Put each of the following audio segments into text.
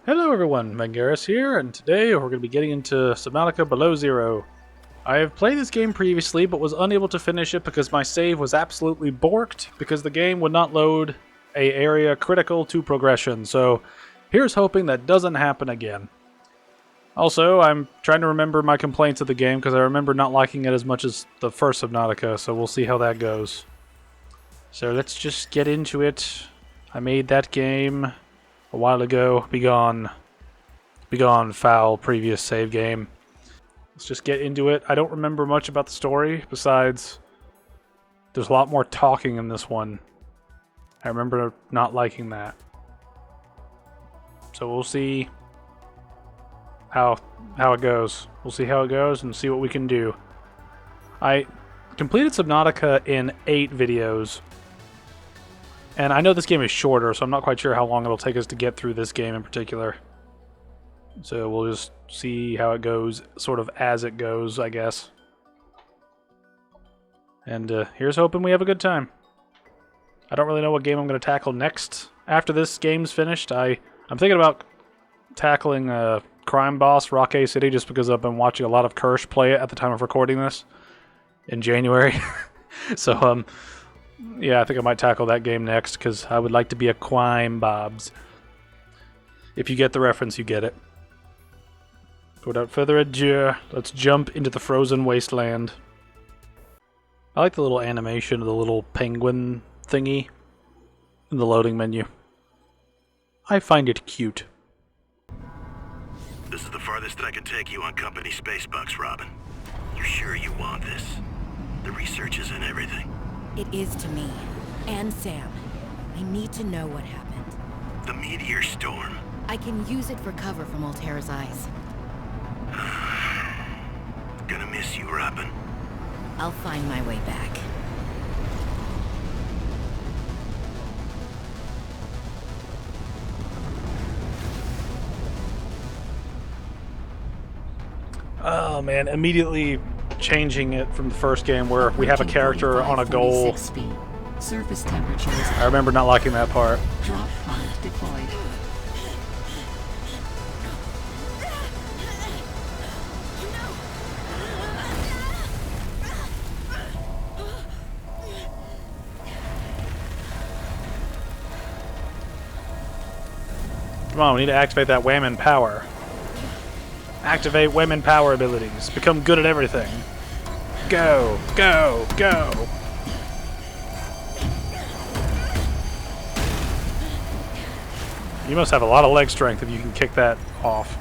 Hello everyone, Mangaris here, and today we're going to be getting into Subnautica Below Zero. I have played this game previously, but was unable to finish it because my save was absolutely borked, because the game would not load a area critical to progression, so here's hoping that doesn't happen again. Also, I'm trying to remember my complaints of the game, because I remember not liking it as much as the first Subnautica, so we'll see how that goes. So let's just get into it. I made that game a while ago. Be gone, foul previous save game. Let's just get into it. I don't remember much about the story, besides there's a lot more talking in this one. I remember not liking that. So we'll see how it goes. We'll see how it goes and see what we can do. I completed Subnautica in 8 videos. And I know this game is shorter, so I'm not quite sure how long it'll take us to get through this game in particular. So we'll just see how it goes, sort of as it goes, I guess. And here's hoping we have a good time. I don't really know what game I'm going to tackle next. After this game's finished, I'm thinking about tackling Crime Boss, Rock City, just because I've been watching a lot of Kirsch play it at the time of recording this in January. So, yeah, I think I might tackle that game next, because I would like to be a Crime Bobs. If you get the reference, you get it. Without further ado, let's jump into the frozen wasteland. I like the little animation of the little penguin thingy in the loading menu. I find it cute. This is the farthest that I can take you on company space bucks, Robin. You sure you want this? The research is in everything. It is to me. And Sam. I need to know what happened. The meteor storm. I can use it for cover from Altera's eyes. Gonna miss you, Robin. I'll find my way back. Oh man, immediately changing it from the first game where we have a character on a goal. Speed. Surface temperatures. I remember not liking that part. Drop pod deployed. Come on, we need to activate that Whammon power. Activate Whammon power abilities. Become good at everything. Go, go, go. You must have a lot of leg strength if you can kick that off.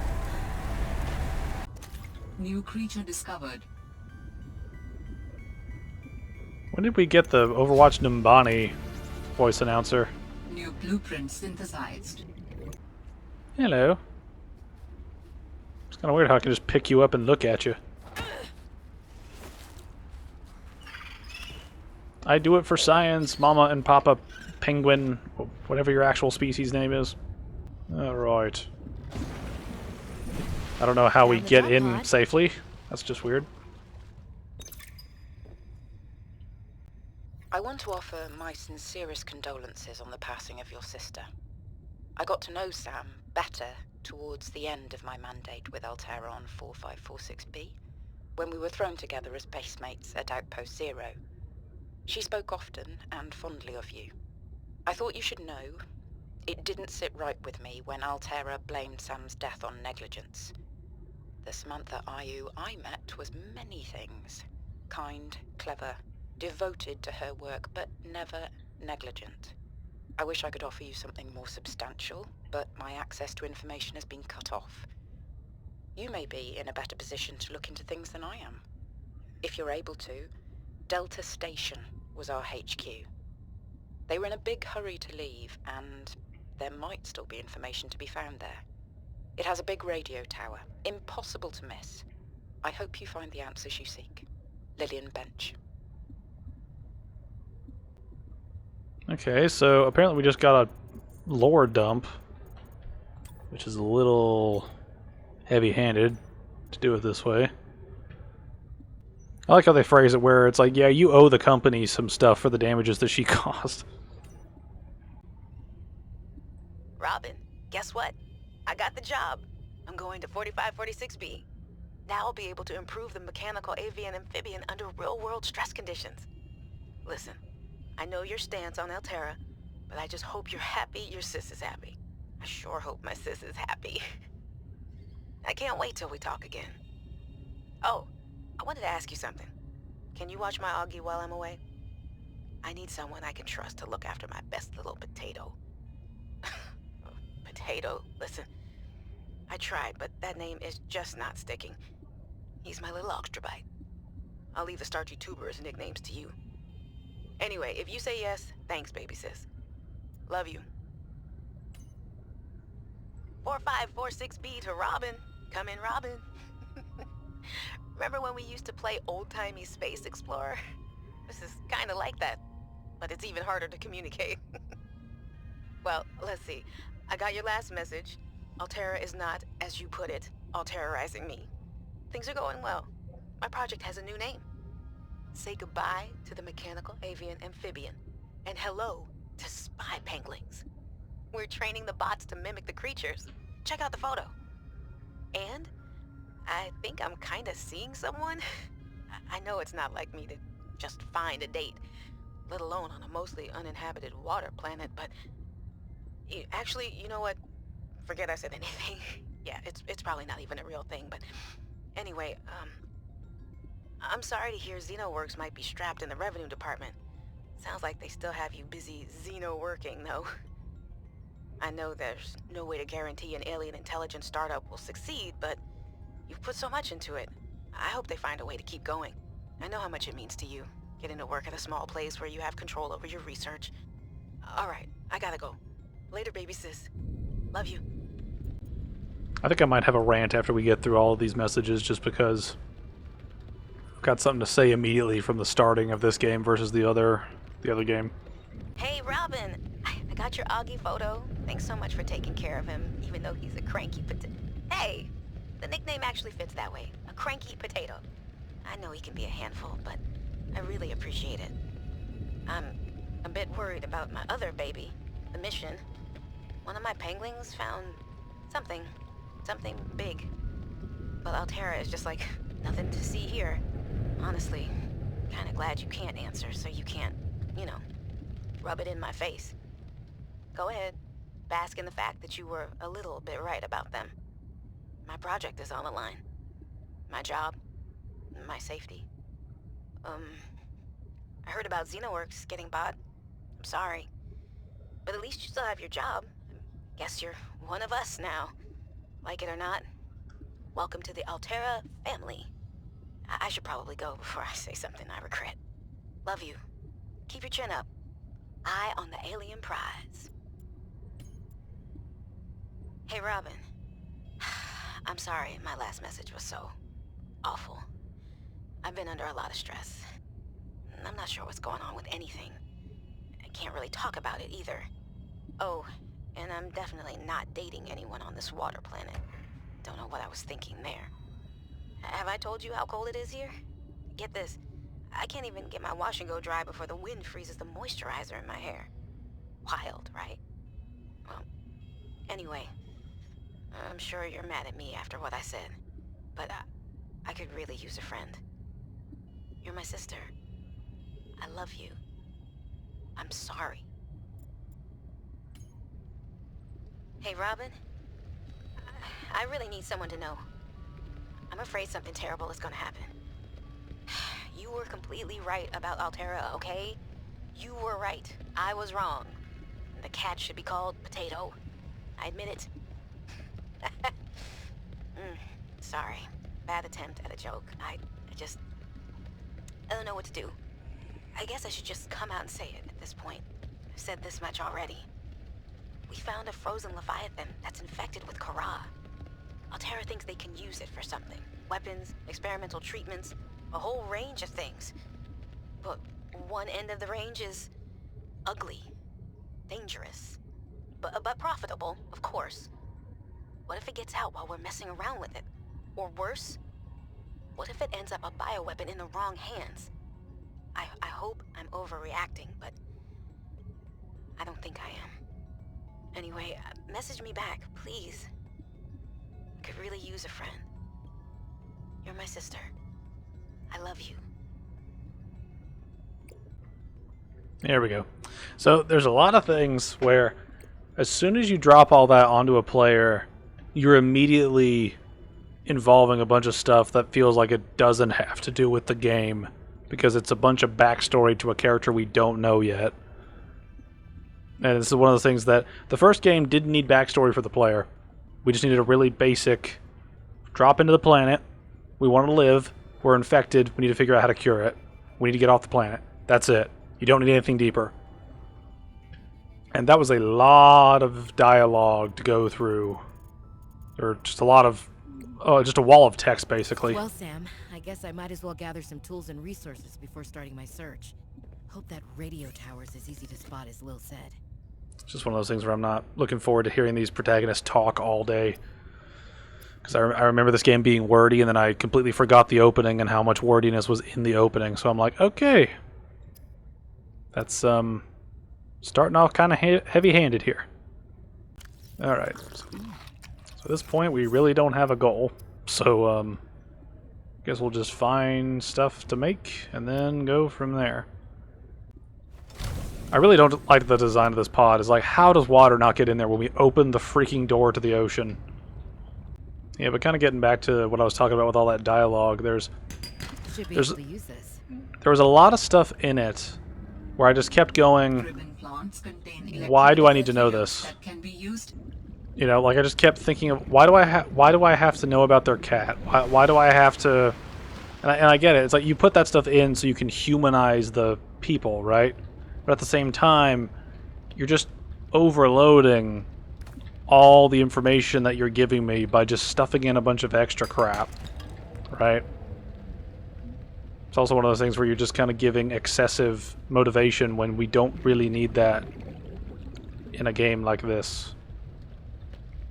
New creature discovered. When did we get the Overwatch Nimbani voice announcer? New blueprint synthesized. Hello. It's kind of weird how I can just pick you up and look at you. I do it for science, Mama and Papa Penguin, whatever your actual species name is. Alright. I don't know how we get in safely. That's just weird. I want to offer my sincerest condolences on the passing of your sister. I got to know Sam better towards the end of my mandate with Altera on 4546B, when we were thrown together as basemates at Outpost Zero. She spoke often and fondly of you. I thought you should know, it didn't sit right with me when Altera blamed Sam's death on negligence. The Samantha Ayu I met was many things. Kind, clever, devoted to her work, but never negligent. I wish I could offer you something more substantial, but my access to information has been cut off. You may be in a better position to look into things than I am. If you're able to, Delta Station was our HQ. They were in a big hurry to leave, and there might still be information to be found there. It has a big radio tower, impossible to miss. I hope you find the answers you seek. Lillian Bench. Okay, so apparently we just got a lore dump, which is a little heavy-handed to do it this way. I like how they phrase it where it's like, yeah, you owe the company some stuff for the damages that she caused. Robin, guess what? I got the job. I'm going to 4546B. Now I'll be able to improve the mechanical avian amphibian under real-world stress conditions. Listen, I know your stance on Alterra, but I just hope you're happy your sis is happy. I sure hope my sis is happy. I can't wait till we talk again. Oh, I wanted to ask you something. Can you watch my Augie while I'm away? I need someone I can trust to look after my best little potato. Potato, listen. I tried, but that name is just not sticking. He's my little extrabite. I'll leave the starchy tubers nicknames to you. Anyway, if you say yes, thanks, baby sis. Love you. 4546B to Robin. Come in, Robin. Remember when we used to play old-timey Space Explorer? This is kind of like that, but it's even harder to communicate. Well, let's see. I got your last message. Alterra is not, as you put it, alterrorizing me. Things are going well. My project has a new name. Say goodbye to the mechanical avian amphibian, and hello to spy penguins. We're training the bots to mimic the creatures. Check out the photo. And I think I'm kinda seeing someone. I know it's not like me to just find a date, let alone on a mostly uninhabited water planet, but actually, you know what? Forget I said anything. Yeah, it's probably not even a real thing, but anyway, I'm sorry to hear XenoWorks might be strapped in the revenue department. Sounds like they still have you busy Xeno working, though. I know there's no way to guarantee an alien intelligence startup will succeed, but you've put so much into it. I hope they find a way to keep going. I know how much it means to you, getting to work at a small place where you have control over your research. All right, I gotta go. Later, baby sis. Love you. I think I might have a rant after we get through all of these messages, just because I've got something to say immediately from the starting of this game versus the other game. Hey, Robin. I got your Augie photo. Thanks so much for taking care of him, even though he's a cranky potato. Hey, the nickname actually fits that way. A cranky potato. I know he can be a handful, but I really appreciate it. I'm a bit worried about my other baby, the mission. One of my penguins found something big. But Alterra is just like, nothing to see here. Honestly, kinda glad you can't answer, so you can't, rub it in my face. Go ahead, bask in the fact that you were a little bit right about them. My project is on the line. My job, my safety. I heard about XenoWorks getting bought. I'm sorry. But at least you still have your job. Guess you're one of us now. Like it or not, welcome to the Alterra family. I should probably go before I say something I regret. Love you. Keep your chin up. Eye on the alien prize. Hey, Robin. I'm sorry my last message was so awful. I've been under a lot of stress. I'm not sure what's going on with anything. I can't really talk about it either. Oh, and I'm definitely not dating anyone on this water planet. Don't know what I was thinking there. Have I told you how cold it is here? Get this. I can't even get my wash and go dry before the wind freezes the moisturizer in my hair. Wild, right? Well, anyway, I'm sure you're mad at me after what I said, but I could really use a friend. You're my sister. I love you. I'm sorry. Hey, Robin. I really need someone to know. I'm afraid something terrible is gonna happen. You were completely right about Alterra, okay? You were right. I was wrong. The cat should be called Potato. I admit it. Sorry. Bad attempt at a joke. I don't know what to do. I guess I should just come out and say it at this point. I've said this much already. We found a frozen Leviathan that's infected with Kara. Alterra thinks they can use it for something. Weapons, experimental treatments, a whole range of things. But one end of the range is ugly, dangerous, but profitable, of course. What if it gets out while we're messing around with it? Or worse, what if it ends up a bioweapon in the wrong hands? I hope I'm overreacting, but I don't think I am. Anyway, message me back, please. use a friend. You're my sister. I love you. There we go. So there's a lot of things where as soon as you drop all that onto a player, you're immediately involving a bunch of stuff that feels like it doesn't have to do with the game because it's a bunch of backstory to a character we don't know yet. And this is one of the things that the first game didn't need backstory for the player. We just needed a really basic drop into the planet. We want to live. We're infected. We need to figure out how to cure it. We need to get off the planet. That's it. You don't need anything deeper. And that was a lot of dialogue to go through. Or just a lot of... just a wall of text, basically. Well, Sam, I guess I might as well gather some tools and resources before starting my search. Hope that radio tower's as easy to spot as Lil said. It's just one of those things where I'm not looking forward to hearing these protagonists talk all day. Because I remember this game being wordy, and then I completely forgot the opening and how much wordiness was in the opening. So I'm like, okay. That's, starting off kind of heavy-handed here. Alright. So at this point, we really don't have a goal. So, guess we'll just find stuff to make, and then go from there. I really don't like the design of this pod. It's like, how does water not get in there when we open the freaking door to the ocean? Yeah, but kind of getting back to what I was talking about with all that dialogue, there was a lot of stuff in it where I just kept going, why do I need to know this? You know, like I just kept thinking of, why do I have to know about their cat? Why do I have to... And I get it. It's like you put that stuff in so you can humanize the people, right? But at the same time, you're just overloading all the information that you're giving me by just stuffing in a bunch of extra crap, right? It's also one of those things where you're just kind of giving excessive motivation when we don't really need that in a game like this.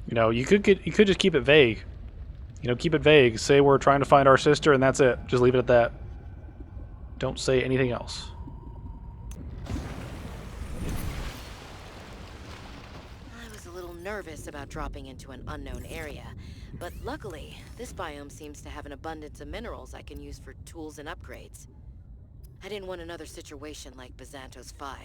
You know, you could just keep it vague. You know, keep it vague. Say we're trying to find our sister and that's it. Just leave it at that. Don't say anything else. Nervous about dropping into an unknown area, but luckily, this biome seems to have an abundance of minerals I can use for tools and upgrades. I didn't want another situation like Bazantos 5.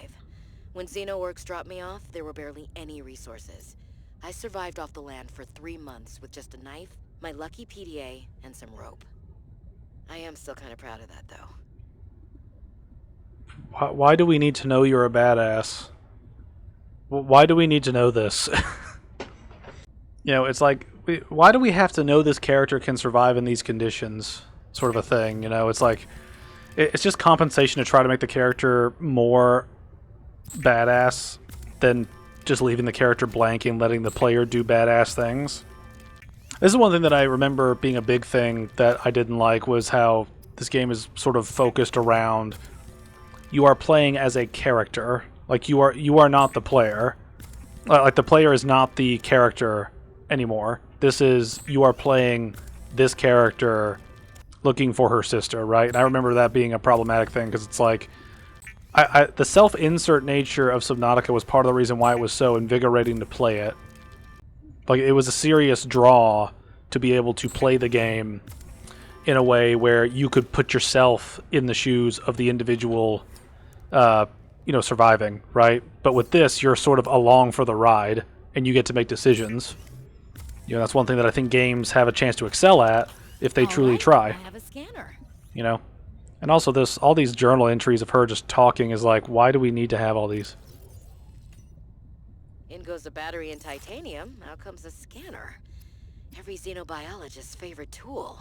When Xenoworks dropped me off, there were barely any resources. I survived off the land for 3 months with just a knife, my lucky PDA, and some rope. I am still kind of proud of that, though. Why do we need to know you're a badass? Why do we need to know this? You know, it's like, why do we have to know this character can survive in these conditions? Sort of a thing, you know? It's like, it's just compensation to try to make the character more badass than just leaving the character blank and letting the player do badass things. This is one thing that I remember being a big thing that I didn't like, was how this game is sort of focused around you are playing as a character. Like, you are not the player. Like, the player is not the character anymore. This is, you are playing this character looking for her sister, right? And I remember that being a problematic thing, because it's like, the self-insert nature of Subnautica was part of the reason why it was so invigorating to play it. Like, it was a serious draw to be able to play the game in a way where you could put yourself in the shoes of the individual, you know, surviving, right? But with this, you're sort of along for the ride, and you get to make decisions. You know, that's one thing that I think games have a chance to excel at if they truly try. I have a scanner. You know? And also all these journal entries of her just talking is like, why do we need to have all these? In goes the battery and titanium, out comes a scanner. Every xenobiologist's favorite tool.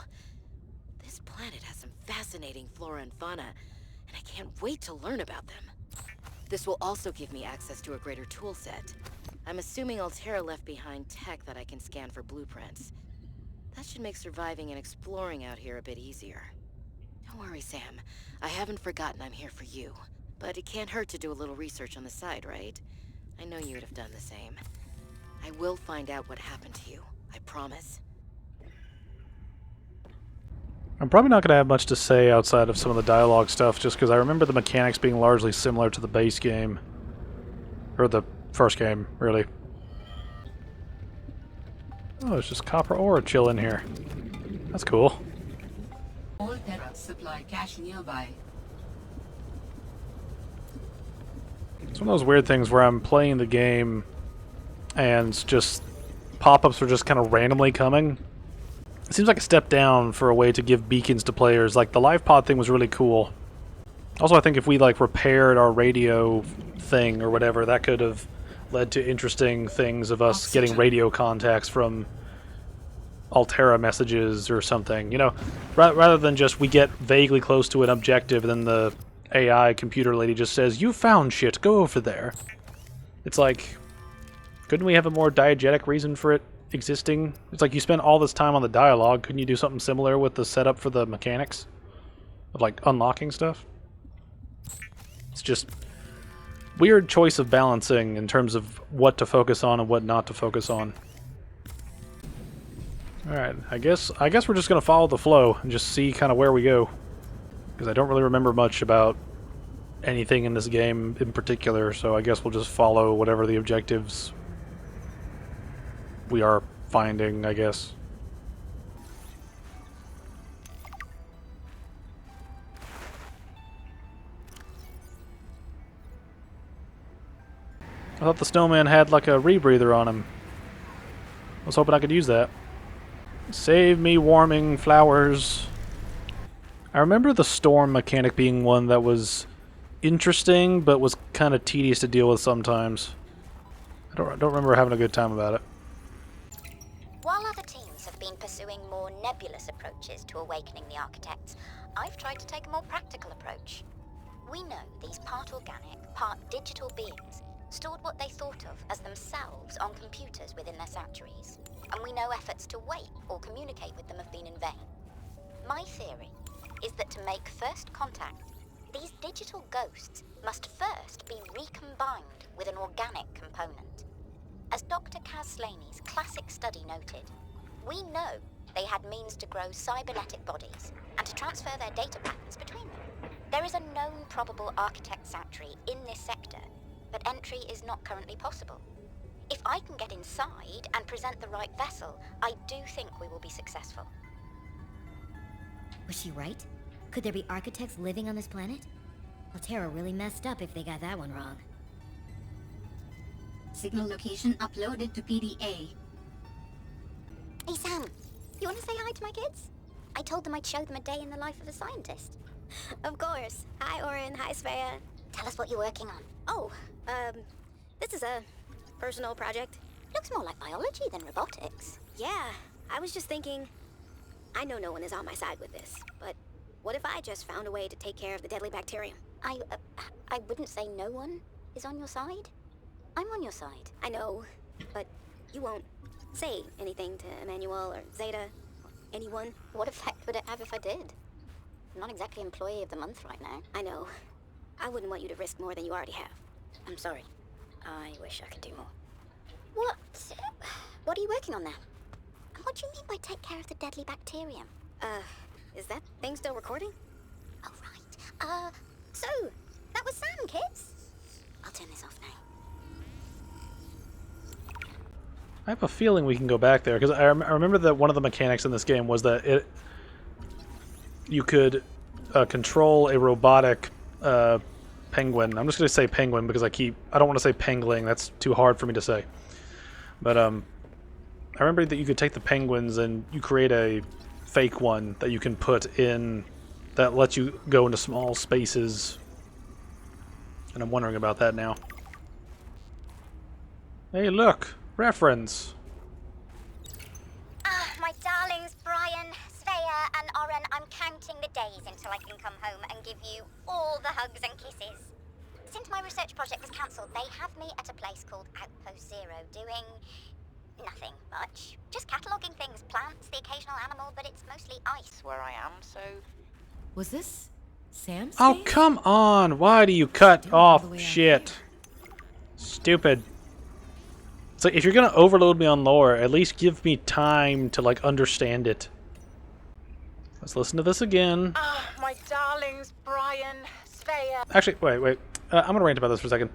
This planet has some fascinating flora and fauna, and I can't wait to learn about them. This will also give me access to a greater tool set. I'm assuming Altera left behind tech that I can scan for blueprints. That should make surviving and exploring out here a bit easier. Don't worry, Sam. I haven't forgotten I'm here for you. But it can't hurt to do a little research on the side, right? I know you would have done the same. I will find out what happened to you. I promise. I'm probably not going to have much to say outside of some of the dialogue stuff, just because I remember the mechanics being largely similar to the base game. Or the first game, really. Oh, there's just copper ore chilling here. That's cool. All Terra supply cache nearby. It's one of those weird things where I'm playing the game and just pop-ups are just kind of randomly coming. It seems like a step down for a way to give beacons to players. Like, the live pod thing was really cool. Also, I think if we, like, repaired our radio thing or whatever, that could have led to interesting things of us getting radio contacts from Altera messages or something. You know, rather than just we get vaguely close to an objective and then the AI computer lady just says, "You found shit, go over there." It's like, couldn't we have a more diegetic reason for it existing? It's like you spend all this time on the dialogue, couldn't you do something similar with the setup for the mechanics? Of, like, unlocking stuff? It's just weird choice of balancing in terms of what to focus on and what not to focus on. Alright, I guess we're just gonna follow the flow and just see kind of where we go. Because I don't really remember much about anything in this game in particular, so I guess we'll just follow whatever the objectives we are finding, I guess. I thought the snowman had like a rebreather on him. I was hoping I could use that. Save me, warming flowers. I remember the storm mechanic being one that was interesting, but was kind of tedious to deal with sometimes. I don't remember having a good time about it. While other teams have been pursuing more nebulous approaches to awakening the architects, I've tried to take a more practical approach. We know these part organic, part digital beings stored what they thought of as themselves on computers within their sanctuaries, and we know efforts to wake or communicate with them have been in vain. My theory is that to make first contact, these digital ghosts must first be recombined with an organic component. As Dr. Kaz Slaney's classic study noted, we know they had means to grow cybernetic bodies and to transfer their data patterns between them. There is a known probable architect sanctuary in this sector, but entry is not currently possible. If I can get inside and present the right vessel, I do think we will be successful. Was she right? Could there be architects living on this planet? Altera really messed up if they got that one wrong. Signal location uploaded to PDA. Hey Sam, you want to say hi to my kids? I told them I'd show them a day in the life of a scientist. Of course. Hi, Oren. Hi, Svea. Tell us what you're working on. Oh, this is a personal project. Looks more like biology than robotics. Yeah, I was just thinking, I know no one is on my side with this, but what if I just found a way to take care of the deadly bacterium? I wouldn't say no one is on your side. I'm on your side. I know, but you won't say anything to Emmanuel or Zeta or anyone. What effect would it have if I did? I'm not exactly employee of the month right now. I know. I wouldn't want you to risk more than you already have. I'm sorry. I wish I could do more. What are you working on now? And what do you mean by take care of the deadly bacterium? Is that thing still recording? Oh, right. So, that was Sam, kids. I'll turn this off now. I have a feeling we can go back there, because I remember that one of the mechanics in this game was that you could control a robotic penguin. I'm just going to say penguin because I don't want to say pangolin. That's too hard for me to say. But I remember that you could take the penguins and you create a fake one that you can put in that lets you go into small spaces. And I'm wondering about that now. Hey, look! Reference! My darlings, Brian, Svea, and Oren, I'm counting the days until I can come home and give you all the hugs and kisses. Since my research project was cancelled, they have me at a place called Outpost Zero, doing nothing much. Just cataloguing things, plants, the occasional animal, but it's mostly ice Where I am, so Was this Sam's Oh, face? come on! Why do you cut Doing all the off way out shit? Stupid. It's like, if you're gonna overload me on lore, at least give me time to, like, understand it. Let's listen to this again. my darlings, Brian, Svea. Actually, wait. I'm gonna rant about this for a second.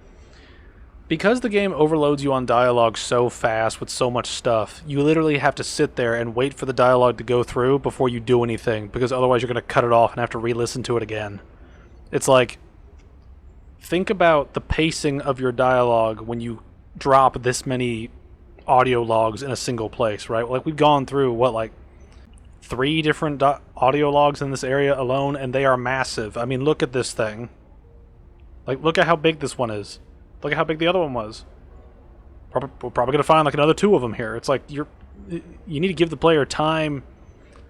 Because the game overloads you on dialogue so fast with so much stuff, you literally have to sit there and wait for the dialogue to go through before you do anything, because otherwise you're going to cut it off and have to re-listen to it again. It's like, think about the pacing of your dialogue when you drop this many audio logs in a single place, right? Like, we've gone through, what, like 3 different audio logs in this area alone, and they are massive. I mean, look at this thing. Like, look at how big this one is. Look at how big the other one was. We're probably going to find like another 2 of them here. It's like you need to give the player time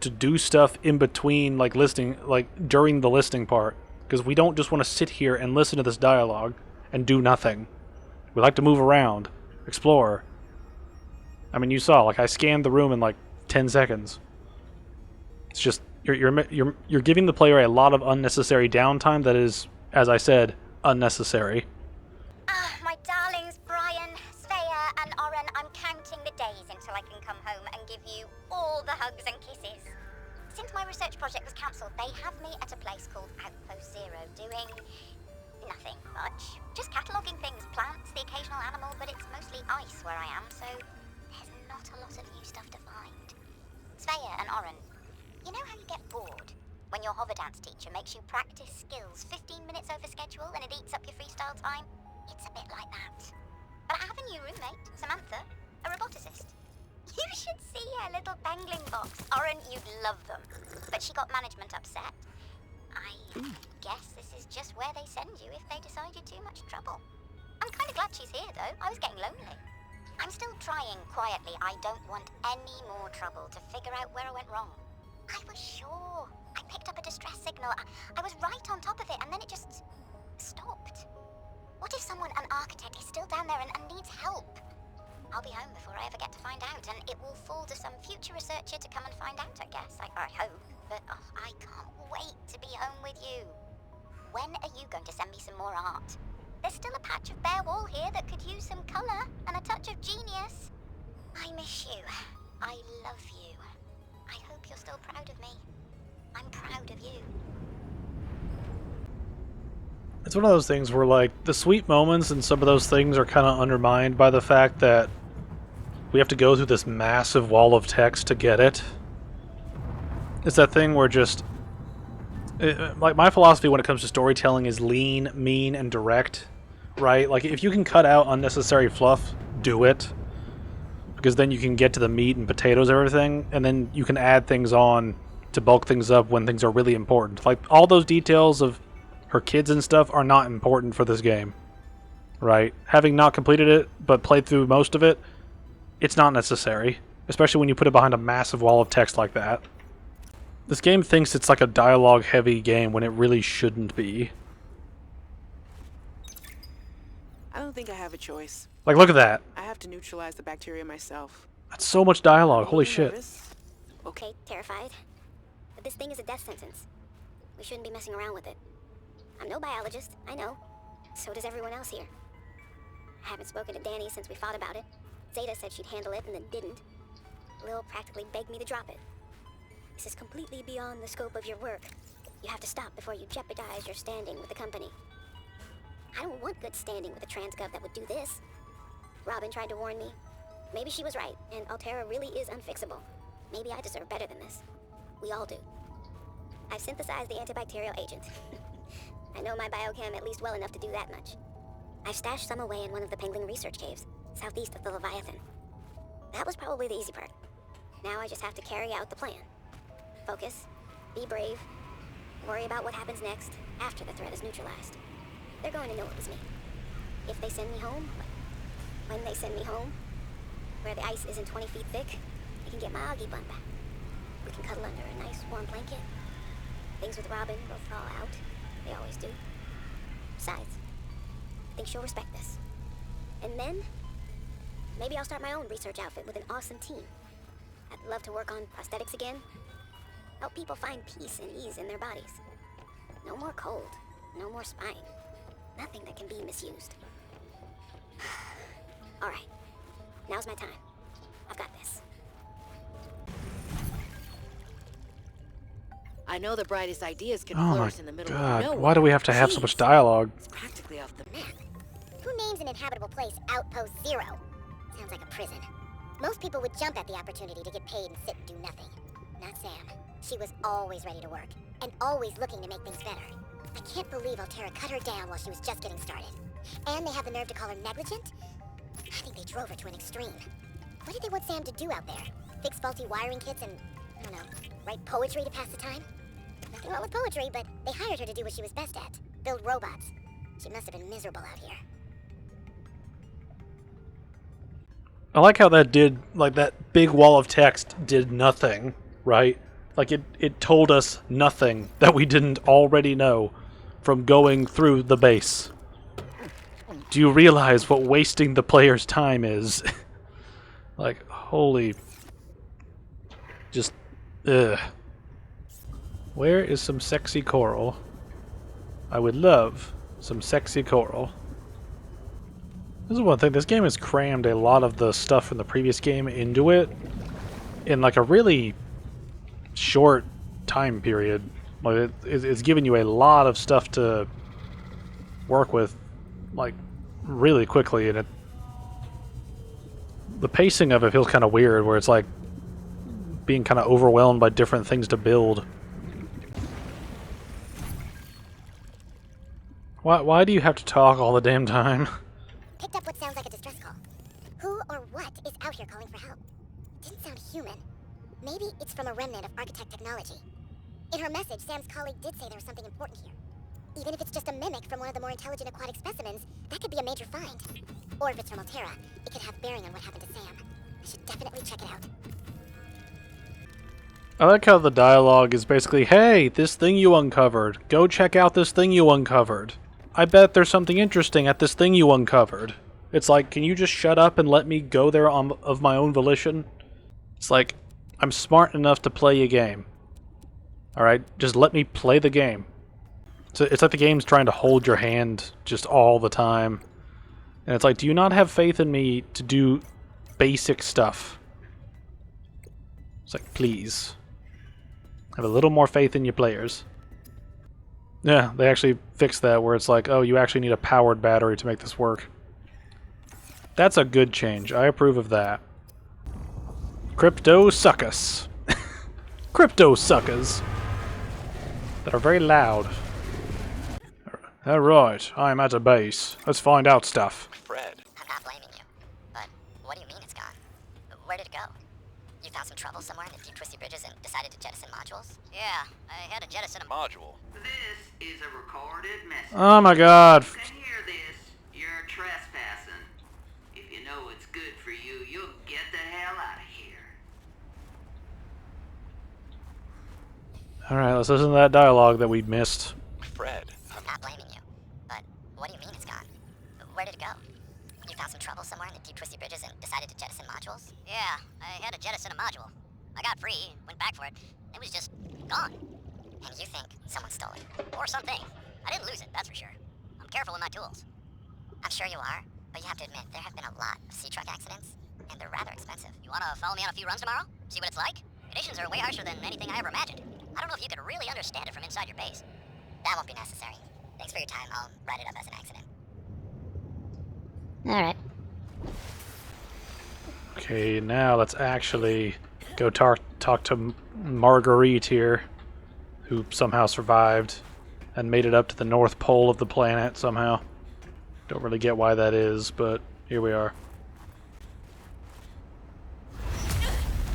to do stuff in between, like listening, like during the listening part, because we don't just want to sit here and listen to this dialogue and do nothing. We like to move around, explore. I mean, you saw, like, I scanned the room in like 10 seconds. It's just you're giving the player a lot of unnecessary downtime that is, as I said, unnecessary. My darlings, Brian, Svea, and Oren, I'm counting the days until I can come home and give you all the hugs and kisses. Since my research project was cancelled, they have me at a place called Outpost Zero, doing nothing much. Just cataloguing things, plants, the occasional animal, but it's mostly ice where I am, so there's not a lot of new stuff to find. Svea and Oren, you know how you get bored? When your hover dance teacher makes you practice skills 15 minutes over schedule and it eats up your freestyle time? It's a bit like that. But I have a new roommate, Samantha, a roboticist. You should see her little bangling box. Oren, you'd love them. But she got management upset. I guess this is just where they send you if they decide you're too much trouble. I'm kind of glad she's here, though. I was getting lonely. I'm still trying quietly. I don't want any more trouble to figure out where I went wrong. I was sure. I picked up a distress signal. I was right on top of it, and then it just stopped. What if someone, an architect, is still down there and needs help? I'll be home before I ever get to find out, and it will fall to some future researcher to come and find out, I guess. I hope. But I can't wait to be home with you. When are you going to send me some more art? There's still a patch of bare wall here that could use some colour and a touch of genius. I miss you. I love you. I hope you're still proud of me. I'm proud of you. It's one of those things where, like, the sweet moments and some of those things are kind of undermined by the fact that we have to go through this massive wall of text to get it. It's that thing where just... like, my philosophy when it comes to storytelling is lean, mean, and direct, right? Like, if you can cut out unnecessary fluff, do it. Because then you can get to the meat and potatoes of everything, and then you can add things on to bulk things up when things are really important. Like, all those details of her kids and stuff are not important for this game, right? Having not completed it, but played through most of it, it's not necessary, especially when you put it behind a massive wall of text like that. This game thinks it's like a dialogue-heavy game when it really shouldn't be. I don't think I have a choice. Like, look at that. I have to neutralize the bacteria myself. That's so much dialogue, holy shit. Okay, terrified. But this thing is a death sentence. We shouldn't be messing around with it. I'm no biologist, I know. So does everyone else here. I haven't spoken to Danny since we fought about it. Zeta said she'd handle it and then didn't. Lil practically begged me to drop it. This is completely beyond the scope of your work. You have to stop before you jeopardize your standing with the company. I don't want good standing with a transgov that would do this. Robin tried to warn me. Maybe she was right, and Altera really is unfixable. Maybe I deserve better than this. We all do. I've synthesized the antibacterial agent. I know my biochem at least well enough to do that much. I've stashed some away in one of the Penguin research caves, southeast of the Leviathan. That was probably the easy part. Now I just have to carry out the plan. Focus, be brave, worry about what happens next after the threat is neutralized. They're going to know it was me. If they send me home, when they send me home, where the ice isn't 20 feet thick, I can get my Augie bun back. We can cuddle under a nice warm blanket. Things with Robin will thaw out. They always do. Besides, I think she'll respect this. And then, maybe I'll start my own research outfit with an awesome team. I'd love to work on prosthetics again. Help people find peace and ease in their bodies. No more cold. No more spine. Nothing that can be misused. All right. Now's my time. I've got this. I know the brightest ideas can Oh my flourish in the middle of god, nowhere. why do we have to have so much dialogue? It's practically off the map. Who name's an inhabitable place, Outpost Zero. Sounds like a prison. Most people would jump at the opportunity to get paid and sit and do nothing. Not Sam. She was always ready to work, and always looking to make things better. I can't believe Altera cut her down while she was just getting started. And they have the nerve to call her negligent? I think they drove her to an extreme. What did they want Sam to do out there? Fix faulty wiring kits and, I don't know, write poetry to pass the time? Nothing wrong with poetry, but they hired her to do what she was best at. Build robots. She must have been miserable out here. I like how that did, like, that big wall of text did nothing, right? Like, it told us nothing that we didn't already know from going through the base. Do you realize what wasting the player's time is? Like, holy... Just... ugh. Where is some sexy coral? I would love some sexy coral. This is one thing, this game has crammed a lot of the stuff from the previous game into it in like a really short time period. Like it's giving you a lot of stuff to work with, like, really quickly, and the pacing of it feels kind of weird, where it's like being kind of overwhelmed by different things to build. Why do you have to talk all the damn time? Picked up what sounds like a distress call. Who or what is out here calling for help? Didn't sound human. Maybe it's from a remnant of architect technology. In her message, Sam's colleague did say there was something important here. Even if it's just a mimic from one of the more intelligent aquatic specimens, that could be a major find. Or if it's from Altera, it could have bearing on what happened to Sam. I should definitely check it out. I like how the dialogue is basically, hey, this thing you uncovered. Go check out this thing you uncovered. I bet there's something interesting at this thing you uncovered. It's like, can you just shut up and let me go there of my own volition? It's like, I'm smart enough to play a game. Alright, just let me play the game. So it's like the game's trying to hold your hand just all the time. And it's like, do you not have faith in me to do basic stuff? It's like, please. Have a little more faith in your players. Yeah, they actually fixed that where it's like, oh, you actually need a powered battery to make this work. That's a good change. I approve of that. Crypto suckers. Crypto suckers. That are very loud. Alright, I'm at a base. Let's find out stuff. Fred. I'm not blaming you. But what do you mean it's gone? Where did it go? You found some trouble somewhere in the deep twisty bridges and decided to jettison modules? Yeah, I had to jettison a Module. This is a recorded message. Oh my god. You can hear this. You're trespassing. If you know what's good for you, you'll get the hell out of here. Alright, let's listen to that dialogue that we missed. Fred. I'm not blaming you. But what do you mean it's gone? Where did it go? You found some trouble somewhere in the deep twisty bridges and decided to jettison modules? Yeah, I had to jettison a module. I got free, went back for it. It was just gone. And you think someone stole it? Or something. I didn't lose it, that's for sure. I'm careful with my tools. I'm sure you are, but you have to admit there have been a lot of sea truck accidents, and they're rather expensive. You wanna follow me on a few runs tomorrow? See what it's like? Conditions are way harsher than anything I ever imagined. I don't know if you could really understand it from inside your base. That won't be necessary. Thanks for your time. I'll write it up as an accident. Alright. Okay, now let's actually go talk to Marguerite here, who somehow survived and made it up to the North Pole of the planet somehow. Don't really get why that is, but here we are.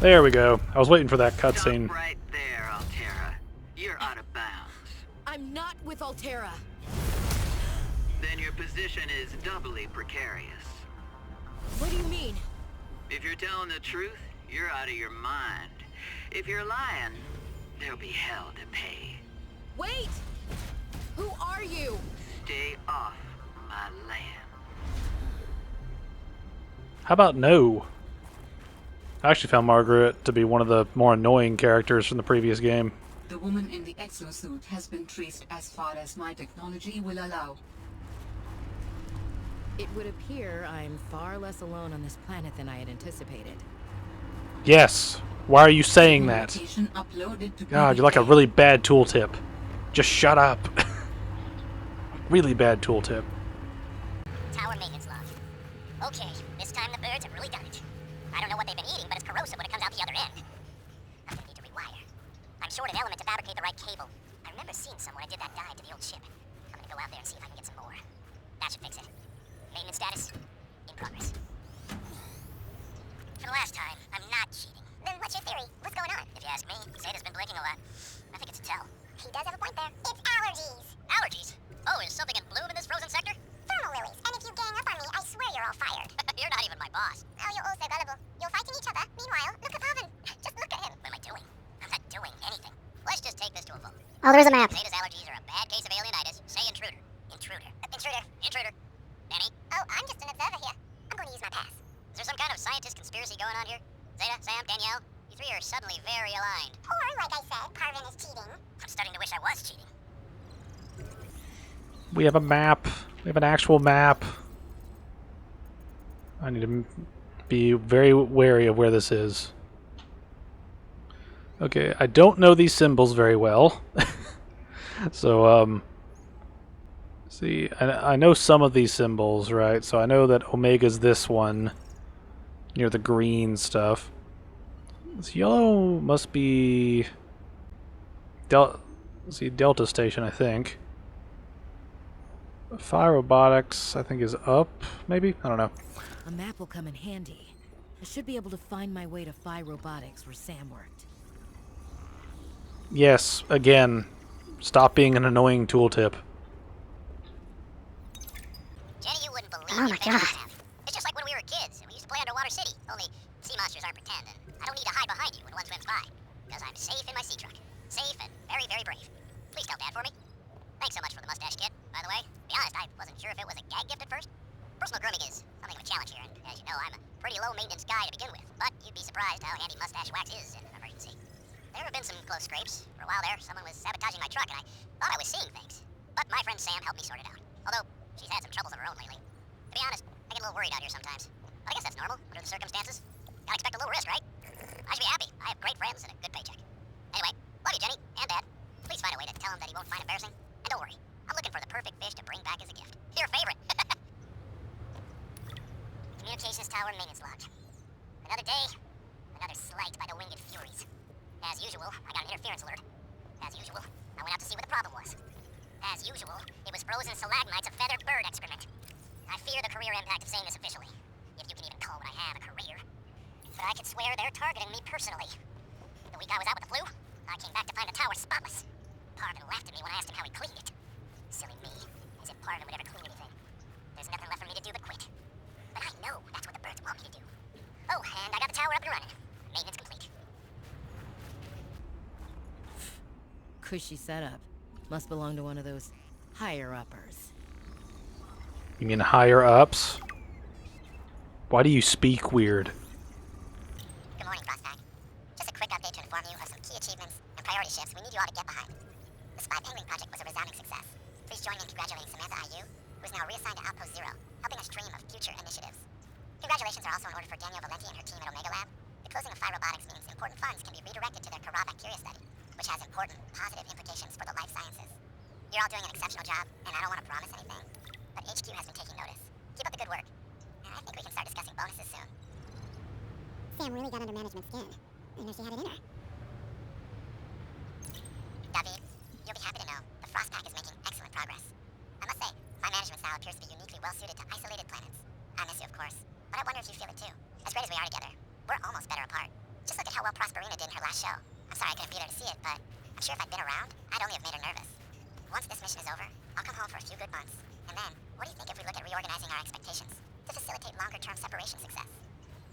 There we go. I was waiting for that cutscene. Stop right there, Altera. You're out of bounds. I'm not with Altera. Then your position is doubly precarious. What do you mean? If you're telling the truth, you're out of your mind. If you're lying, there'll be hell to pay. Wait! Who are you? Stay off my land. How about no? I actually found Margaret to be one of the more annoying characters from the previous game. The woman in the exosuit has been traced as far as my technology will allow. It would appear I'm far less alone on this planet than I had anticipated. Yes. Why are you saying that? Location uploaded to God, you're like a really bad tooltip. Just shut up. Really bad tooltip. Tower maintenance short an element to fabricate the right cable. I remember seeing some when I did that dive to the old ship. I'm gonna go out there and see if I can get some more. That should fix it. Maintenance status? In progress. For the last time, I'm not cheating. Then what's your theory? What's going on? If you ask me, Zeta's been blinking a lot. I think it's a tell. He does have a point there. It's allergies. Allergies? Oh, is something in bloom in this frozen sector? Thermal lilies. And if you gang up on me, I swear you're all fired. You're not even my boss. Oh, you're all so gullible. You're fighting each other. Meanwhile, look at Pavan. Just look at him. What am I doing? I'm not doing anything. Let's just take this to a vote. Oh, there's a map. Zeta's allergies are a bad case of alienitis. Say intruder. Intruder. Intruder. Intruder. Danny? Oh, I'm just an observer here. I'm going to use my pass. Is there some kind of scientist conspiracy going on here? Zeta, Sam, Danielle? You three are suddenly very aligned. Or, like I said, Parvin is cheating. I'm starting to wish I was cheating. We have a map. We have an actual map. I need to be very wary of where this is. Okay, I don't know these symbols very well. So, see, I know some of these symbols, right? So I know that Omega's this one, near the green stuff. This yellow must be Delta Station, I think. Phi Robotics, I think, is up, maybe? I don't know. A map will come in handy. I should be able to find my way to Phi Robotics, where Sam worked. Yes, again, stop being an annoying tooltip. Jenny, you wouldn't believe Oh my God. It's just like when we were kids and we used to play Underwater City, only sea monsters aren't pretend, and I don't need to hide behind you when one swims by, because I'm safe in my sea truck. Safe and very, very brave. Please tell Dad for me. Thanks so much for the mustache kit, by the way. To be honest, I wasn't sure if it was a gag gift at first. Personal grooming is something of a challenge here, and as you know, I'm a pretty low-maintenance guy to begin with, but you'd be surprised how handy mustache wax is in an emergency. There have been some close scrapes. For a while there, someone was sabotaging my truck, and I thought I was seeing things. But my friend Sam helped me sort it out. Although, she's had some troubles of her own lately. To be honest, I get a little worried out here sometimes. But I guess that's normal, under the circumstances. Gotta expect a little risk, right? I should be happy. I have great friends and a good paycheck. Anyway, love you, Jenny, and Dad. Please find a way to tell him that he won't find embarrassing. And don't worry, I'm looking for the perfect fish to bring back as a gift. Your favorite. Communications tower maintenance log. Another day, another slight by the winged furies. As usual, I got an interference alert. As usual, I went out to see what the problem was. As usual, it was frozen stalagmites of feathered bird excrement. I fear the career impact of saying this officially, if you can even call what I have a career. But I could swear they're targeting me personally. The week I was out with the flu, I came back to find the tower spotless. Parvin laughed at me when I asked him how he cleaned it. Silly me, as if Parvin would ever clean anything. There's nothing left for me to do but quit. But I know that's what the birds want me to do. Oh, and I got the tower up and running. Maintenance complete. Cushy setup. Must belong to one of those higher-uppers. You mean higher-ups? Why do you speak weird? Good morning, Frostbag. Just a quick update to inform you of some key achievements and priority shifts we need you all to get behind. The Spy Penguin project was a resounding success. Please join me in congratulating Samantha IU, who is now reassigned to Outpost Zero, helping us dream of future initiatives. Congratulations are also in order for Danielle Valenti and her team at Omega Lab. The closing of Phi Robotics means important funds can be redirected to their Kara bacteria study, which has important positive implications for the life sciences. You're all doing an exceptional job, and I don't want to promise anything, but HQ has been taking notice. Keep up the good work, and I think we can start discussing bonuses soon. Sam really got under management's skin. I know she had it in her. David, you'll be happy to know the Frost Pack is making excellent progress. I must say, my management style appears to be uniquely well-suited to isolated planets. I miss you, of course, but I wonder if you feel it too. As great as we are together, we're almost better apart. Just look at how well Prosperina did in her last show. I'm sorry I couldn't be there to see it, but I'm sure if I'd been around, I'd only have made her nervous. Once this mission is over, I'll come home for a few good months. And then, what do you think if we look at reorganizing our expectations to facilitate longer-term separation success?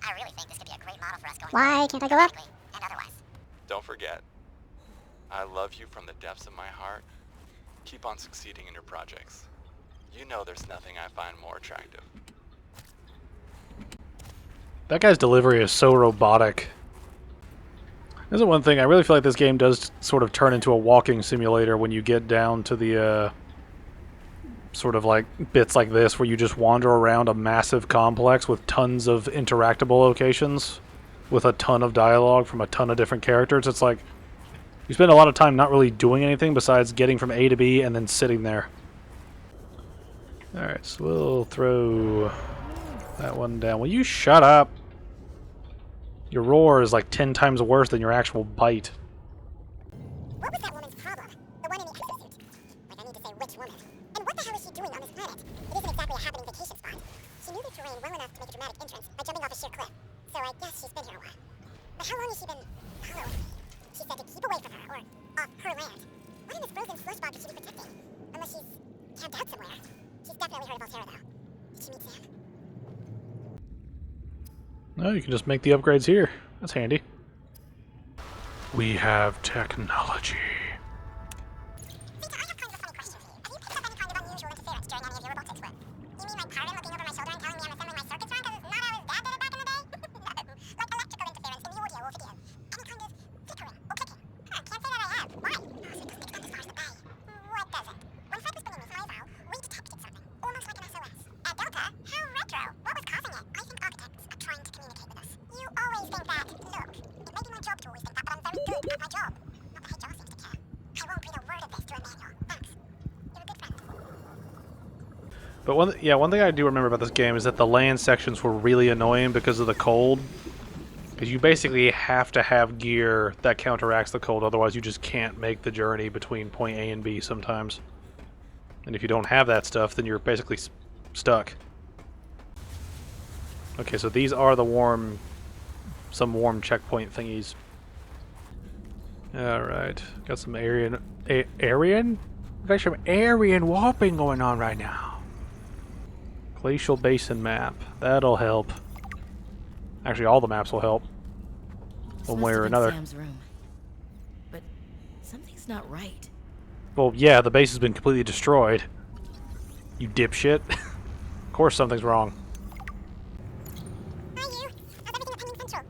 I really think this could be a great model for us going Why forward, can't I go up? and otherwise. Don't forget, I love you from the depths of my heart. Keep on succeeding in your projects. You know there's nothing I find more attractive. That guy's delivery is so robotic. This is one thing, I really feel like this game does sort of turn into a walking simulator when you get down to the sort of like bits like this where you just wander around a massive complex with tons of interactable locations with a ton of dialogue from a ton of different characters. It's like you spend a lot of time not really doing anything besides getting from A to B and then sitting there. Alright, so we'll throw that one down. Will you shut up? Your roar is like 10 times worse than your actual bite. only has she been following me, she said to keep away from her, or off her land. What in this frozen slush bog could she be protecting? Unless she's camped out somewhere. She's definitely heard of Altera, though. Did she meet Sam? No, you can just make the upgrades here. That's handy. We have technology. Vita, I have kind of a funny question for you. Have you picked up any kind of unusual interference during any of your robotics work? You mean like Pyron looking over my shoulder and telling me I'm assembling my circuits wrong because it's not how his dad did it back in the day? No. Like electrical interference in the audio or video. Any kind of flickering or clicking. Can't say that I have. Why? Oh, so it doesn't extend as far as the bay. What doesn't? When Fred was bringing me some eval, we detected something. Almost like an SOS. At Delta? How retro? What was causing it? I think architects are trying to communicate with us. You always think that. Look, it may be my job to always think that, but I'm very good at my job. Not that HR seems to care. I won't read a word of this to a manual. Thanks. You're a good friend. But one thing I do remember about this game is that the land sections were really annoying because of the cold. Because you basically have to have gear that counteracts the cold, otherwise you just can't make the journey between point A and B sometimes. And if you don't have that stuff, then you're basically stuck. Okay, so these are the some warm checkpoint thingies. Alright, got some Aryan? We got some Aryan warping going on right now. Glacial Basin map. That'll help. Actually, all the maps will help. One way or another. Sam's room. But something's not right. Well, yeah, the base has been completely destroyed. You dipshit. Of course something's wrong. Hi, you. How's everything at Pending Central?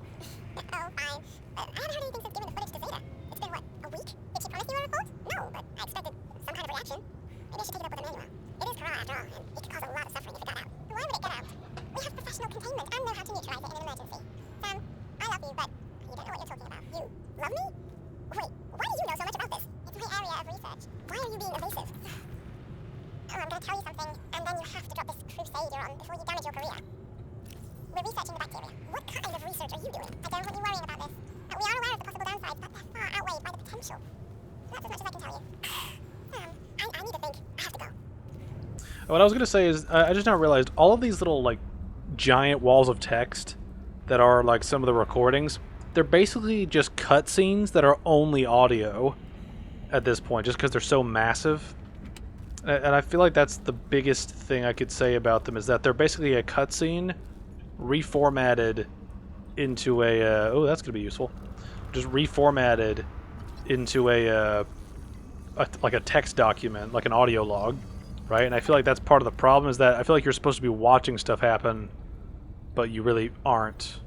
Oh, fine. I haven't heard anything since giving the footage to Zeta. It's been, what, a week? Did she promise you a report? No, but I expected some kind of reaction. Maybe I should take it up with Emmanuel. It is Kara, after all, and it could cause a lot of suffering if it got out. Why would it get out? We have professional containment and know how to neutralize it in an emergency. Sam, I love you, but you don't know what you're talking about. You love me? Wait, why do you know so much about this? It's my area of research. Why are you being evasive? Oh, I'm gonna tell you something, and then you have to drop this crusade you're on before you damage your career. We're researching the bacteria. What kind of research are you doing? I don't want you worrying about this. We are aware of the possible downsides, but they're far outweighed by the potential. That's as much as I can tell you. I need to think. I have to go. What I was going to say is, I just now realized all of these little, like, giant walls of text that are, like, some of the recordings, they're basically just cutscenes that are only audio at this point, just because they're so massive. And I feel like that's the biggest thing I could say about them, is that they're basically a cutscene reformatted into a... oh, that's going to be useful. Just reformatted into like a text document, like an audio log. Right, and I feel like that's part of the problem, is that I feel like you're supposed to be watching stuff happen, but you really aren't.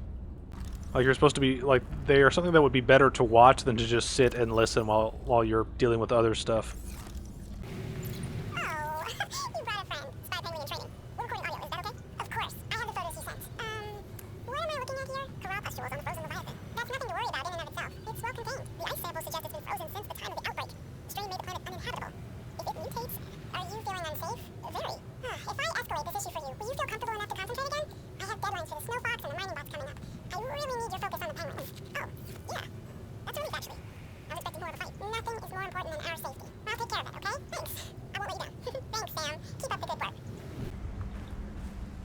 Like, you're supposed to be, like, they are something that would be better to watch than to just sit and listen while you're dealing with other stuff. Oh, you brought a friend. Spy Penguin in training. We're recording audio, is that okay? Of course. I have the photos you sent. What am I looking at here? Corral pustules on the frozen Leviathan. That's nothing to worry about in and of itself. It's well contained. The ice samples suggest it's been frozen since the time of the outbreak. The strain made the planet uninhabitable. If it mutates, are you feeling unsafe? Very. If I escalate this issue for you, will you feel comfortable enough to concentrate again? I have deadlines for the snow fox and the mining bots coming up. I really need your focus on the penguins. Oh, yeah. That's a relief, actually. I was expecting more of a fight. Nothing is more important than our safety. I'll take care of it, okay? Thanks. I won't let you down. Thanks, Sam. Keep up the good work.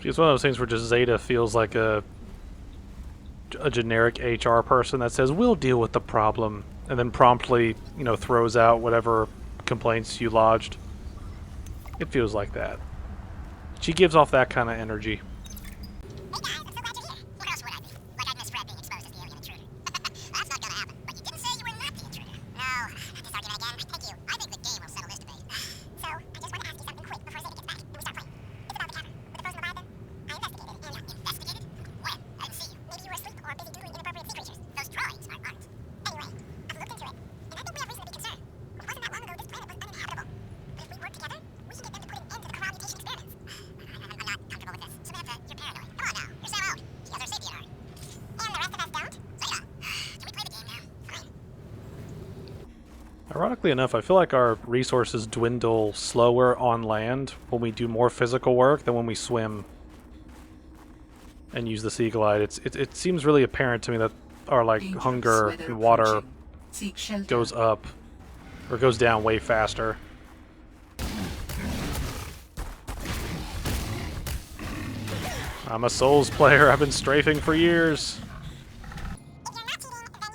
It's one of those things where just Zeta feels like a generic HR person that says, we'll deal with the problem, and then promptly, you know, throws out whatever complaints you lodged. It feels like that. She gives off that kind of energy. Hey guys, I'm so glad you're here. What else would I be? Like I'd miss Fred being exposed as the alien intruder. That's not gonna happen. But you didn't say you were not the intruder. No, this argument again. Thank you. I think the game will settle this debate. So, I just want to ask you something quick before Zeta gets back and we start playing. It's about the cavern with the frozen Leviathan. I investigated it and... Investigated? When? I didn't see you. Maybe you were asleep or busy doodling inappropriate sea creatures. Those droids aren't. Anyway, I've looked into it, and I think we have reason to be concerned. It wasn't that long ago this planet was uninhabitable. But if we work together, we can get them to put an end to the corral mutation experiments. I'm not comfortable with this. Samantha, you're paranoid. Come on now. You're Sam Oak. She has her safety in order. And the rest of us don't? Zeta, can we play the game now? Fine. Ironically enough, I feel like our resources dwindle slower on land when we do more physical work than when we swim and use the Sea Glide. It seems really apparent to me that our, like, Dangerous hunger weather and water approaching. Seek shelter. goes up, or goes down way faster. I'm a Souls player. I've been strafing for years. If you're not cheating, then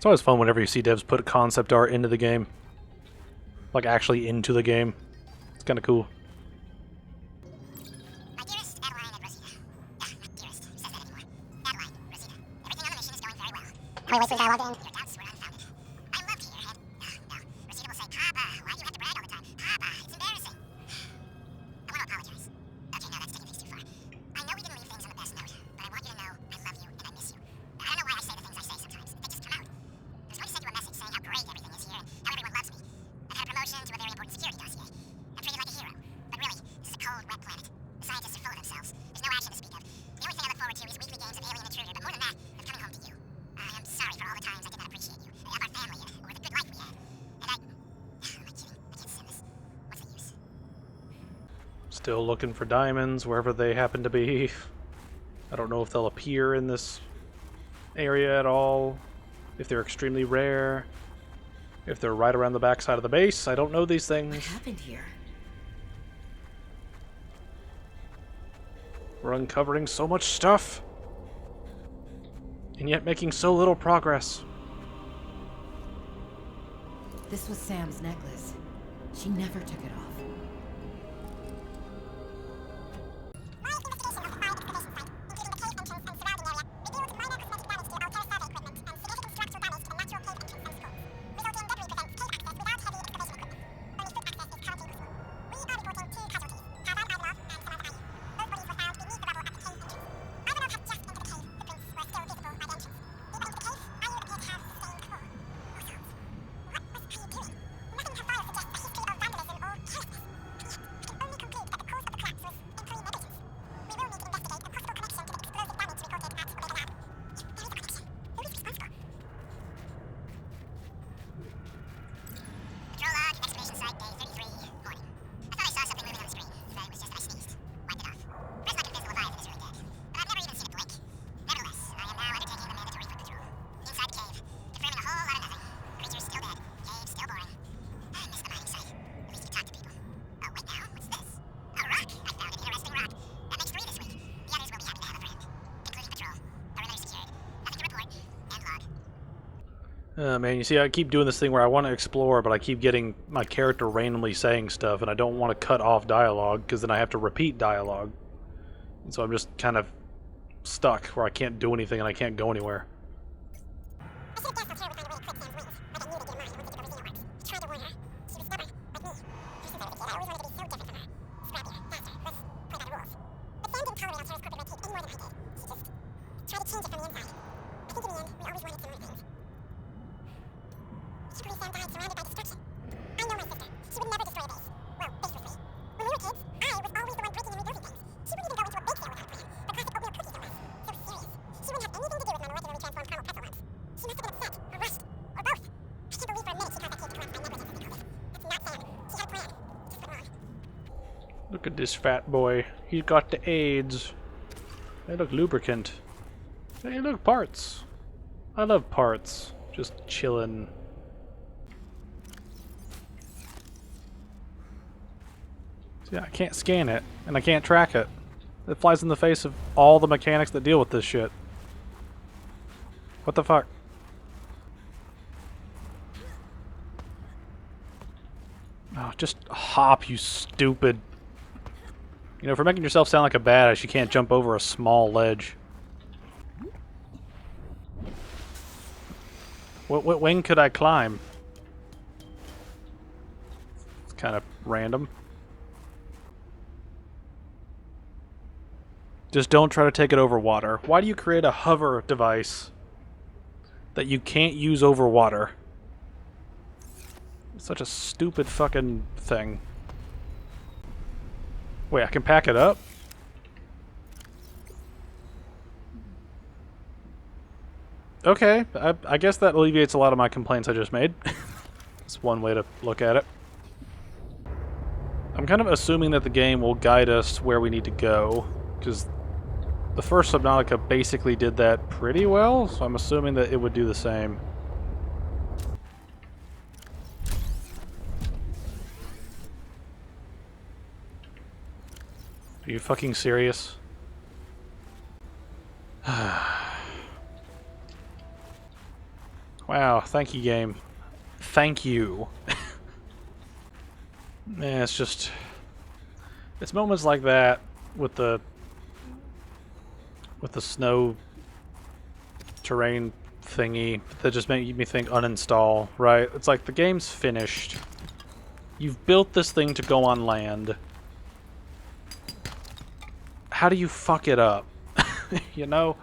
It's always fun whenever you see devs put concept art into the game. Like, actually into the game. It's kind of cool. My dearest Adeline and Rosita. Not dearest. Who says that anymore? Adeline, Rosita. Everything on the mission is going very well. How many wasted dialogue to end? Your doubts were unfounded. I'm love to hear, Head. No. Rosita will say, Papa, why do you have to brag all the time? Papa, it's embarrassing. I want to apologize. Okay, no, that's taking things too far. I know we didn't leave things on the best note, but I want you to know I love you and I miss you. I don't know why I say the things I say sometimes. They just come out. I was going to send you a message saying how great everything is here and how everyone loves me. I've had a promotion to a very important security dossier. I'm treated like a hero. But really, this is a cold, wet planet. The scientists are full of themselves. There's no action to speak of. The only thing I look forward to is weekly games of Alien Intruder, but more than that, of coming home to you. I am sorry for all the times I did not appreciate you, of our family, or the good life we had. And I... Am I kidding? I can't send this. What's the use? Still looking for diamonds wherever they happen to be. I don't know if they'll appear in this area at all. If they're extremely rare. If they're right around the backside of the base. I don't know these things. What happened here? We're uncovering so much stuff. And yet making so little progress. This was Sam's necklace. She never took it off. Man, you see, I keep doing this thing where I want to explore, but I keep getting my character randomly saying stuff, and I don't want to cut off dialogue, because then I have to repeat dialogue. And so I'm just kind of stuck, where I can't do anything and I can't go anywhere. Look at this fat boy. He's got the AIDS. Hey, look, lubricant. Hey, look, parts. I love parts. Just chillin'. See, I can't scan it, and I can't track it. It flies in the face of all the mechanics that deal with this shit. What the fuck? Oh, just hop, you stupid. You know, for making yourself sound like a badass, you can't jump over a small ledge. What wing could I climb? It's kind of random. Just don't try to take it over water. Why do you create a hover device that you can't use over water? It's such a stupid fucking thing. Wait, I can pack it up? Okay, I guess that alleviates a lot of my complaints I just made. That's one way to look at it. I'm kind of assuming that the game will guide us where we need to go, because the first Subnautica basically did that pretty well, so I'm assuming that it would do the same. Are you fucking serious? Wow, thank you, game. Thank you. Man, it's just... It's moments like that with the snow terrain thingy that just make me think uninstall, right? It's like the game's finished. You've built this thing to go on land. How do you fuck it up? You know?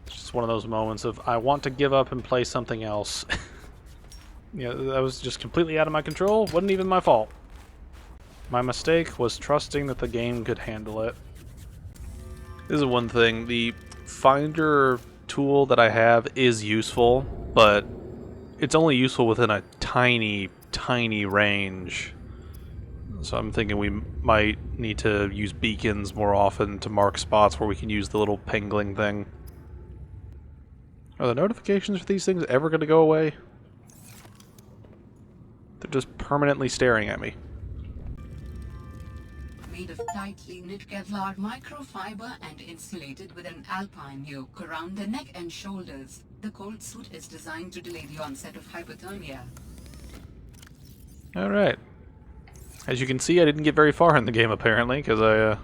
It's just one of those moments of, I want to give up and play something else. Yeah, that was just completely out of my control. Wasn't even my fault. My mistake was trusting that the game could handle it. This is one thing. The Finder tool that I have is useful, but it's only useful within a tiny, tiny range. So I'm thinking we might need to use beacons more often to mark spots where we can use the little pingling thing. Are the notifications for these things ever going to go away? They're just permanently staring at me. Made of tightly knit Kevlar microfiber and insulated with an alpine yoke around the neck and shoulders, the cold suit is designed to delay the onset of hypothermia. Alright. As you can see, I didn't get very far in the game, apparently, because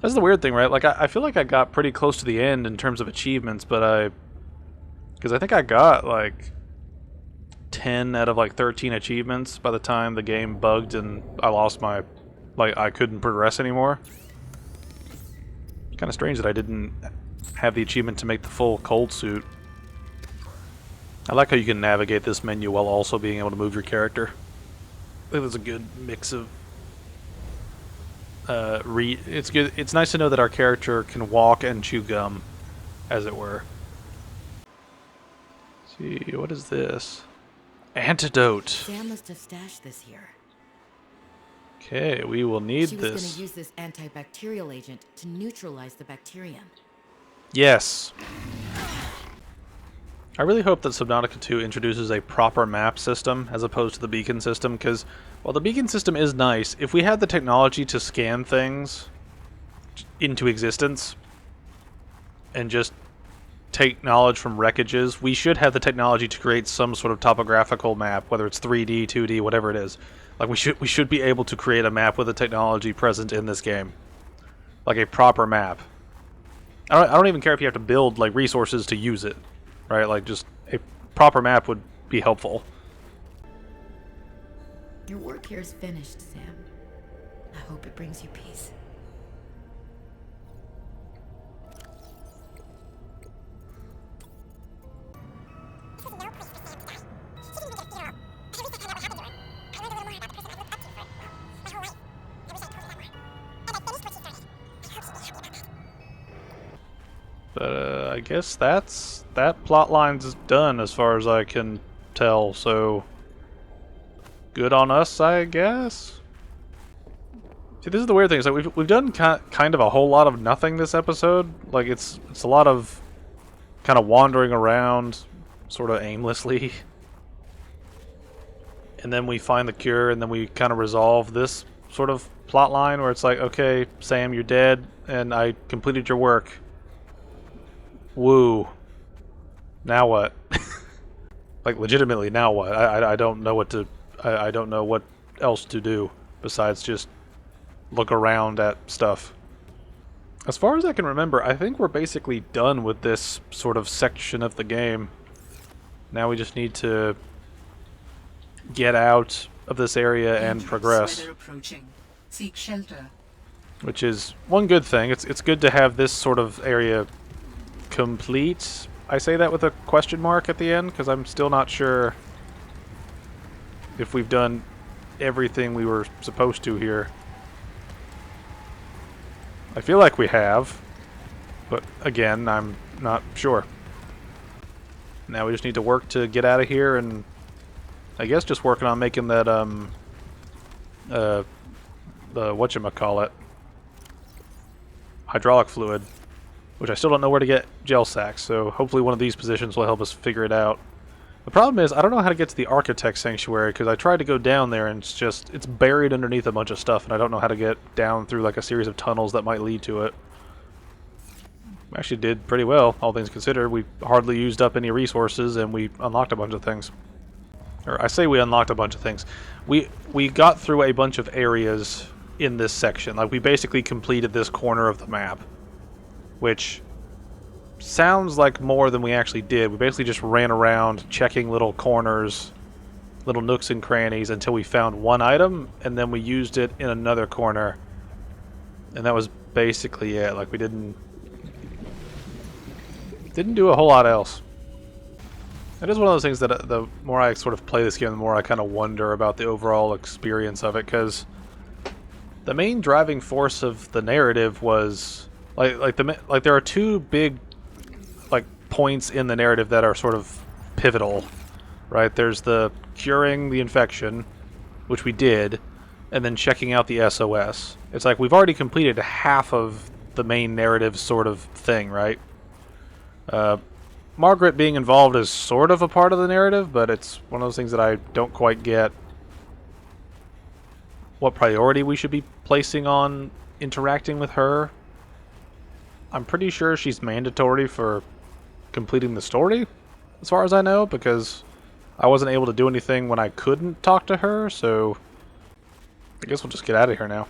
That's the weird thing, right? Like, I feel like I got pretty close to the end in terms of achievements, but because I think I got, like, 10 out of, like, 13 achievements by the time the game bugged and I lost my... Like, I couldn't progress anymore. It's kind of strange that I didn't have the achievement to make the full cold suit. I like how you can navigate this menu while also being able to move your character. I think that's a good mix of... it's good. It's nice to know that our character can walk and chew gum, as it were. Let's see, what is this? Antidote. Sam must have stashed this here. Okay, we will need She was this. going to use this antibacterial agent to neutralize the bacterium. Yes. I really hope that Subnautica 2 introduces a proper map system as opposed to the beacon system, because while the beacon system is nice, if we had the technology to scan things into existence and just take knowledge from wreckages, we should have the technology to create some sort of topographical map, whether it's 3D, 2D, whatever it is. Like, we should be able to create a map with the technology present in this game. Like a proper map. I don't even care if you have to build, like, resources to use it. Right? Like, just a proper map would be helpful. Your work here is finished, Sam. I hope it brings you peace. But I guess that plot line's done as far as I can tell, so good on us, I guess. See, this is the weird thing. Is like we've done kind of a whole lot of nothing this episode. Like it's a lot of kind of wandering around, sort of aimlessly, and then we find the cure, and then we kind of resolve this sort of plot line where it's like, okay, Sam, you're dead, and I completed your work. Woo. Now what? Like, legitimately, now what? I don't know what to... I don't know what else to do besides just look around at stuff. As far as I can remember, I think we're basically done with this sort of section of the game. Now we just need to get out of this area and progress. Weather approaching. Seek shelter. Which is one good thing. It's good to have this sort of area complete. I say that with a question mark at the end because I'm still not sure if we've done everything we were supposed to here. I feel like we have, but again, I'm not sure. Now we just need to work to get out of here, and I guess just working on making that the whatchamacallit, hydraulic fluid, which I still don't know where to get gel sacks, so hopefully one of these positions will help us figure it out. The problem is, I don't know how to get to the Architect Sanctuary, because I tried to go down there and it's buried underneath a bunch of stuff, and I don't know how to get down through like a series of tunnels that might lead to it. actually did pretty well, all things considered. We hardly used up any resources, and we unlocked a bunch of things. Or I say we unlocked a bunch of things. We got through a bunch of areas in this section. Like, we basically completed this corner of the map, which sounds like more than we actually did. We basically just ran around checking little corners, little nooks and crannies until we found one item, and then we used it in another corner. And that was basically it. Like, we didn't do a whole lot else. It is one of those things that the more I sort of play this game, the more I kind of wonder about the overall experience of it, because the main driving force of the narrative was like there are two big like points in the narrative that are sort of pivotal, right? There's the curing the infection, which we did, and then checking out the SOS. It's like we've already completed half of the main narrative sort of thing, right? Margaret being involved is sort of a part of the narrative, but it's one of those things that I don't quite get what priority we should be placing on interacting with her. I'm pretty sure she's mandatory for completing the story, as far as I know, because I wasn't able to do anything when I couldn't talk to her, so I guess we'll just get out of here now.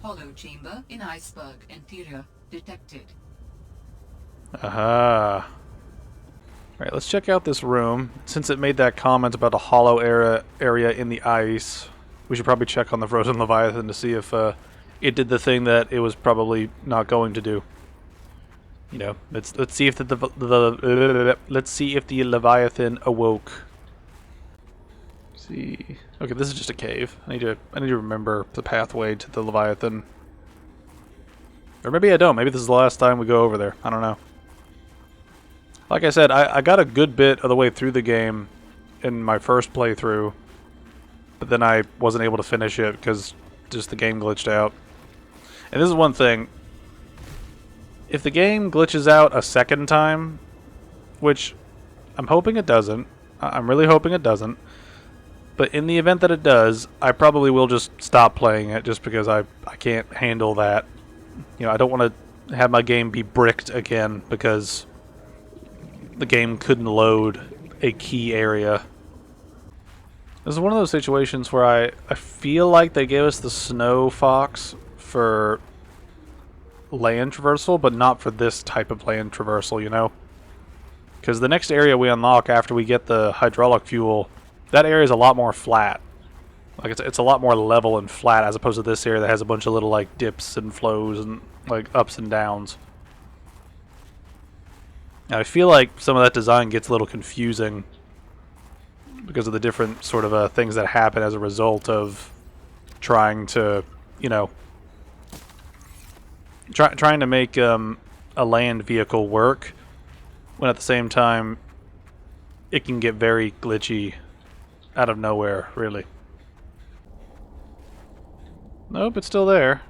Hollow chamber in iceberg interior detected. Aha. Alright, let's check out this room. Since it made that comment about a hollow area in the ice, we should probably check on the frozen Leviathan to see if it did the thing that it was probably not going to do. You know, let's see if let's see if the Leviathan awoke. Let's see. Okay, this is just a cave. I need to remember the pathway to the Leviathan. Or maybe I don't. Maybe this is the last time we go over there. I don't know. Like I said, I got a good bit of the way through the game in my first playthrough, but then I wasn't able to finish it because just the game glitched out. And this is one thing. If the game glitches out a second time, which I'm hoping it doesn't, I'm really hoping it doesn't, but in the event that it does, I probably will just stop playing it just because I can't handle that. You know, I don't want to have my game be bricked again because the game couldn't load a key area. This is one of those situations where I feel like they gave us the snow fox for land traversal, but not for this type of land traversal, you know? Because the next area we unlock after we get the hydraulic fuel, that area is a lot more flat. Like it's a lot more level and flat as opposed to this area that has a bunch of little like dips and flows and like ups and downs. Now, I feel like some of that design gets a little confusing because of the different sort of things that happen as a result of trying to, you know, trying to make a land vehicle work, when at the same time it can get very glitchy out of nowhere, really. Nope, it's still there.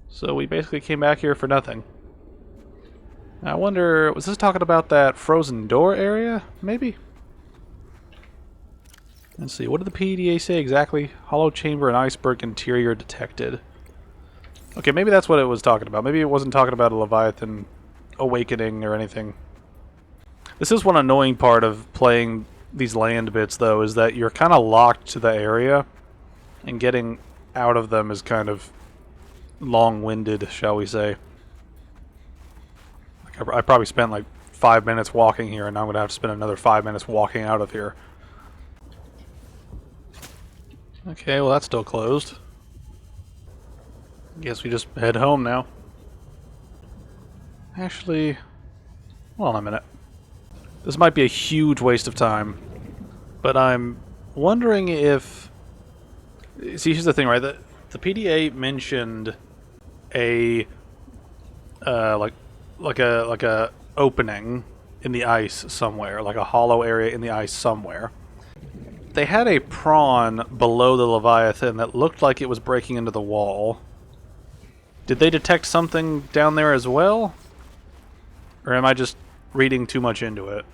So we basically came back here for nothing. I wonder, was this talking about that frozen door area? Maybe? Let's see, what did the PDA say exactly? Hollow chamber and iceberg interior detected. Okay, maybe that's what it was talking about. Maybe it wasn't talking about a Leviathan awakening or anything. This is one annoying part of playing these land bits, though, is that you're kind of locked to the area, and getting out of them is kind of long-winded, shall we say. I probably spent like 5 minutes walking here, and now I'm going to have to spend another 5 minutes walking out of here. Okay, well that's still closed. Guess we just head home now. Actually, hold on a minute. This might be a huge waste of time, but I'm wondering if... See, here's the thing, right? The PDA mentioned a like a opening in the ice somewhere, like a hollow area in the ice somewhere. They had a prawn below the Leviathan that looked like it was breaking into the wall. Did they detect something down there as well? Or am I just reading too much into it?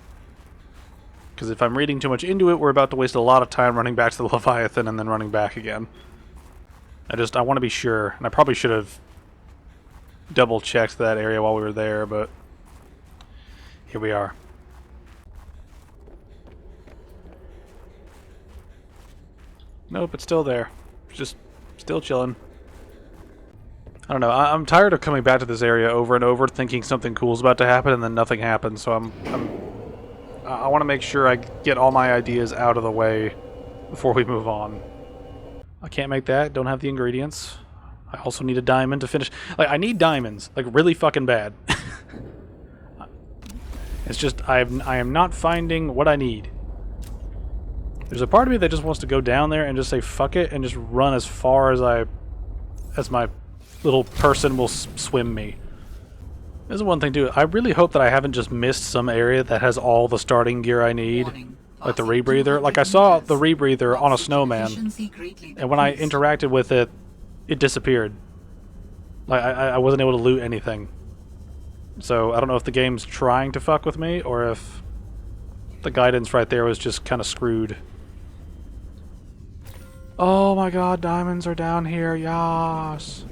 Because if I'm reading too much into it, we're about to waste a lot of time running back to the Leviathan and then running back again. I want to be sure, and I probably should have double checked that area while we were there, but here we are. Nope, it's still there. It's just still chilling. I don't know. I'm tired of coming back to this area over and over, thinking something cool's about to happen, and then nothing happens. So I want to make sure I get all my ideas out of the way before we move on. I can't make that. Don't have the ingredients. I also need a diamond to finish. Like, I need diamonds, like really fucking bad. It's just I am not finding what I need. There's a part of me that just wants to go down there and just say fuck it and just run as far as my little person will swim me. There's one thing too. I really hope that I haven't just missed some area that has all the starting gear I need. Like the rebreather. Like I saw the rebreather on a snowman, and when I interacted with it, it disappeared. Like I wasn't able to loot anything. So I don't know if the game's trying to fuck with me or if the guidance right there was just kind of screwed. Oh my god, diamonds are down here, yas!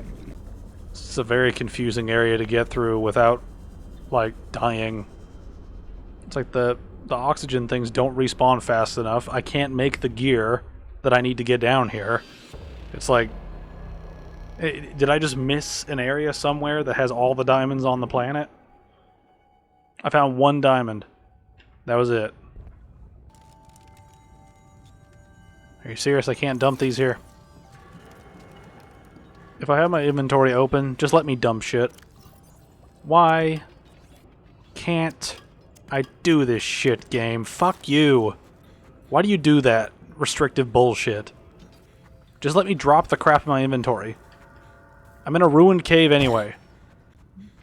It's a very confusing area to get through without, like, dying. It's like the oxygen things don't respawn fast enough. I can't make the gear that I need to get down here. It's like, did I just miss an area somewhere that has all the diamonds on the planet? I found one diamond. That was it. Are you serious? I can't dump these here. If I have my inventory open, just let me dump shit. Why can't I do this shit, game? Fuck you. Why do you do that restrictive bullshit? Just let me drop the crap in my inventory. I'm in a ruined cave anyway.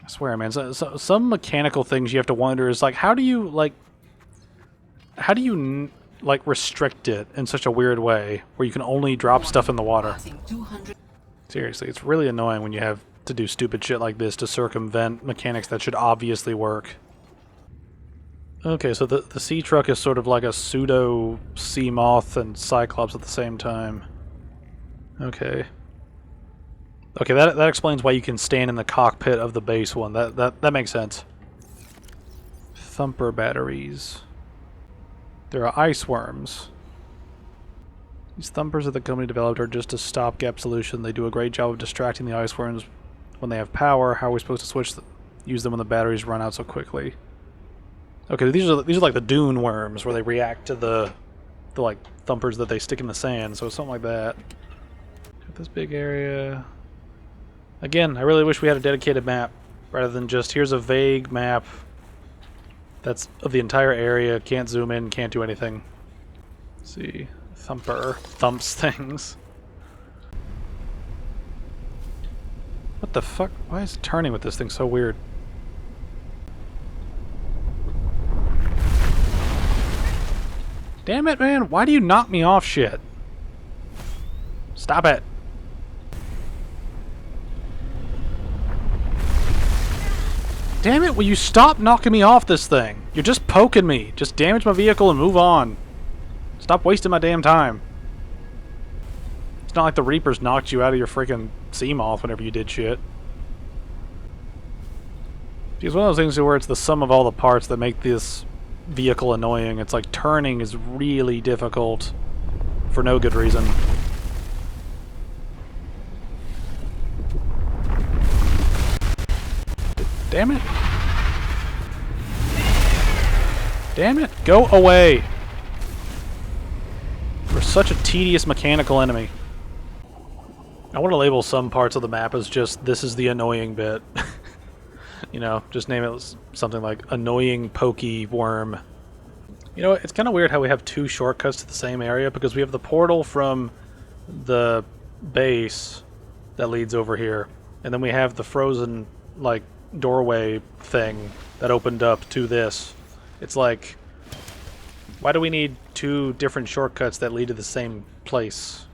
I swear, man. Some mechanical things you have to wonder is like, how do you restrict it in such a weird way where you can only drop stuff in the water? Seriously, it's really annoying when you have to do stupid shit like this to circumvent mechanics that should obviously work. Okay, so the sea truck is sort of like a pseudo sea moth and cyclops at the same time. Okay. Okay, that explains why you can stand in the cockpit of the base one. That makes sense. Thumper batteries. There are ice worms. These thumpers that the company developed are just a stopgap solution. They do a great job of distracting the ice worms when they have power. How are we supposed to use them when the batteries run out so quickly? Okay, these are like the dune worms where they react to the like thumpers that they stick in the sand. So it's something like that. Got this big area. Again, I really wish we had a dedicated map rather than just here's a vague map that's of the entire area. Can't zoom in, can't do anything. Let's see. Thumper thumps things. What the fuck? Why is it turning with this thing so weird? Damn it, man. Why do you knock me off shit? Stop it. Damn it, will you stop knocking me off this thing? You're just poking me. Just damage my vehicle and move on. Stop wasting my damn time. It's not like the Reapers knocked you out of your freaking sea moth whenever you did shit. It's one of those things where it's the sum of all the parts that make this vehicle annoying. It's like turning is really difficult for no good reason. Damn it. Damn it. Go away. You're such a tedious mechanical enemy. I want to label some parts of the map as just, this is the annoying bit. You know, just name it something like annoying pokey worm. You know, it's kind of weird how we have two shortcuts to the same area, because we have the portal from the base that leads over here, and then we have the frozen, like, doorway thing that opened up to this. It's like, why do we need two different shortcuts that lead to the same place?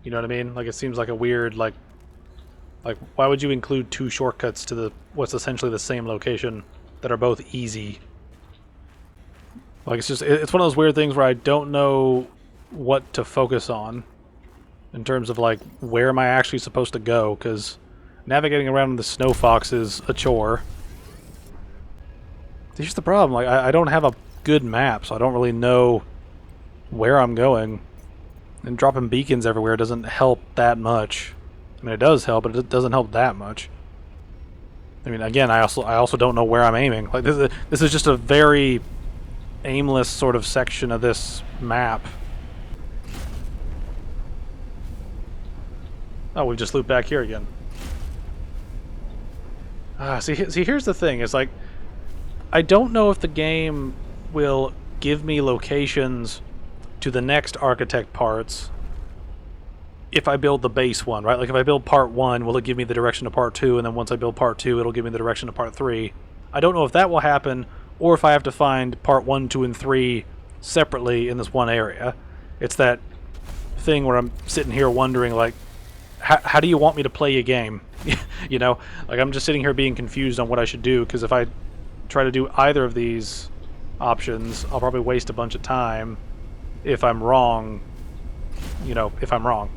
You know what I mean? Like, it seems like a weird, like why would you include two shortcuts to what's essentially the same location that are both easy? Like, it's one of those weird things where I don't know what to focus on in terms of, like, where am I actually supposed to go, because navigating around in the snow fox is a chore. Here's the problem, like, I don't have a good map, so I don't really know where I'm going. And dropping beacons everywhere doesn't help that much. I mean, it does help, but it doesn't help that much. I mean, again, I also don't know where I'm aiming. Like, this is just a very aimless sort of section of this map. Oh, we've just looped back here again. See, here's the thing. It's like, I don't know if the game will give me locations to the next architect parts if I build the base one, right? Like, if I build part 1, will it give me the direction to part 2, and then once I build part 2, it'll give me the direction to part 3. I don't know if that will happen, or if I have to find part 1, 2, and 3 separately in this one area. It's that thing where I'm sitting here wondering, like, how do you want me to play a game? You know? Like, I'm just sitting here being confused on what I should do, because if I try to do either of these options, I'll probably waste a bunch of time if I'm wrong, you know, if I'm wrong.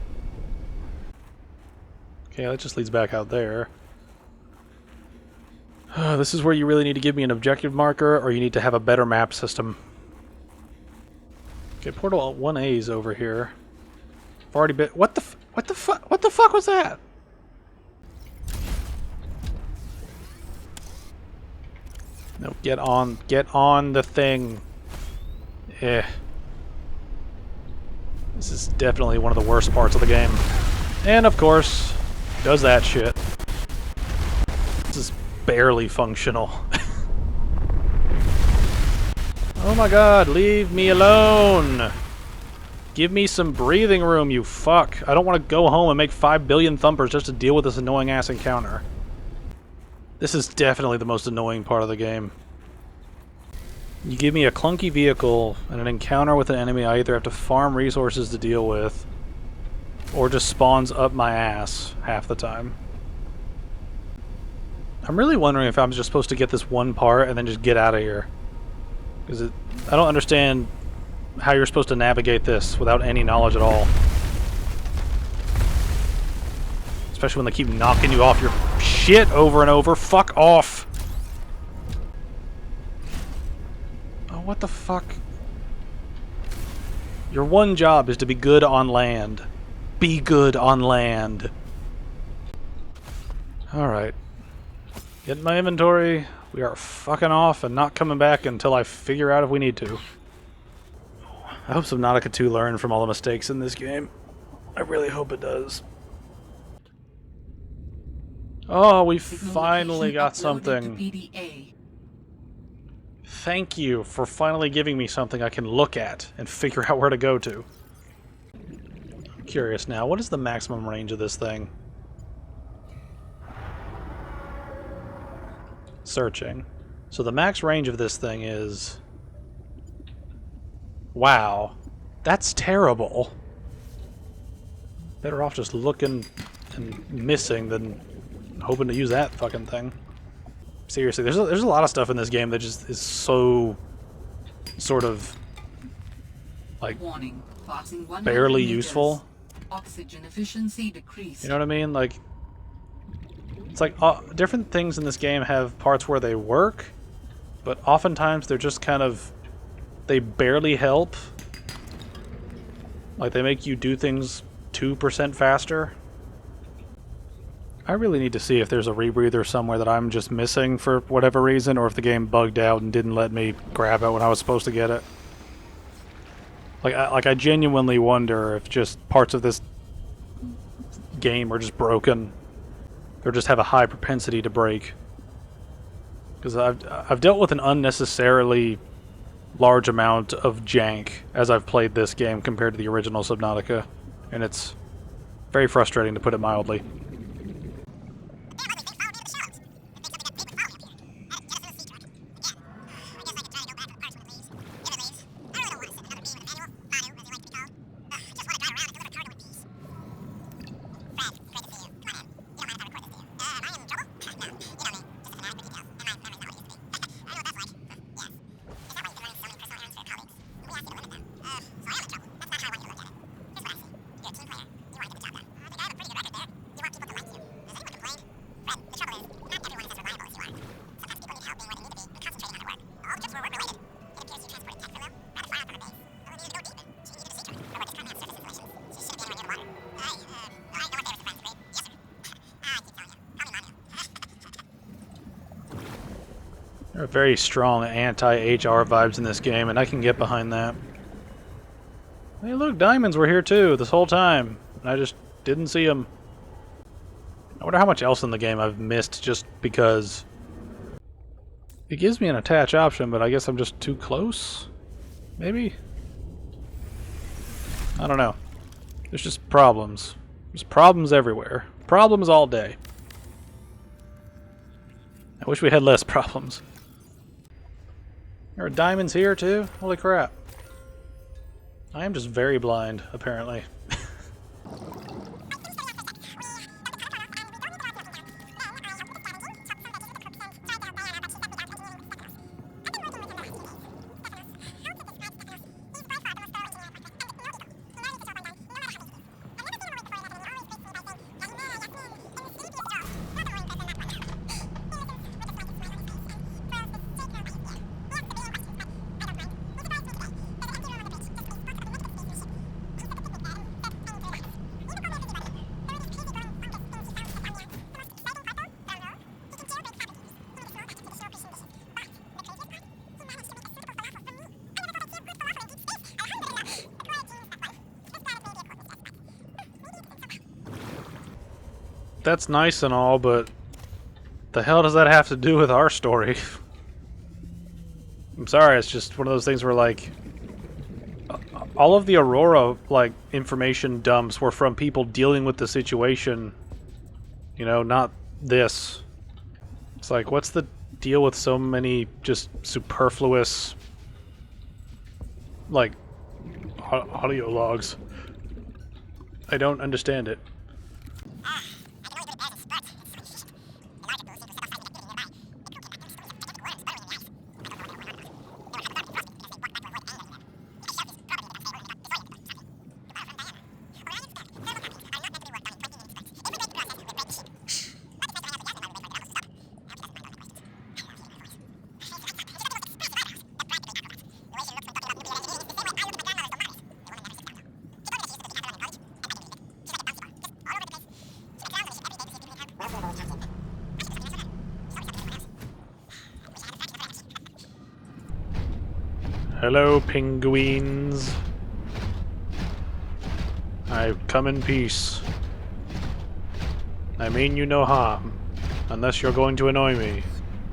Okay, that just leads back out there. This is where you really need to give me an objective marker, or you need to have a better map system. Okay, portal 1A is over here. I've already been... What the fuck was that? No, get on the thing. Eh. This is definitely one of the worst parts of the game. And of course, does that shit. This is barely functional. Oh my god, leave me alone! Give me some breathing room, you fuck. I don't want to go home and make 5 billion thumpers just to deal with this annoying ass encounter. This is definitely the most annoying part of the game. You give me a clunky vehicle and an encounter with an enemy I either have to farm resources to deal with, or just spawns up my ass half the time. I'm really wondering if I'm just supposed to get this one part and then just get out of here. Because I don't understand how you're supposed to navigate this without any knowledge at all. Especially when they keep knocking you off your shit over and over. Fuck off! Oh, what the fuck? Your one job is to be good on land. Be good on land. Alright. Get in my inventory. We are fucking off and not coming back until I figure out if we need to. I hope Subnautica 2 learned from all the mistakes in this game. I really hope it does. Oh, we finally got something. Thank you for finally giving me something I can look at and figure out where to go to. I'm curious now, what is the maximum range of this thing? Searching. So the max range of this thing is... Wow. That's terrible. Better off just looking and missing than hoping to use that fucking thing. Seriously, there's a lot of stuff in this game that just is so sort of like barely useful. Oxygen efficiency decreased. You know what I mean? Like, it's like different things in this game have parts where they work, but oftentimes they're just kind of, they barely help. Like, they make you do things 2% faster. I really need to see if there's a rebreather somewhere that I'm just missing for whatever reason, or if the game bugged out and didn't let me grab it when I was supposed to get it. Like I genuinely wonder if just parts of this game are just broken, or just have a high propensity to break. Because I've dealt with an unnecessarily large amount of jank as I've played this game compared to the original Subnautica, and it's very frustrating, to put it mildly. There are very strong anti-HR vibes in this game, and I can get behind that. Hey look, diamonds were here too this whole time, and I just didn't see them. I wonder how much else in the game I've missed just because it gives me an attach option, but I guess I'm just too close? Maybe? I don't know. There's just problems. There's problems everywhere. Problems all day. I wish we had less problems. There are diamonds here too? Holy crap. I am just very blind, apparently. That's nice and all, but the hell does that have to do with our story? I'm sorry, it's just one of those things where, like, all of the Aurora, like, information dumps were from people dealing with the situation. You know, not this. It's like, what's the deal with so many just superfluous, like, audio logs? I don't understand it. Hello, penguins. I come in peace. I mean you no harm, unless you're going to annoy me,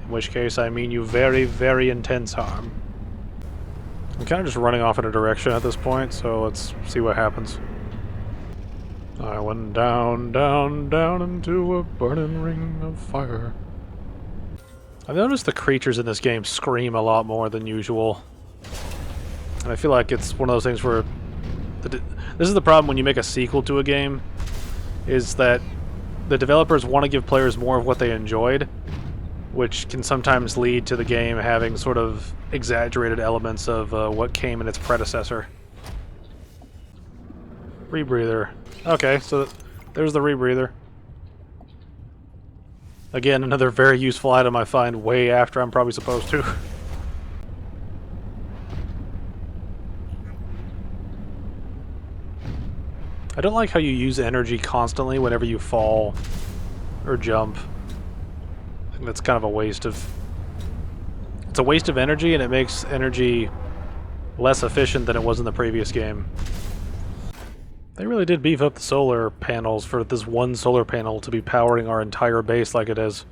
in which case I mean you very, very intense harm. I'm kind of just running off in a direction at this point, so let's see what happens. I went down, down, down into a burning ring of fire. I've noticed the creatures in this game scream a lot more than usual. And I feel like it's one of those things where this is the problem when you make a sequel to a game, is that the developers want to give players more of what they enjoyed, which can sometimes lead to the game having sort of exaggerated elements of what came in its predecessor. Rebreather. Okay, so there's the rebreather. Again, another very useful item I find way after I'm probably supposed to. I don't like how you use energy constantly whenever you fall or jump. I think that's kind of a waste of... It's a waste of energy, and it makes energy less efficient than it was in the previous game. They really did beef up the solar panels for this one solar panel to be powering our entire base like it is.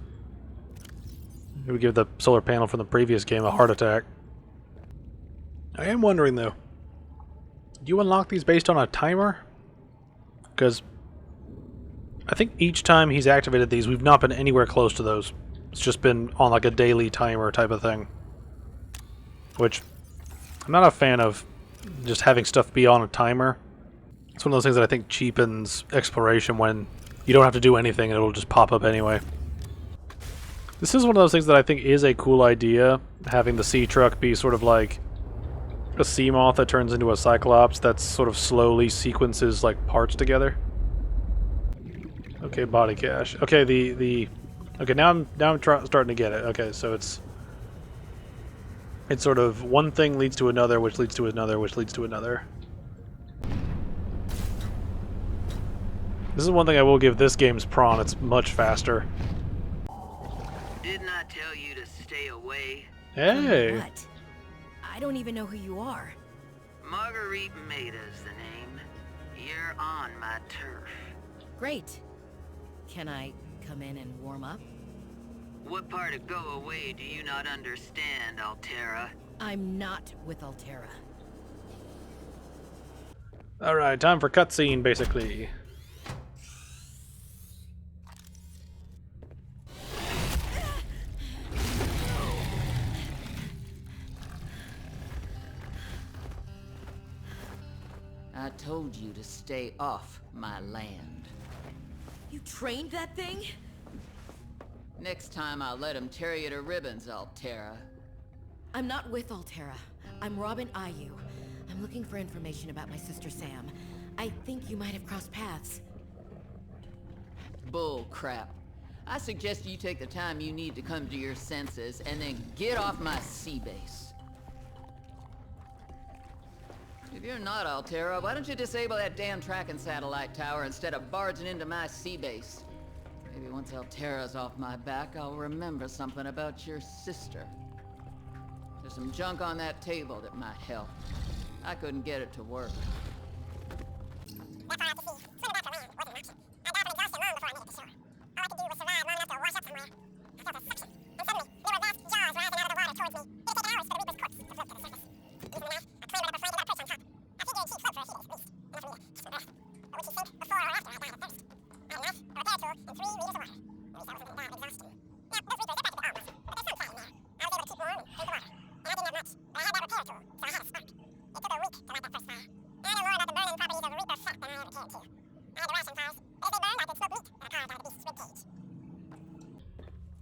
It would give the solar panel from the previous game a heart attack. I am wondering, though, do you unlock these based on a timer? Because I think each time he's activated these, we've not been anywhere close to those. It's just been on like a daily timer type of thing. Which, I'm not a fan of just having stuff be on a timer. It's one of those things that I think cheapens exploration when you don't have to do anything and it'll just pop up anyway. This is one of those things that I think is a cool idea, having the sea truck be sort of like a sea moth that turns into a cyclops that sort of slowly sequences like parts together. Okay, body cache. Okay, okay, now I'm starting to get it. Okay, so it's sort of one thing leads to another, which leads to another, which leads to another. This is one thing I will give this game's prawn. It's much faster. Didn't I tell you to stay away? Hey. What? I don't even know who you are. Marguerite Maida's the name. You're on my turf. Great. Can I come in and warm up? What part of go away do you not understand, Altera? I'm not with Altera. Alright, time for cutscene, basically. I told you to stay off my land. You trained that thing? Next time I'll let him tear you to ribbons, Altera. I'm not with Altera. I'm Robin Ayu. I'm looking for information about my sister Sam. I think you might have crossed paths. Bull crap. I suggest you take the time you need to come to your senses and then get off my sea base. If you're not Altera, why don't you disable that damn tracking satellite tower instead of barging into my sea base? Maybe once Altera's off my back, I'll remember something about your sister. There's some junk on that table that might help. I couldn't get it to work.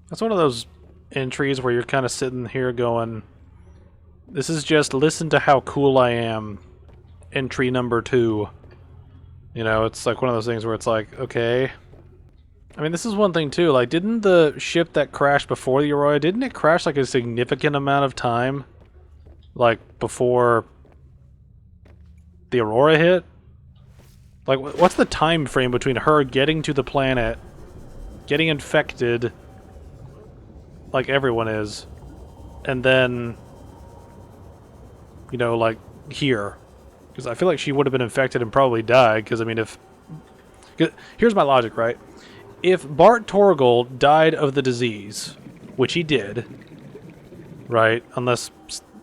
That's one of those entries where you're kind of sitting here going, this is just listen to how cool I am. Entry number 2. You know, it's like one of those things where it's like, okay. I mean, this is one thing too, like, didn't the ship that crashed before the Aurora, didn't it crash like a significant amount of time? Like, before the Aurora hit? Like, what's the time frame between her getting to the planet, getting infected, like everyone is, and then, you know, like, here? Because I feel like she would have been infected and probably died, because, I mean, if... Here's my logic, right? If Bart Torgal died of the disease, which he did, right, unless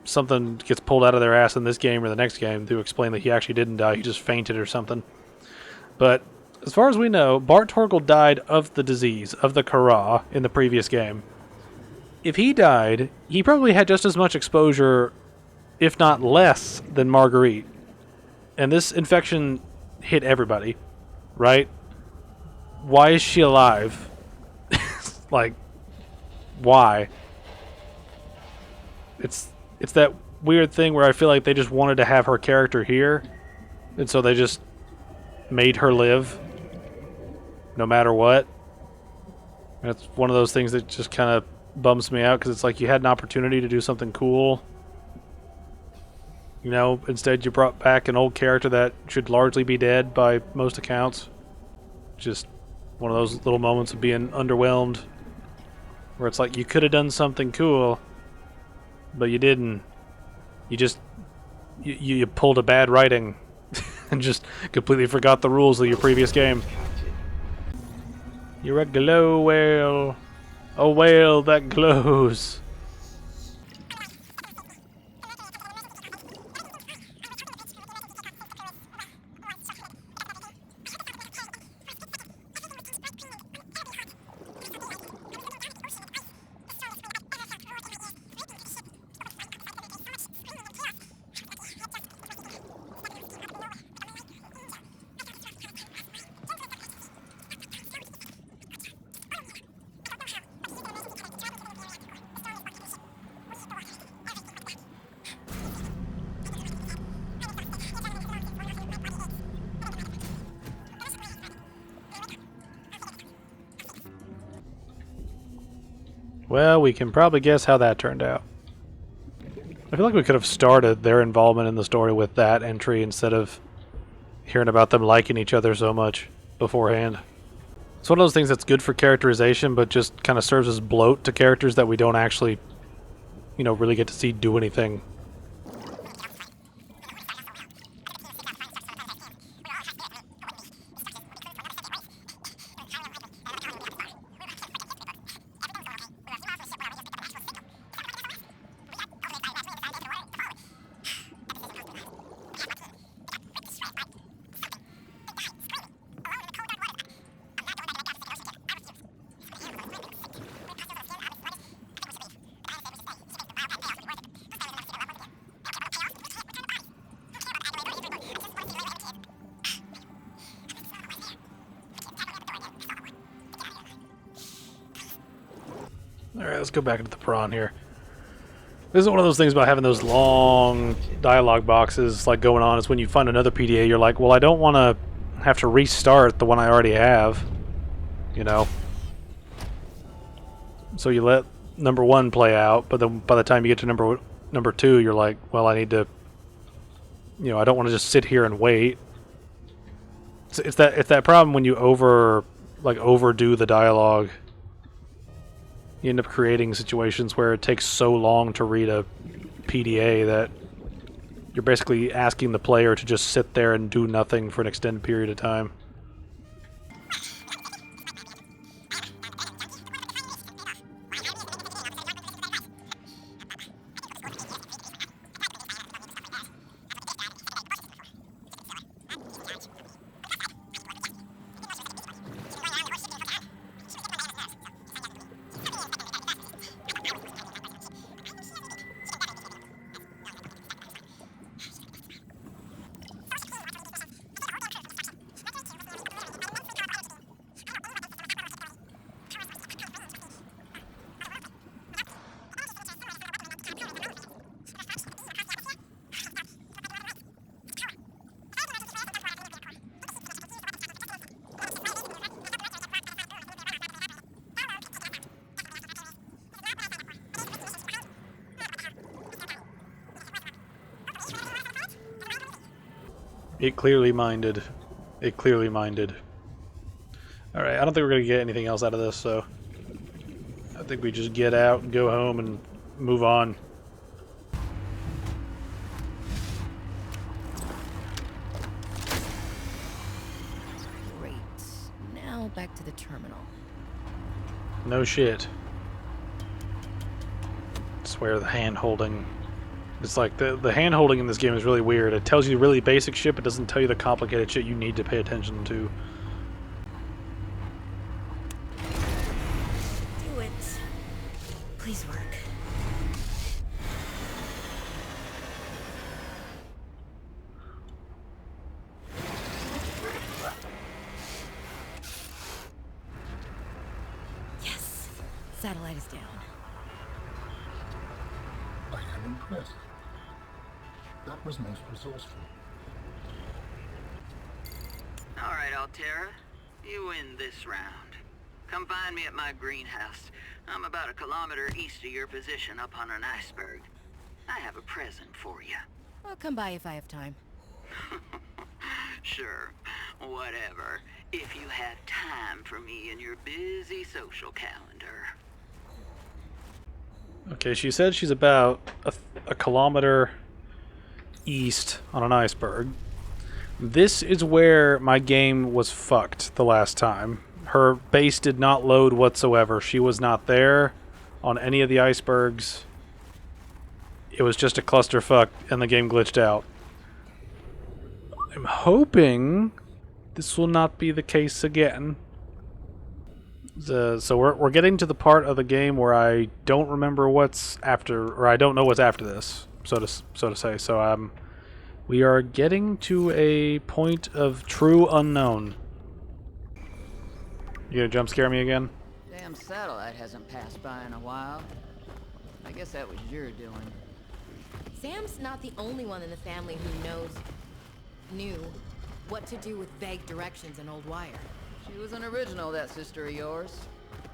something gets pulled out of their ass in this game or the next game to explain that he actually didn't die, he just fainted or something. But as far as we know, Bart Torgal died of the disease, of the Kara, in the previous game. If he died, he probably had just as much exposure, if not less, than Marguerite. And this infection hit everybody, right? Why is she alive? Like, why? It's that weird thing where I feel like they just wanted to have her character here, and so they just made her live, no matter what. And it's one of those things that just kind of bums me out, because it's like you had an opportunity to do something cool. You know, instead you brought back an old character that should largely be dead by most accounts. Just one of those little moments of being underwhelmed, where it's like you could have done something cool, but you didn't. You just you pulled a bad writing and just completely forgot the rules of your previous game. You're a glow whale. A whale that glows. Well, we can probably guess how that turned out. I feel like we could have started their involvement in the story with that entry instead of hearing about them liking each other so much beforehand. It's one of those things that's good for characterization, but just kind of serves as bloat to characters that we don't actually, you know, really get to see do anything. Alright, let's go back into the prawn here. This is one of those things about having those long dialogue boxes like going on, is when you find another PDA, you're like, well, I don't want to have to restart the one I already have, you know? So you let number 1 play out, but then by the time you get to number 2, you're like, well, I need to, you know, I don't want to just sit here and wait. It's that problem when you overdo the dialogue. You end up creating situations where it takes so long to read a PDA that you're basically asking the player to just sit there and do nothing for an extended period of time. It clearly minded. It clearly minded. Alright, I don't think we're going to get anything else out of this, so I think we just get out and go home and move on. Great. Now back to the terminal. No shit. I swear the hand-holding... It's like the hand-holding in this game is really weird. It tells you really basic shit, but doesn't tell you the complicated shit you need to pay attention to. Do it. Please work. Yes. Satellite is down. I am impressed. That was most resourceful. All right, Altera. You win this round. Come find me at my greenhouse. I'm about 1 kilometer east of your position up on an iceberg. I have a present for you. I'll come by if I have time. Sure. Whatever. If you have time for me in your busy social calendar. Okay, she said she's about a kilometer east on an iceberg. This is where my game was fucked the last time. Her base did not load whatsoever. She was not there on any of the icebergs. It was just a clusterfuck and the game glitched out. I'm hoping this will not be the case again. So we're getting to the part of the game where I don't remember what's after, or I don't know what's after this, so to say. So we are getting to a point of true unknown. You gonna jump scare me again? Damn satellite hasn't passed by in a while. I guess that was your doing. Sam's not the only one in the family who knew what to do with vague directions in Old Wire. She was an original, that sister of yours.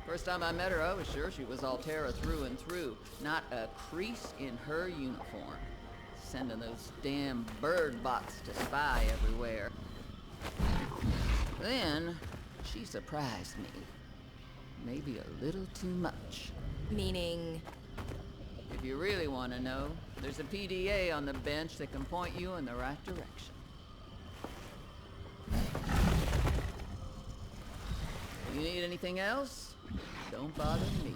First time I met her, I was sure she was Altera through and through. Not a crease in her uniform. Sending those damn bird bots to spy everywhere. Then, She surprised me. Maybe a little too much. Meaning? If you really want to know, there's a PDA on the bench that can point you in the right direction. If you need anything else, don't bother me.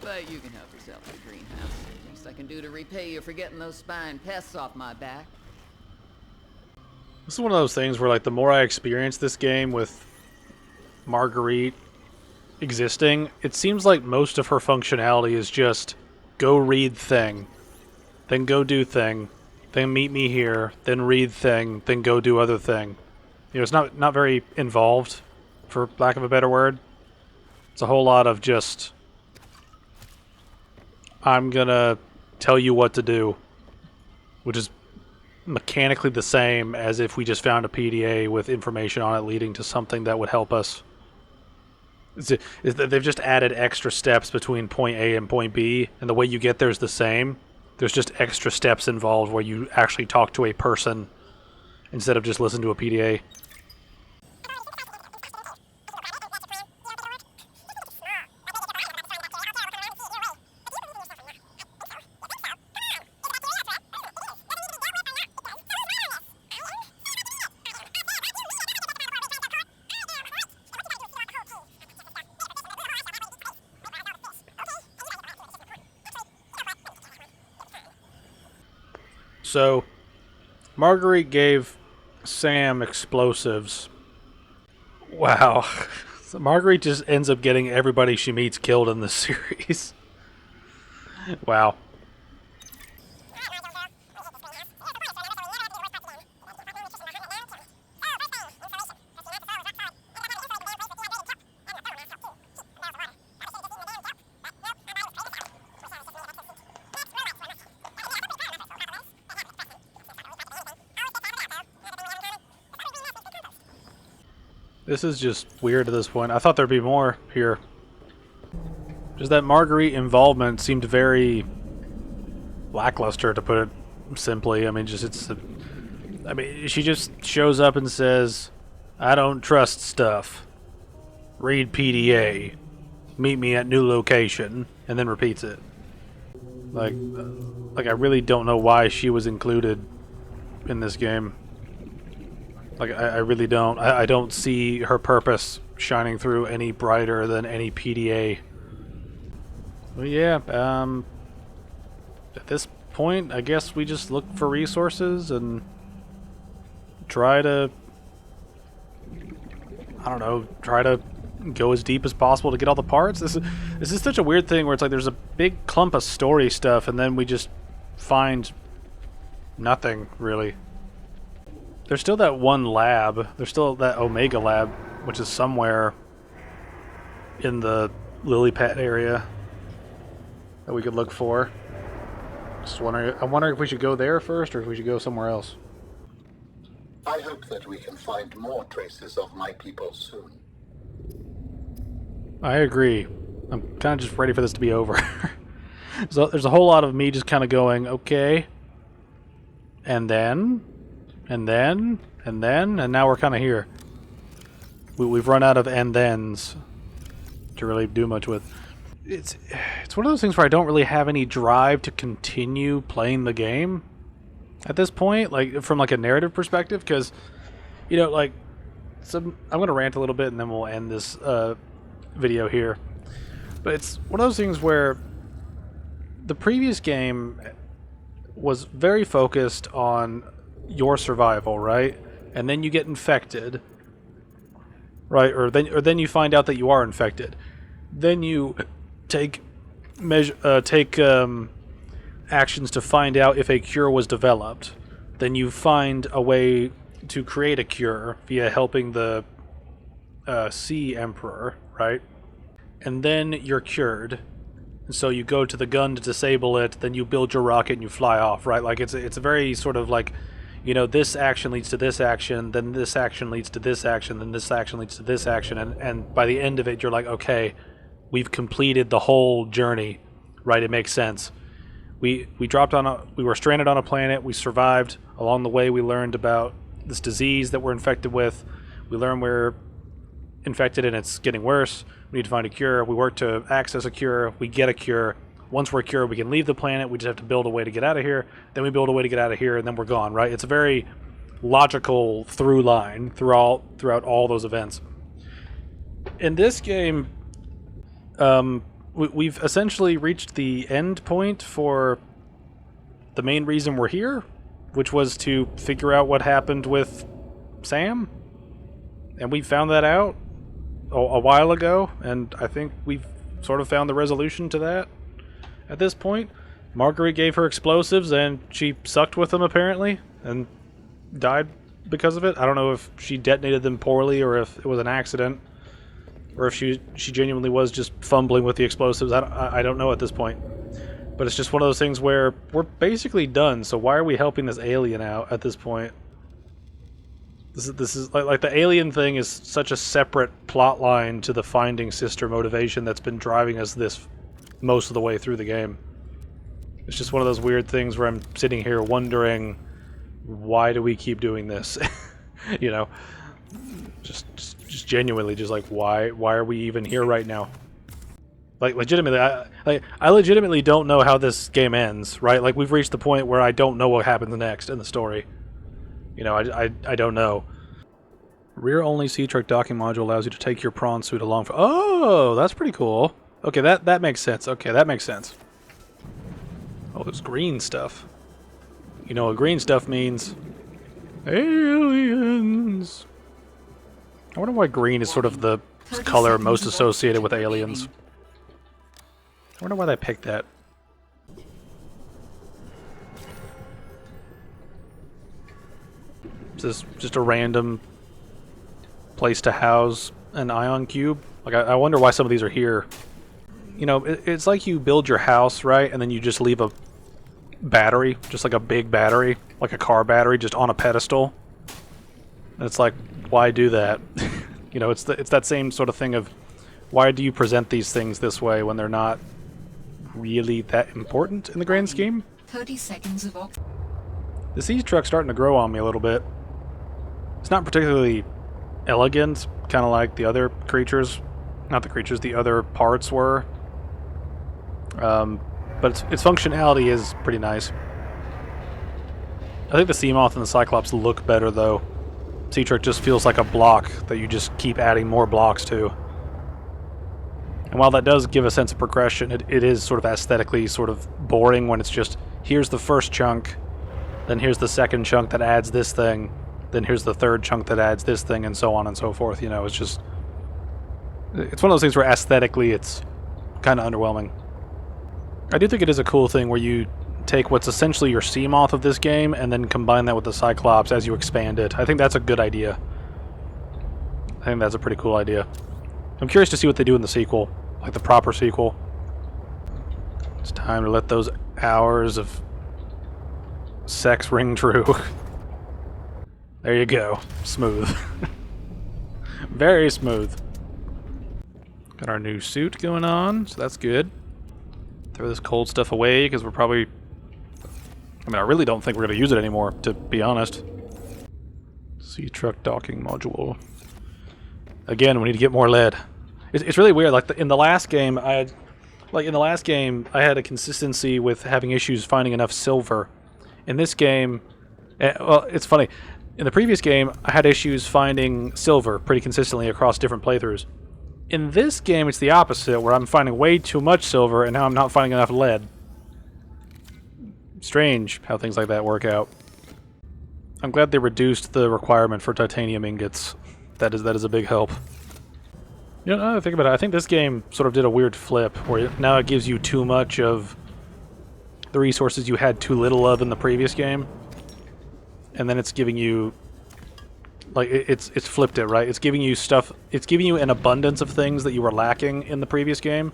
But you can help yourself to the greenhouse. Least I can do to repay you for getting those spine pests off my back. This is one of those things where, like, the more I experience this game with Marguerite existing, it seems like most of her functionality is just go read thing, then go do thing, then meet me here, then read thing, then go do other thing. You know, it's not very involved, for lack of a better word. It's a whole lot of just, I'm gonna tell you what to do, which is mechanically the same as if we just found a PDA with information on it leading to something that would help us. They've just added extra steps between point A and point B, and the way you get there is the same. There's just extra steps involved where you actually talk to a person instead of just listen to a PDA. So, Marguerite gave Sam explosives. Wow. So Marguerite just ends up getting everybody she meets killed in this series. Wow. This is just weird at this point. I thought there'd be more here. Just that Marguerite involvement seemed very lackluster, to put it simply. I mean, she just shows up and says, "I don't trust stuff. Read PDA. Meet me at new location," and then repeats it. Like I really don't know why she was included in this game. Like, I really don't. I don't see her purpose shining through any brighter than any PDA. Well, yeah, at this point, I guess we just look for resources and try to, I don't know, try to go as deep as possible to get all the parts. This is such a weird thing where it's like there's a big clump of story stuff and then we just find nothing, really. There's still that one lab. There's still that Omega lab, which is somewhere in the lily pad area that we could look for. Just wondering. I'm wondering if we should go there first or if we should go somewhere else. I hope that we can find more traces of my people soon. I agree. I'm kind of just ready for this to be over. So there's a whole lot of me just kind of going, okay, and then, and now we're kind of here. We've run out of and-thens to really do much with. It's one of those things where I don't really have any drive to continue playing the game at this point, like from like a narrative perspective, because you know, like, I'm gonna rant a little bit and then we'll end this video here. But it's one of those things where the previous game was very focused on your survival, right? And then you get infected, right? Or then you find out that you are infected. Then you take actions to find out if a cure was developed. Then you find a way to create a cure via helping the Sea Emperor, right? And then you're cured. And so you go to the gun to disable it, then you build your rocket and you fly off, right? Like it's a very sort of like, you know, this action leads to this action, then this action leads to this action, then this action leads to this action, and by the end of it you're like, okay, we've completed the whole journey, right? It makes sense. We were stranded on a planet, we survived. Along the way we learned about this disease that we're infected with. We learned where infected and it's getting worse. We need to find a cure. We work to access a cure. We get a cure. Once we're cured, we can leave the planet. We just have to build a way to get out of here. Then we build a way to get out of here, and then we're gone, right? It's a very logical through line throughout all those events. In this game, we've essentially reached the end point for the main reason we're here, which was to figure out what happened with Sam. And we found that out a while ago, and I think we've sort of found the resolution to that at this point. Marguerite gave her explosives, and she sucked with them, apparently, and died because of it. I don't know if she detonated them poorly or if it was an accident, or if she genuinely was just fumbling with the explosives. I don't know at this point. But it's just one of those things where we're basically done, so why are we helping this alien out at this point? This is like the alien thing is such a separate plot line to the finding sister motivation that's been driving us this most of the way through the game. It's just one of those weird things where I'm sitting here wondering, why do we keep doing this? You know, just genuinely, just like why are we even here right now? Like legitimately, I legitimately don't know how this game ends, right? Like we've reached the point where I don't know what happens next in the story. You know, I don't know. Rear-only sea-truck docking module allows you to take your prawn suit along for... Oh, that's pretty cool. Okay, that makes sense. Okay, that makes sense. Oh, there's green stuff. You know what green stuff means? Aliens! I wonder why green is sort of the color most associated with aliens. I wonder why they picked that. Is this just a random place to house an ion cube? Like, I wonder why some of these are here. You know, it's like you build your house, right? And then you just leave a battery, just like a big battery, like a car battery, just on a pedestal. And it's like, why do that? You know, it's that same sort of thing of, why do you present these things this way when they're not really that important in the grand scheme? 30 seconds of the siege truck's starting to grow on me a little bit. It's not particularly elegant, kind of like the other creatures. Not the creatures, the other parts were. But its functionality is pretty nice. I think the Seamoth and the Cyclops look better, though. Sea truck just feels like a block that you just keep adding more blocks to. And while that does give a sense of progression, it is sort of aesthetically sort of boring when it's just, here's the first chunk, then here's the second chunk that adds this thing, then here's the third chunk that adds this thing, and so on and so forth. You know, it's just... It's one of those things where aesthetically it's kind of underwhelming. I do think it is a cool thing where you take what's essentially your Seamoth of this game and then combine that with the Cyclops as you expand it. I think that's a good idea. I think that's a pretty cool idea. I'm curious to see what they do in the sequel, like the proper sequel. It's time to let those hours of sex ring true. There you go. Smooth. Very smooth. Got our new suit going on, so that's good. Throw this cold stuff away, because we're probably... I mean, I really don't think we're going to use it anymore, to be honest. Sea truck docking module. Again, we need to get more lead. It's really weird. Like in the last game, I had a consistency with having issues finding enough silver. In this game, well, it's funny. In the previous game, I had issues finding silver pretty consistently across different playthroughs. In this game, it's the opposite, where I'm finding way too much silver, and now I'm not finding enough lead. Strange how things like that work out. I'm glad they reduced the requirement for titanium ingots. That is a big help. You know, now that I think about it, I think this game sort of did a weird flip, where now it gives you too much of the resources you had too little of in the previous game. And then it's giving you... Like, it's flipped it, right? It's giving you stuff... It's giving you an abundance of things that you were lacking in the previous game.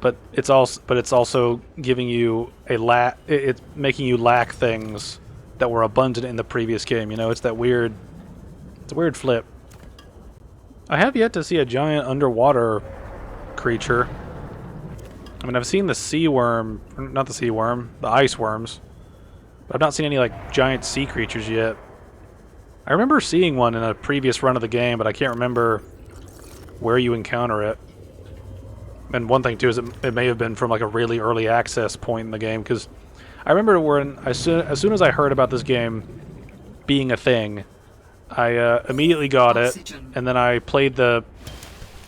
But it's also giving you a it's making you lack things that were abundant in the previous game, you know? It's that weird... It's a weird flip. I have yet to see a giant underwater creature. I mean, I've seen the sea worm... Not the sea worm, the ice worms. But I've not seen any, like, giant sea creatures yet. I remember seeing one in a previous run of the game, but I can't remember where you encounter it. And one thing too is it may have been from like a really early access point in the game, because I remember when as soon as I heard about this game being a thing, I immediately got it, and then I played the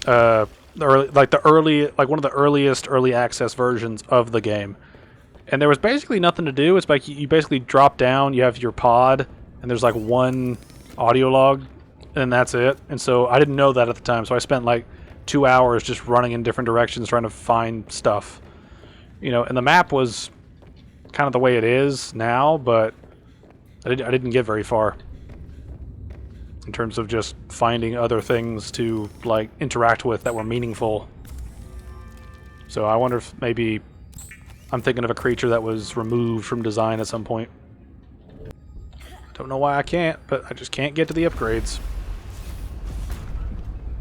early one of the earliest early access versions of the game, and there was basically nothing to do. It's like you basically drop down, you have your pod, and there's like one audio log, and that's it. And so I didn't know that at the time, so I spent like 2 hours just running in different directions trying to find stuff, you know. And the map was kind of the way it is now, but I didn't get very far in terms of just finding other things to like interact with that were meaningful. So I wonder if maybe I'm thinking of a creature that was removed from design at some point. I don't know why I can't, but I just can't get to the upgrades.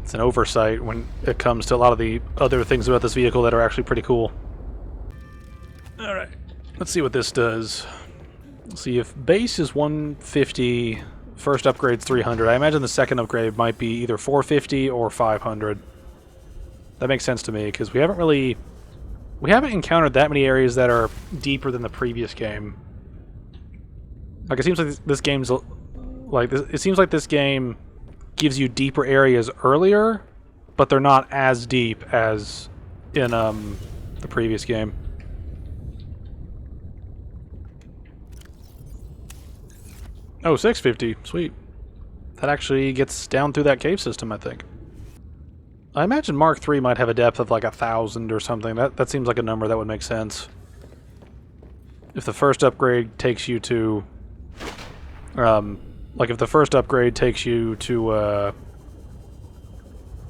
It's an oversight when it comes to a lot of the other things about this vehicle that are actually pretty cool. Alright, let's see what this does. Let's see, if base is 150, first upgrade's 300. I imagine the second upgrade might be either 450 or 500. That makes sense to me, because we haven't encountered that many areas that are deeper than the previous game. Like, it seems like this game's like it seems like this game gives you deeper areas earlier, but they're not as deep as in the previous game. Oh, 650. Sweet. That actually gets down through that cave system, I think. I imagine Mark III might have a depth of like 1,000 or something. That seems like a number that would make sense. If the first upgrade takes you to... like if the first upgrade takes you to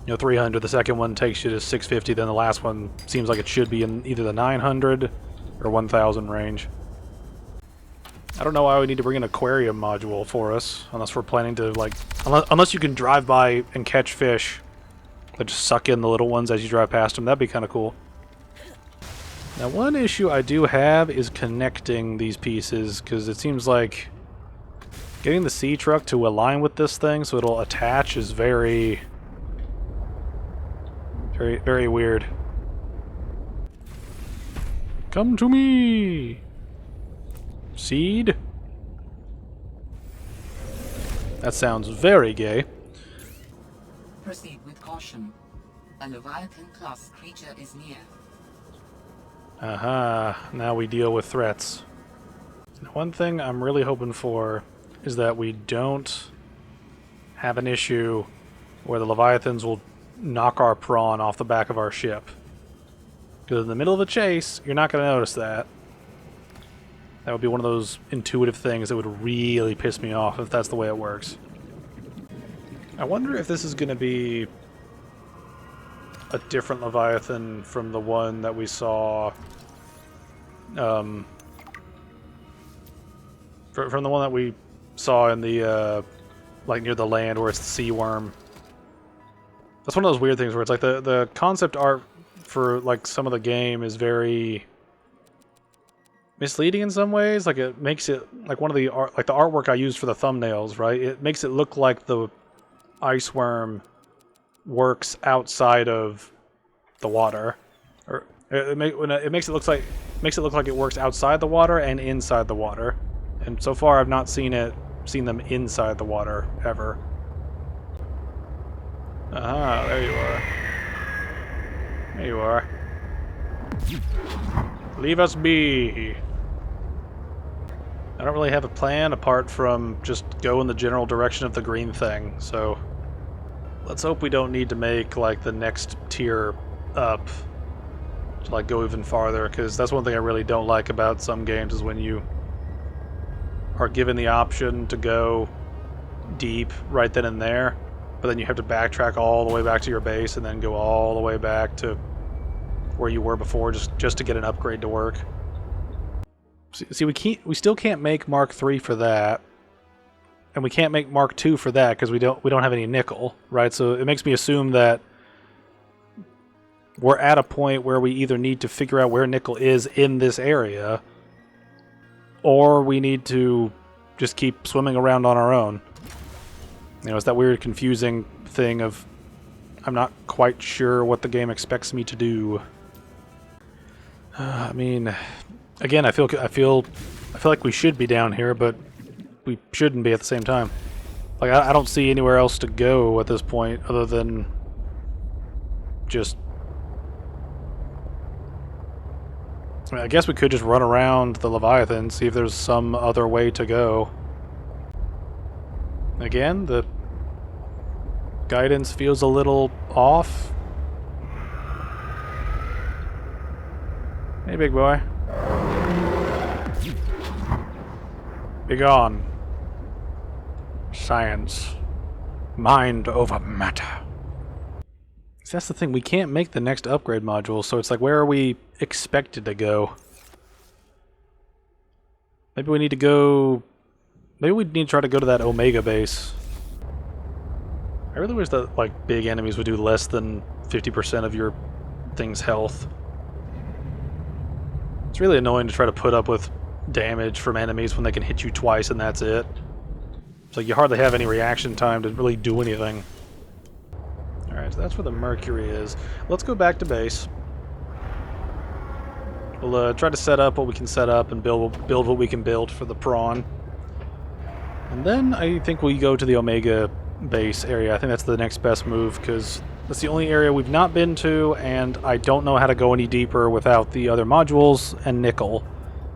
300, the second one takes you to 650, then the last one seems like it should be in either the 900 or 1,000 range. I don't know why we need to bring an aquarium module for us, unless we're planning to, like... Unless you can drive by and catch fish that just suck in the little ones as you drive past them. That'd be kind of cool. Now, one issue I do have is connecting these pieces, because it seems like getting the sea truck to align with this thing so it'll attach is very, very weird. Come to me! Seed? That sounds very gay. Proceed with caution. A Leviathan-class creature is near. Aha, now we deal with threats. One thing I'm really hoping for is that we don't have an issue where the Leviathans will knock our prawn off the back of our ship. Because in the middle of a chase, you're not going to notice that. That would be one of those intuitive things that would really piss me off if that's the way it works. I wonder if this is going to be a different Leviathan from the one that we saw... from the one that we saw in the, like, near the land where it's the sea worm. That's one of those weird things where it's like the concept art for, like, some of the game is very misleading in some ways. Like, it makes it, like, one of the art, like, the artwork I used for the thumbnails, right? It makes it look like the ice worm works outside of the water. Or it makes it look like it works outside the water and inside the water. And so far, I've not seen them inside the water ever. Aha, there you are. There you are. Leave us be. I don't really have a plan apart from just go in the general direction of the green thing, so let's hope we don't need to make, like, the next tier up to, like, go even farther, because that's one thing I really don't like about some games is when you are given the option to go deep right then and there, but then you have to backtrack all the way back to your base and then go all the way back to where you were before just to get an upgrade to work. See, we still can't make Mark III for that, and we can't make Mark II for that because we don't have any nickel, right? So it makes me assume that we're at a point where we either need to figure out where nickel is in this area, or we need to just keep swimming around on our own. You know, it's that weird, confusing thing of I'm not quite sure what the game expects me to do. I mean, again, I feel like we should be down here, but we shouldn't be at the same time. Like, I don't see anywhere else to go at this point other than just... I mean, I guess we could just run around the Leviathan, see if there's some other way to go. Again, the guidance feels a little off. Hey, big boy. Be gone. Science. Mind over matter. See, that's the thing, we can't make the next upgrade module, so it's like, where are we expected to go? Maybe we need to go... Maybe we need to try to go to that Omega base. I really wish that, like, big enemies would do less than 50% of your thing's health. It's really annoying to try to put up with damage from enemies when they can hit you twice and that's it. It's like you hardly have any reaction time to really do anything. Alright, so that's where the Mercury is. Let's go back to base. We'll try to set up what we can set up and build what we can build for the prawn. And then I think we go to the Omega base area. I think that's the next best move, because that's the only area we've not been to, and I don't know how to go any deeper without the other modules and nickel.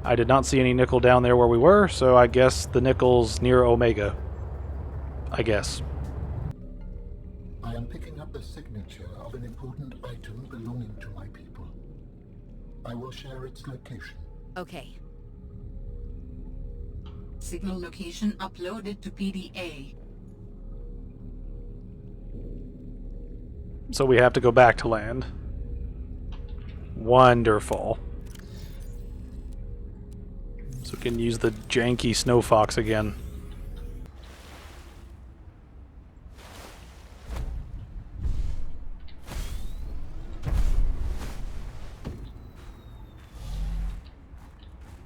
I did not see any nickel down there where we were, so I guess the nickel's near Omega. I guess. I am picking up the signature of an important item belonging to my people. I will share its location. Okay. Signal location uploaded to PDA. So we have to go back to land. Wonderful. So we can use the janky Snow Fox again.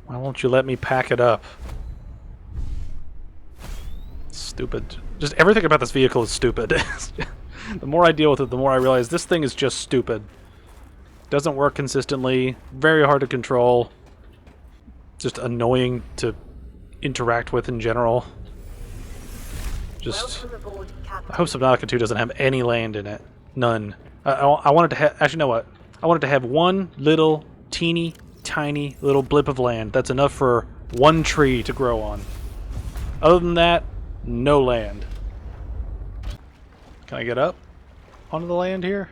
Why won't you let me pack it up? Stupid. Just everything about this vehicle is stupid. The more I deal with it, the more I realize this thing is just stupid. Doesn't work consistently, very hard to control, just annoying to interact with in general. Just... I hope Subnautica 2 doesn't have any land in it. None. I wanted to have... Actually, you know what? I wanted to have one little, teeny, tiny little blip of land. That's enough for one tree to grow on. Other than that, no land. Can I get up onto the land here?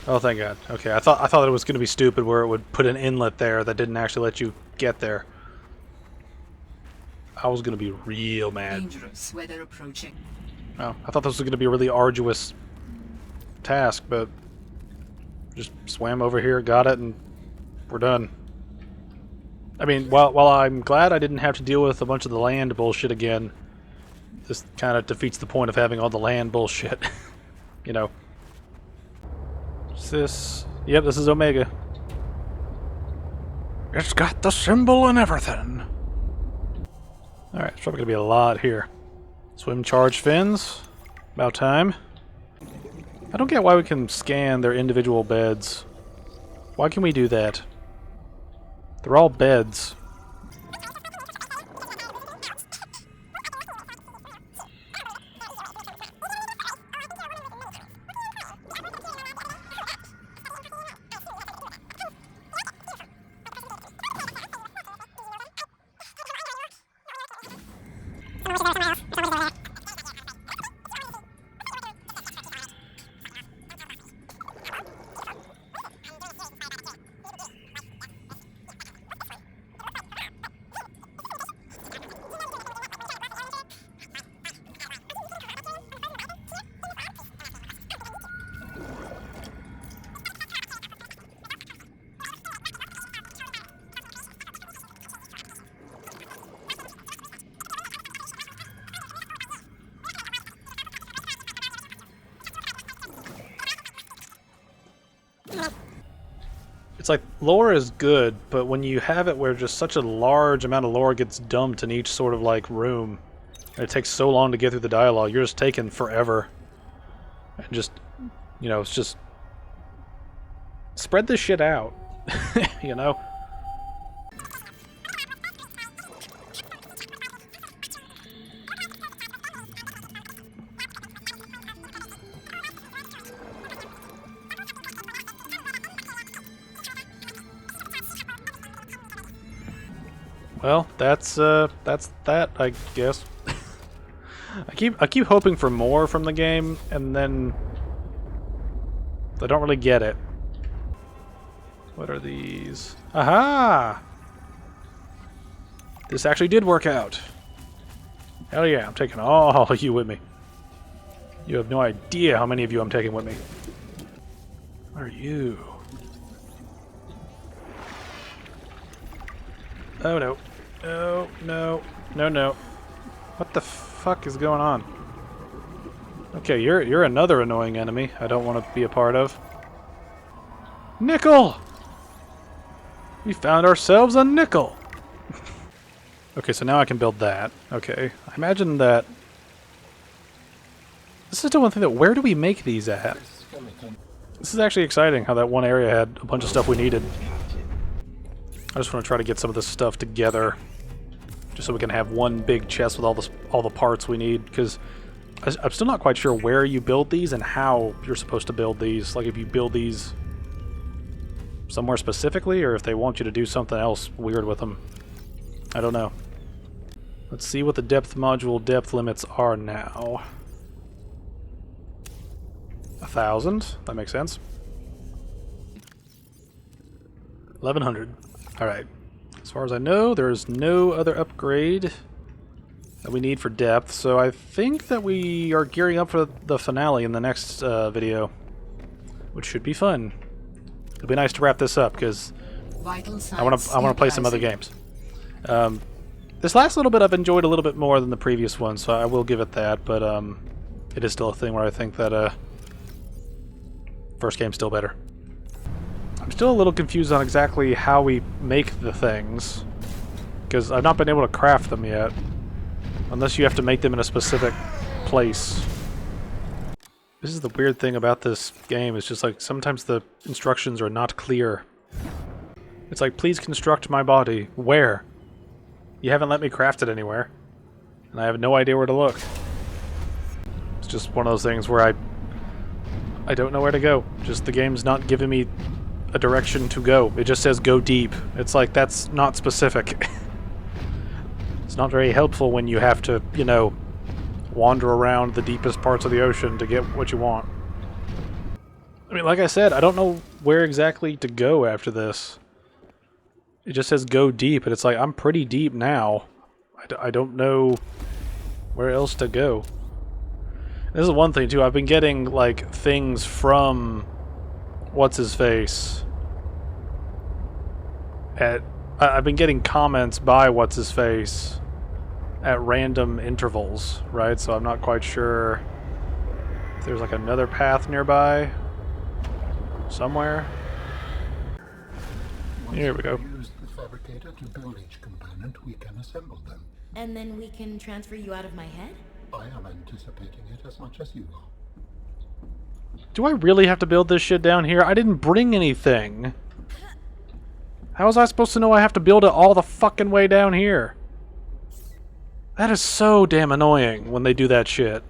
Oh, thank God. Okay, I thought it was going to be stupid where it would put an inlet there that didn't actually let you get there. I was going to be real mad. Dangerous weather approaching. Oh, I thought this was going to be a really arduous task, but just swam over here, got it, and we're done. I mean, while I'm glad I didn't have to deal with a bunch of the land bullshit again, this kind of defeats the point of having all the land bullshit. You know. What's this? Yep, this is Omega. It's got the symbol and everything. Alright, it's probably going to be a lot here. Swim charge fins. About time. I don't get why we can scan their individual beds. Why can we do that? They're all beds. It's like, lore is good, but when you have it where just such a large amount of lore gets dumped in each sort of, like, room, and it takes so long to get through the dialogue, you're just taking forever. and just, you know, it's just spread this shit out, you know? Well, that's that, I guess. I keep hoping for more from the game, and then I don't really get it. What are these? Aha! This actually did work out. Hell yeah, I'm taking all of you with me. You have no idea how many of you I'm taking with me. What are you? Oh no. No, no, no, no. What the fuck is going on? Okay, you're another annoying enemy I don't want to be a part of. Nickel! We found ourselves a nickel! Okay, so now I can build that. Okay, I imagine that... This is the one thing that... Where do we make these at? This is actually exciting, how that one area had a bunch of stuff we needed. I just want to try to get some of this stuff together. Just so we can have one big chest with all the parts we need, because I'm still not quite sure where you build these and how you're supposed to build these. Like, if you build these somewhere specifically, or if they want you to do something else weird with them. I don't know. Let's see what the depth module depth limits are now. 1,000. That makes sense. 1,100. Alright. As far as I know, there's no other upgrade that we need for depth, so I think that we are gearing up for the finale in the next video, which should be fun. It'll be nice to wrap this up, because I want to play some other games. This last little bit I've enjoyed a little bit more than the previous one, so I will give it that, but it is still a thing where I think that first game's still better. I'm still a little confused on exactly how we make the things, because I've not been able to craft them yet, unless you have to make them in a specific place. This is the weird thing about this game, it's just like sometimes the instructions are not clear. It's like, please construct my body. Where? You haven't let me craft it anywhere, and I have no idea where to look. It's just one of those things where I don't know where to go. Just the game's not giving me a direction to go. It just says go deep. It's like, that's not specific. It's not very helpful when you have to, you know, wander around the deepest parts of the ocean to get what you want. I mean, like I said, I don't know where exactly to go after this. It just says go deep, and it's like, I'm pretty deep now. I don't know where else to go. This is one thing, too. I've been getting, like, things from... What's-his-face? I've been getting comments by What's-his-face at random intervals, right? So I'm not quite sure if there's, like, another path nearby. Somewhere. Here we go. Use the fabricator to build each component, we can assemble them. And then we can transfer you out of my head? I am anticipating it as much as you are. Do I really have to build this shit down here? I didn't bring anything. How was I supposed to know I have to build it all the fucking way down here? That is so damn annoying when they do that shit.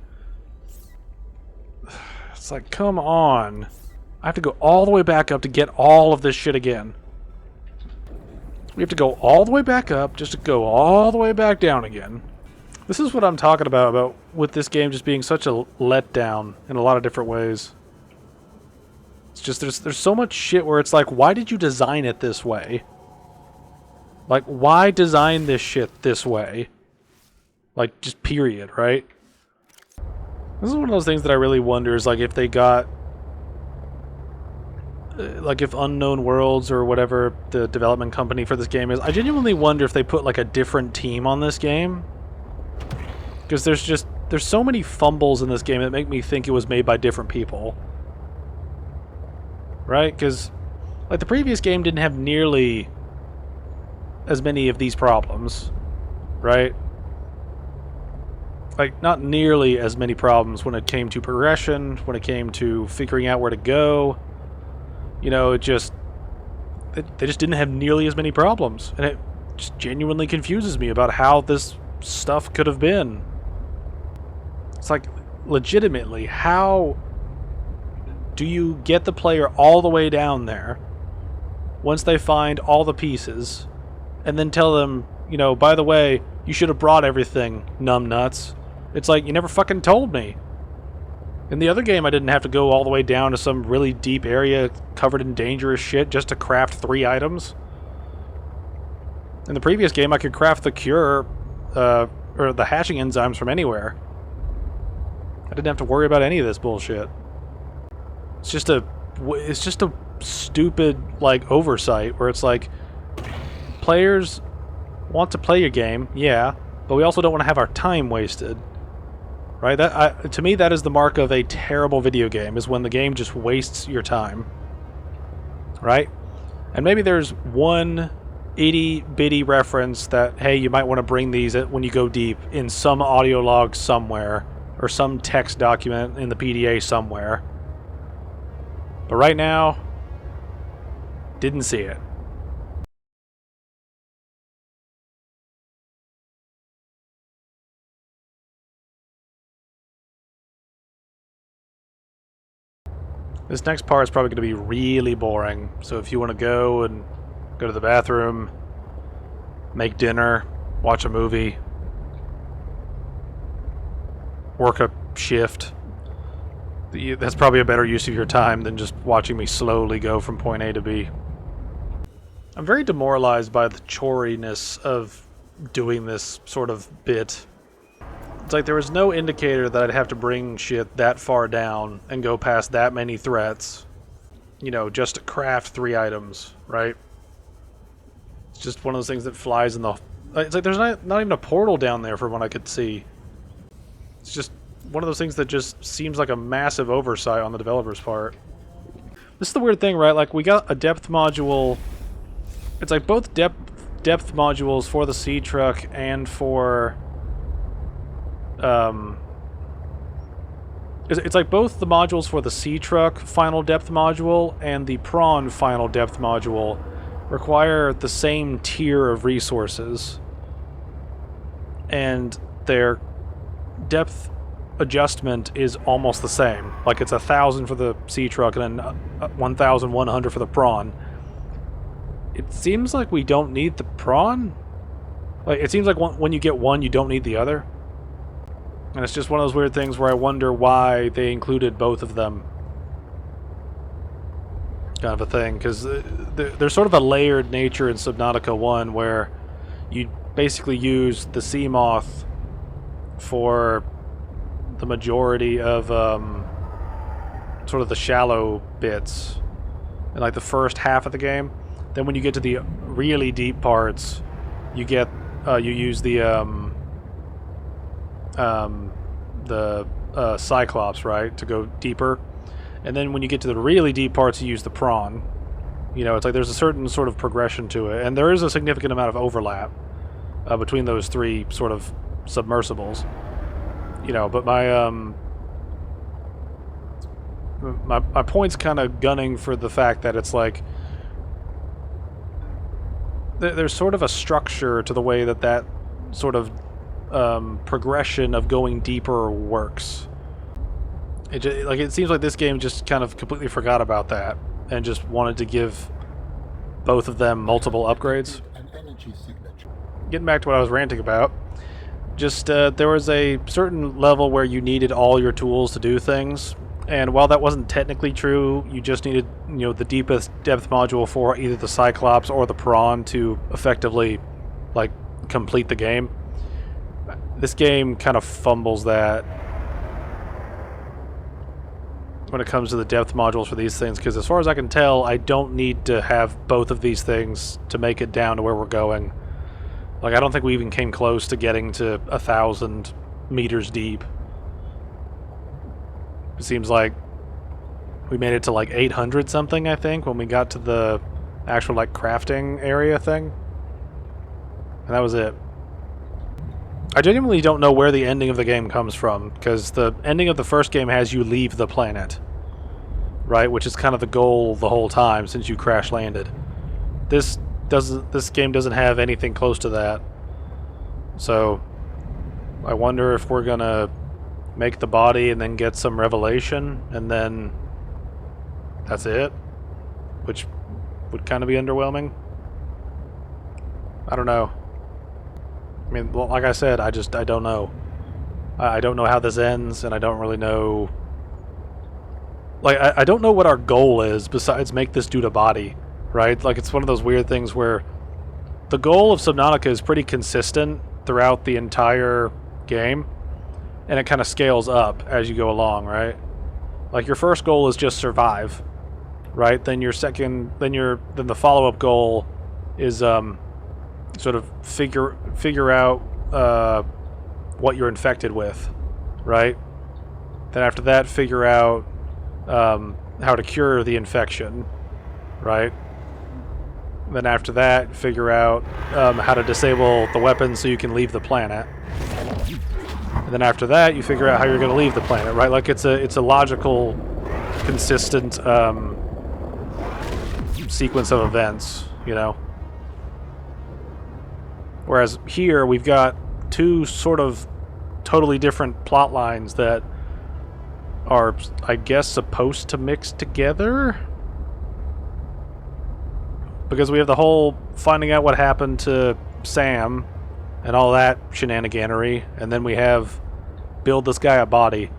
It's like, come on. I have to go all the way back up to get all of this shit again. We have to go all the way back up just to go all the way back down again. This is what I'm talking about with this game just being such a letdown in a lot of different ways. It's just, there's so much shit where it's like, why did you design it this way? Like, why design this shit this way? Like, just period, right? This is one of those things that I really wonder is, like, if they got... like, if Unknown Worlds or whatever the development company for this game is, I genuinely wonder if they put, like, a different team on this game. Because there's so many fumbles in this game that make me think it was made by different people. Right? Because, like, the previous game didn't have nearly as many of these problems. Right? like, not nearly as many problems when it came to progression, when it came to figuring out where to go. You know, they just didn't have nearly as many problems, and it just genuinely confuses me about how this stuff could have been. It's like, legitimately, how do you get the player all the way down there once they find all the pieces, and then tell them, you know, by the way, you should have brought everything, numbnuts. It's like, you never fucking told me. In the other game, I didn't have to go all the way down to some really deep area covered in dangerous shit just to craft 3 items. In the previous game, I could craft the cure, or the hatching enzymes from anywhere. I didn't have to worry about any of this bullshit. It's just a stupid, like, oversight where it's like, players want to play your game, yeah, but we also don't want to have our time wasted. Right? To me, that is the mark of a terrible video game, is when the game just wastes your time. Right? And maybe there's one itty-bitty reference that, hey, you might want to bring these when you go deep in some audio log somewhere, or some text document in the PDA somewhere. But right now, didn't see it. This next part is probably going to be really boring, so if you want to go to the bathroom, make dinner, watch a movie, work a shift, that's probably a better use of your time than just watching me slowly go from point A to B. I'm very demoralized by the choriness of doing this sort of bit. It's like there was no indicator that I'd have to bring shit that far down and go past that many threats, you know, just to craft 3 items, right? It's just one of those things that flies in the... It's like there's not even a portal down there from what I could see. It's just one of those things that just seems like a massive oversight on the developer's part. This is the weird thing, right? Like, we got a depth module... It's like both depth modules for the sea truck and for... It's like both the modules for the sea truck final depth module and the prawn final depth module require the same tier of resources, and their depth adjustment is almost the same. Like, it's 1,000 for the sea truck and then 1,100 for the prawn. It seems like we don't need the prawn. Like, it seems like when you get one, you don't need the other. And it's just one of those weird things where I wonder why they included both of them. Kind of a thing, because there's sort of a layered nature in Subnautica 1 where you basically use the sea moth for the majority of sort of the shallow bits in like the first half of the game. Then when you get to the really deep parts, you get you use the Cyclops, right, to go deeper. And then when you get to the really deep parts, you use the prawn. You know, it's like there's a certain sort of progression to it, and there is a significant amount of overlap between those 3 sort of submersibles. You know, but my point's kind of gunning for the fact that it's like there's sort of a structure to the way that sort of progression of going deeper works. It seems like this game just kind of completely forgot about that and just wanted to give both of them multiple upgrades. Getting back to what I was ranting about, just there was a certain level where you needed all your tools to do things, and while that wasn't technically true, you just needed, you know, the deepest depth module for either the Cyclops or the prawn to effectively, like, complete the game. This game kind of fumbles that when it comes to the depth modules for these things, because as far as I can tell, I don't need to have both of these things to make it down to where we're going. Like, I don't think we even came close to getting to 1,000 meters deep. It seems like we made it to like 800 something, I think, when we got to the actual, like, crafting area thing. And that was it. I genuinely don't know where the ending of the game comes from, because the ending of the first game has you leave the planet, right? Which is kind of the goal the whole time since you crash landed. This game doesn't have anything close to that. So I wonder if we're gonna make the body and then get some revelation and then that's it, which would kind of be underwhelming. I don't know. I mean, like I said, I don't know. I don't know how this ends, and I don't really know... Like, I don't know what our goal is besides make this dude a body, right? Like, it's one of those weird things where the goal of Subnautica is pretty consistent throughout the entire game, and it kind of scales up as you go along, right? Like, your first goal is just survive, right? Then your second... Then the follow-up goal is, sort of figure out what you're infected with, right? Then after that, figure out how to cure the infection, right? Then after that, figure out how to disable the weapons so you can leave the planet. And then after that, you figure out how you're going to leave the planet, right? Like it's a logical, consistent sequence of events, you know? Whereas here, we've got two sort of totally different plot lines that are, I guess, supposed to mix together? Because we have the whole finding out what happened to Sam and all that shenaniganery, and then we have build this guy a body.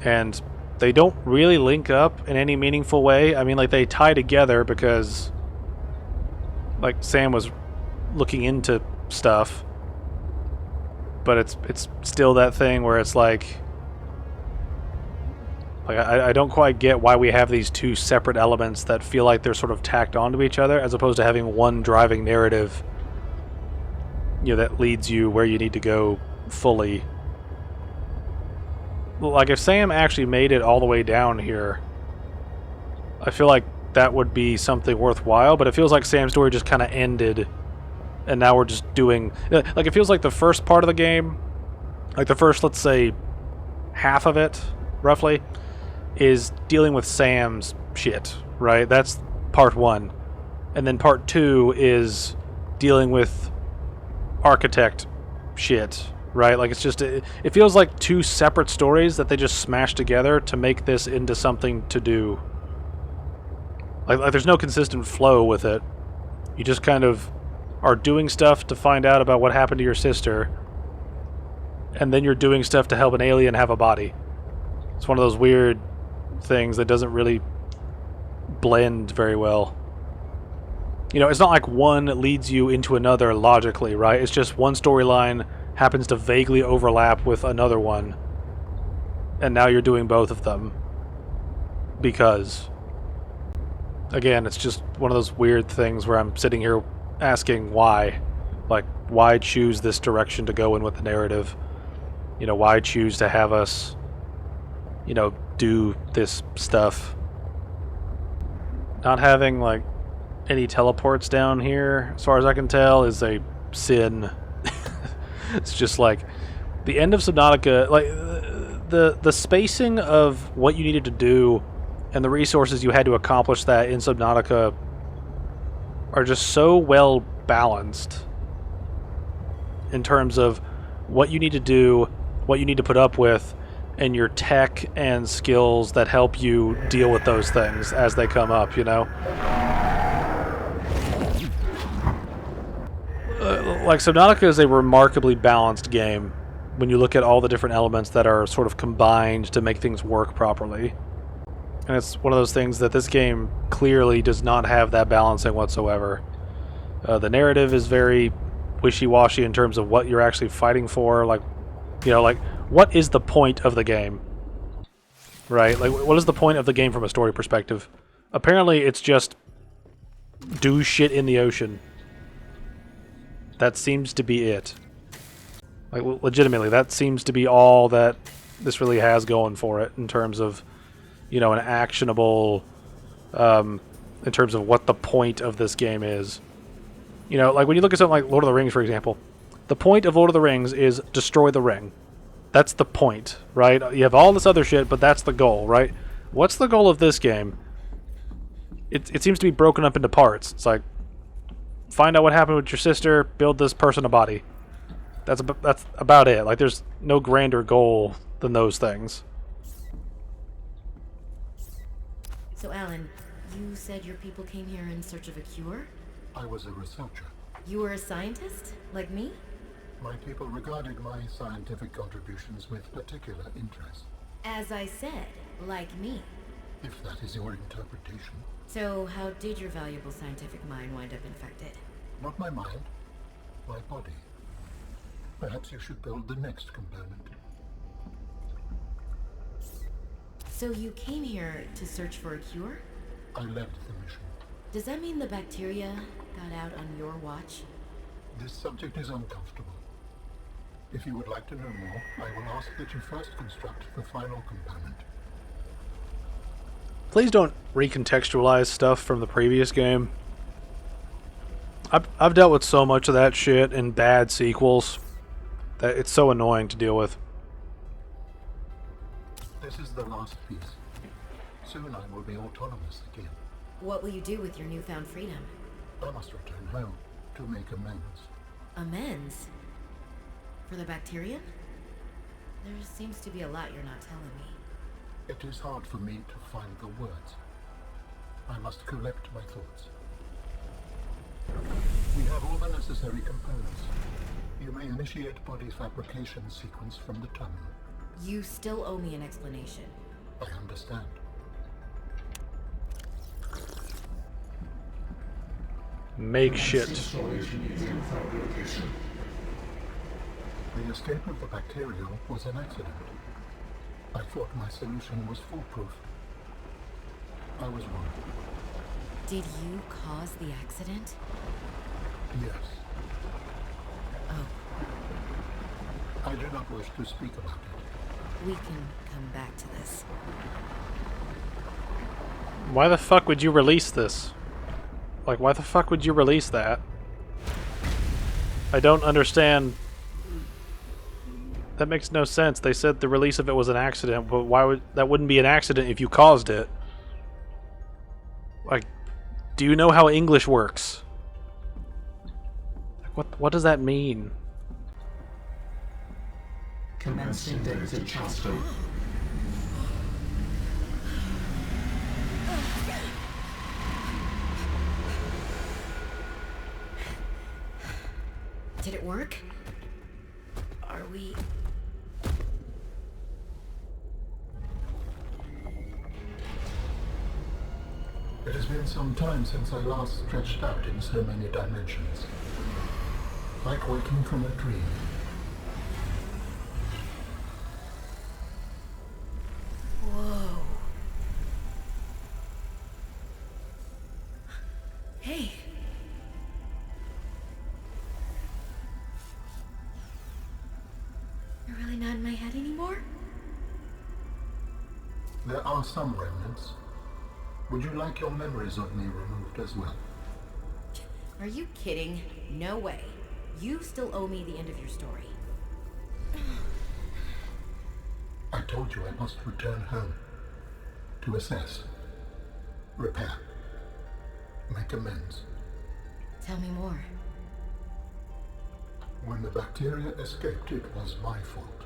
And they don't really link up in any meaningful way. I mean, like, they tie together because... like, Sam was looking into stuff, but it's still that thing where it's like I don't quite get why we have these two separate elements that feel like they're sort of tacked onto each other as opposed to having one driving narrative, you know, that leads you where you need to go fully. Like, if Sam actually made it all the way down here, I feel like that would be something worthwhile, but it feels like Sam's story just kind of ended, and now we're just doing... Like, it feels like the first part of the game, like the first, let's say, half of it, roughly, is dealing with Sam's shit, right? That's part one. And then part two is dealing with architect shit, right? Like, it's just... It feels like two separate stories that they just smashed together to make this into something to do. Like, there's no consistent flow with it. You just kind of are doing stuff to find out about what happened to your sister, and then you're doing stuff to help an alien have a body. It's one of those weird things that doesn't really blend very well. You know, it's not like one leads you into another logically, right? It's just one storyline happens to vaguely overlap with another one, and now you're doing both of them. Because... again, it's just one of those weird things where I'm sitting here asking why. Like, why choose this direction to go in with the narrative? You know, why choose to have us, you know, do this stuff? Not having, like, any teleports down here, as far as I can tell, is a sin. It's just like, the end of Subnautica, like, the spacing of what you needed to do and the resources you had to accomplish that in Subnautica are just so well balanced in terms of what you need to do, what you need to put up with, and your tech and skills that help you deal with those things as they come up, you know? Like, Subnautica is a remarkably balanced game when you look at all the different elements that are sort of combined to make things work properly. And it's one of those things that this game clearly does not have that balancing whatsoever. The narrative is very wishy-washy in terms of what you're actually fighting for. Like, you know, like, what is the point of the game? Right? Like, what is the point of the game from a story perspective? Apparently, it's just do shit in the ocean. That seems to be it. Like, legitimately, that seems to be all that this really has going for it in terms of, you know, an actionable, in terms of what the point of this game is. You know, like when you look at something like Lord of the Rings, for example, The point of Lord of the Rings is destroy the ring. That's the point, right? You have all this other shit, but that's the goal, right? What's the goal of this game? It seems to be broken up into parts. It's like, find out what happened with your sister, build this person a body. That's about it. Like, there's no grander goal than those things. So, Alan, you said your people came here in search of a cure? I was a researcher. You were a scientist? Like me? My people regarded my scientific contributions with particular interest. As I said, like me. If that is your interpretation. So, how did your valuable scientific mind wind up infected? Not my mind, my body. Perhaps you should build the next component. So you came here to search for a cure? I led the mission. Does that mean the bacteria got out on your watch? This subject is uncomfortable. If you would like to know more, I will ask that you first construct the final component. Please don't recontextualize stuff from the previous game. I've dealt with so much of that shit in bad sequels that it's so annoying to deal with. This is the last piece. Soon I will be autonomous again. What will you do with your newfound freedom? I must return home to make amends. Amends? For the bacterium? There seems to be a lot you're not telling me. It is hard for me to find the words. I must collect my thoughts. We have all the necessary components. You may initiate body fabrication sequence from the terminal. You still owe me an explanation. I understand. Make shit. The escape of the bacteria was an accident. I thought my solution was foolproof. I was wrong. Did you cause the accident? Yes. Oh. I do not wish to speak about it. We can come back to this. Why the fuck would you release this? Like, why the fuck would you release that? I don't understand. That makes no sense. They said the release of it was an accident, but why would that wouldn't be an accident if you caused it? Like, do you know how English works? Like, what does that mean? Commencing data transfer. Did it work? Are we... It has been some time since I last stretched out in so many dimensions. Like waking from a dream. Whoa. Hey. You're really not in my head anymore? There are some remnants. Would you like your memories of me removed as well? Are you kidding? No way. You still owe me the end of your story. I told you I must return home. To assess. Repair. Make amends. Tell me more. When the bacteria escaped, it was my fault.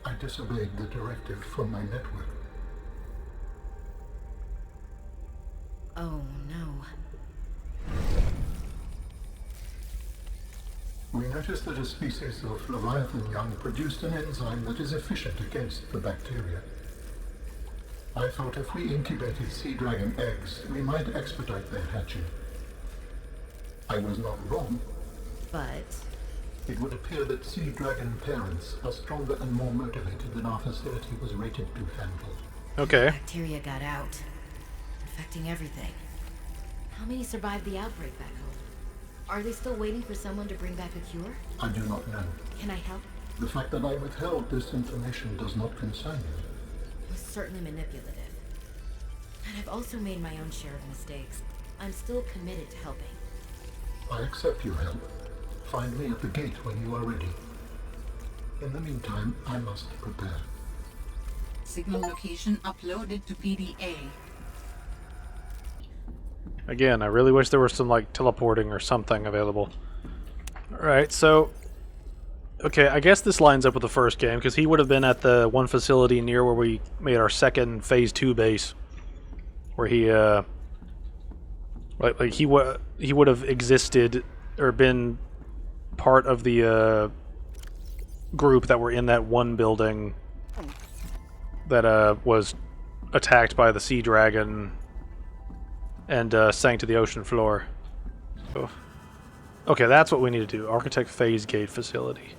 I disobeyed the directive from my network. Oh, no. We noticed that a species of Leviathan young produced an enzyme that is efficient against the bacteria. I thought if we incubated sea dragon eggs, we might expedite their hatching. I was not wrong. But? It would appear that sea dragon parents are stronger and more motivated than our facility was rated to handle. Okay. The bacteria got out, infecting everything. How many survived the outbreak back home? Are they still waiting for someone to bring back a cure? I do not know. Can I help? The fact that I withheld this information does not concern you. It was certainly manipulative. And I've also made my own share of mistakes. I'm still committed to helping. I accept your help. Find me at the gate when you are ready. In the meantime, I must prepare. Signal location uploaded to PDA. Again, I really wish there was some, like, teleporting or something available. Alright, so... Okay, I guess this lines up with the first game, because he would have been at the one facility near where we made our second Phase 2 base. Where he, he would have existed, or been part of the, group that were in that one building that, was attacked by the sea dragon and, sank to the ocean floor. So, okay, that's what we need to do. Architect Phase Gate Facility.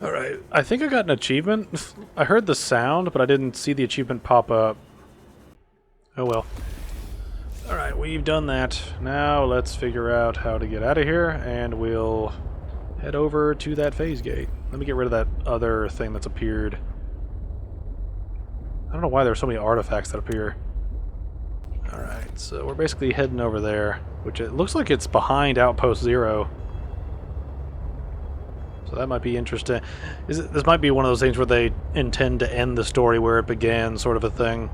Alright, I think I got an achievement. I heard the sound, but I didn't see the achievement pop up. Oh well. Alright, we've done that. Now let's figure out how to get out of here, and we'll head over to that phase gate. Let me get rid of that other thing that's appeared. I don't know why there's so many artifacts that appear. Alright, so we're basically heading over there, which it looks like it's behind Outpost 0. So that might be interesting. This might be one of those things where they intend to end the story where it began, sort of a thing.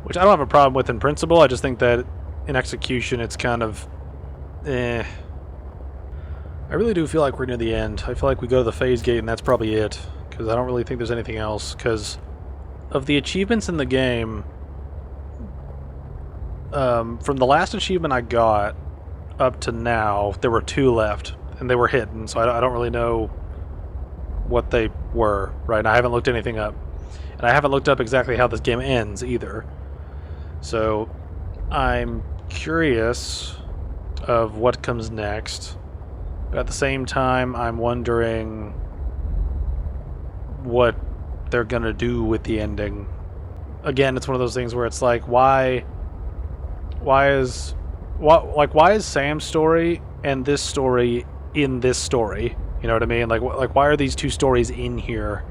Which I don't have a problem with in principle, I just think that in execution it's kind of... I really do feel like we're near the end. I feel like we go to the phase gate and that's probably it. Because I don't really think there's anything else. Because of the achievements in the game... from the last achievement I got up to now, there were 2 left. And they were hidden, so I don't really know what they were, right? And I haven't looked anything up. And I haven't looked up exactly how this game ends, either. So, I'm curious of what comes next. But at the same time, I'm wondering what they're gonna do with the ending. Again, it's one of those things where it's like, why is Sam's story and this story in this story? You know what I mean? Like why are these 2 stories in here?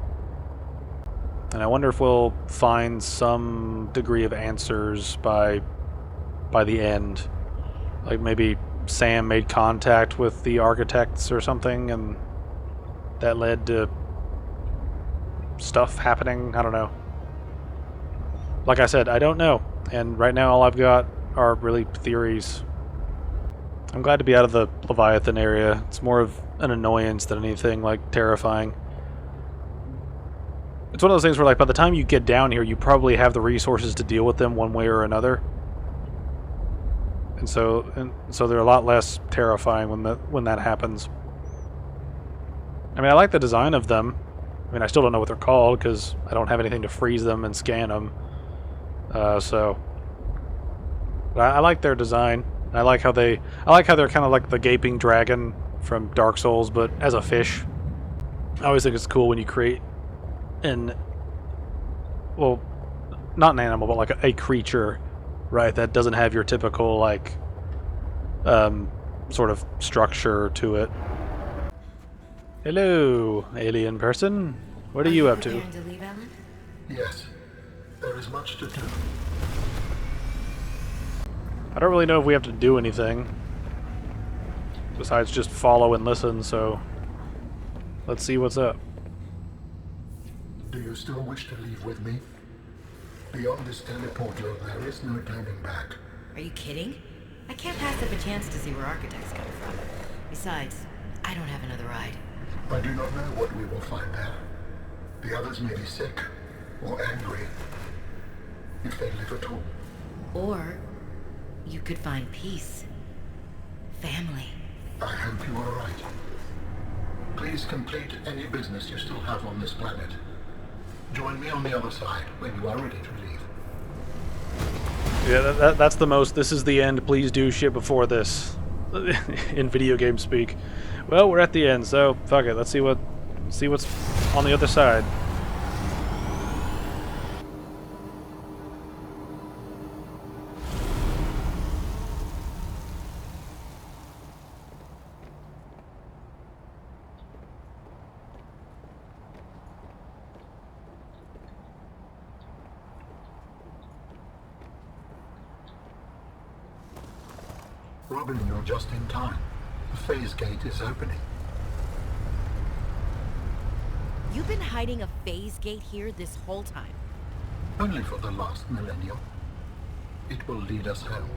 And I wonder if we'll find some degree of answers by the end. Like maybe Sam made contact with the architects or something, and that led to stuff happening. I don't know. Like I said, I don't know. And right now all I've got are really theories. I'm glad to be out of the Leviathan area. It's more of an annoyance than anything, like, terrifying. It's one of those things where, like, by the time you get down here, you probably have the resources to deal with them one way or another. And so they're a lot less terrifying when that happens. I mean, I like the design of them. I mean, I still don't know what they're called, because I don't have anything to freeze them and scan them. But I like their design. I like how they're kind of like the gaping dragon from Dark Souls, but as a fish. I always think it's cool when you create well, not an animal, but like a creature, right, that doesn't have your typical, like, sort of structure to it. Hello, alien person. What are you up to? Preparing to leave, Alan? Yes, there is much to do. I don't really know if we have to do anything besides just follow and listen, so let's see what's up. Do you still wish to leave with me? Beyond this teleporter, there is no turning back. Are you kidding? I can't pass up a chance to see where architects come from. Besides, I don't have another ride. I do not know what we will find there. The others may be sick or angry, if they live at all. Or you could find peace. Family. I hope you are right. Please complete any business you still have on this planet. Join me on the other side when you are ready to leave. Yeah, that's the most, this is the end, please do shit before this, in video game speak. Well, we're at the end, so fuck it, let's see what's on the other side. Robin, you're just in time. The phase gate is opening. You've been hiding a phase gate here this whole time. Only for the last millennium. It will lead us home.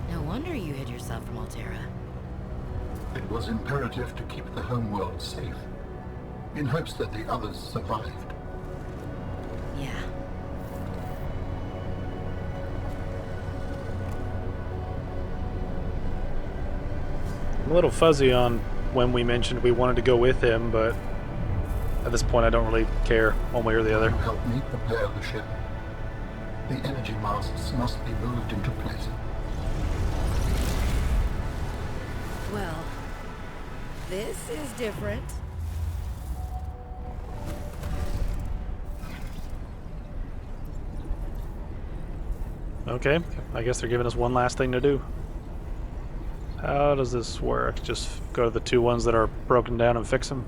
No wonder you hid yourself from Altera. It was imperative to keep the homeworld safe, in hopes that the others survived. Yeah. I'm a little fuzzy on when we mentioned we wanted to go with him, but at this point I don't really care one way or the other. Help me prepare the ship. The energy masts must be moved into place. Well, this is different. Okay, I guess they're giving us one last thing to do. How does this work? Just go to the two ones that are broken down and fix them?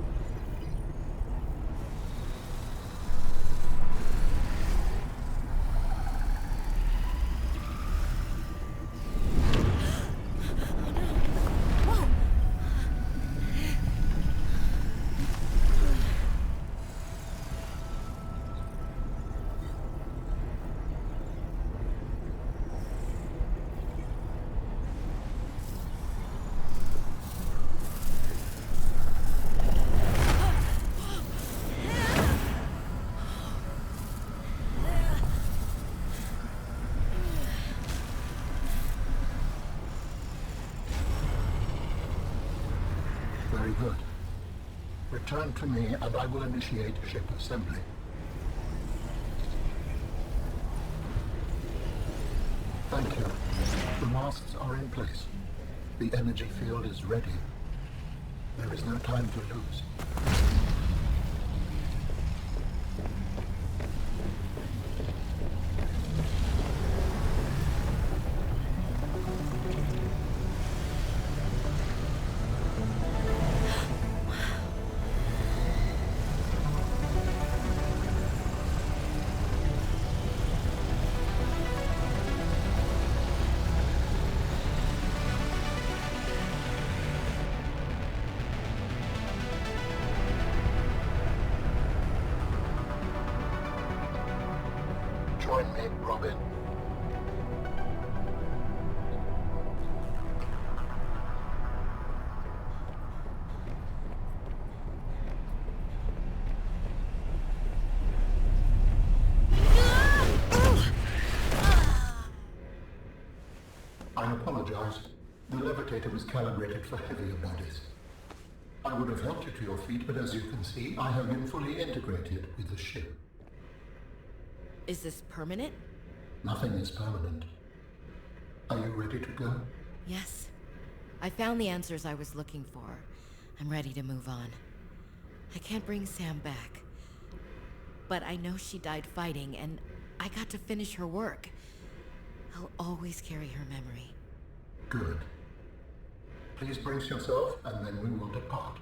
Very good. Return to me and I will initiate ship assembly. Thank you. The masts are in place. The energy field is ready. There is no time to lose. Join me, Robin. I apologize. The levitator was calibrated for heavier bodies. I would have helped you to your feet, but as you can see, I have been fully integrated with the ship. Is this permanent? Nothing is permanent. Are you ready to go? Yes. I found the answers I was looking for. I'm ready to move on. I can't bring Sam back. But I know she died fighting, and I got to finish her work. I'll always carry her memory. Good. Please brace yourself, and then we will depart.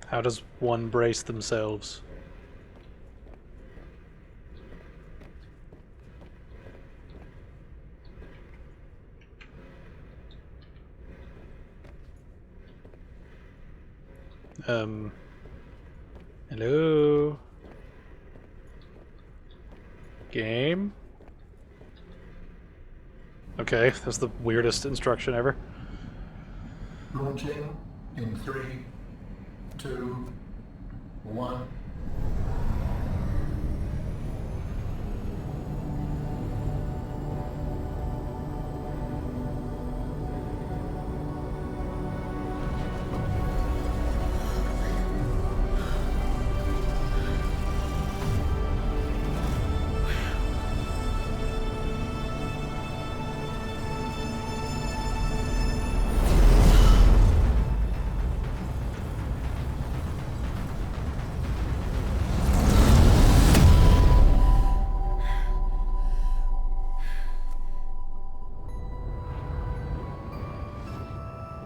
How does one brace themselves? Hello? Game? Okay, that's the weirdest instruction ever. Launching in 3, 2, 1.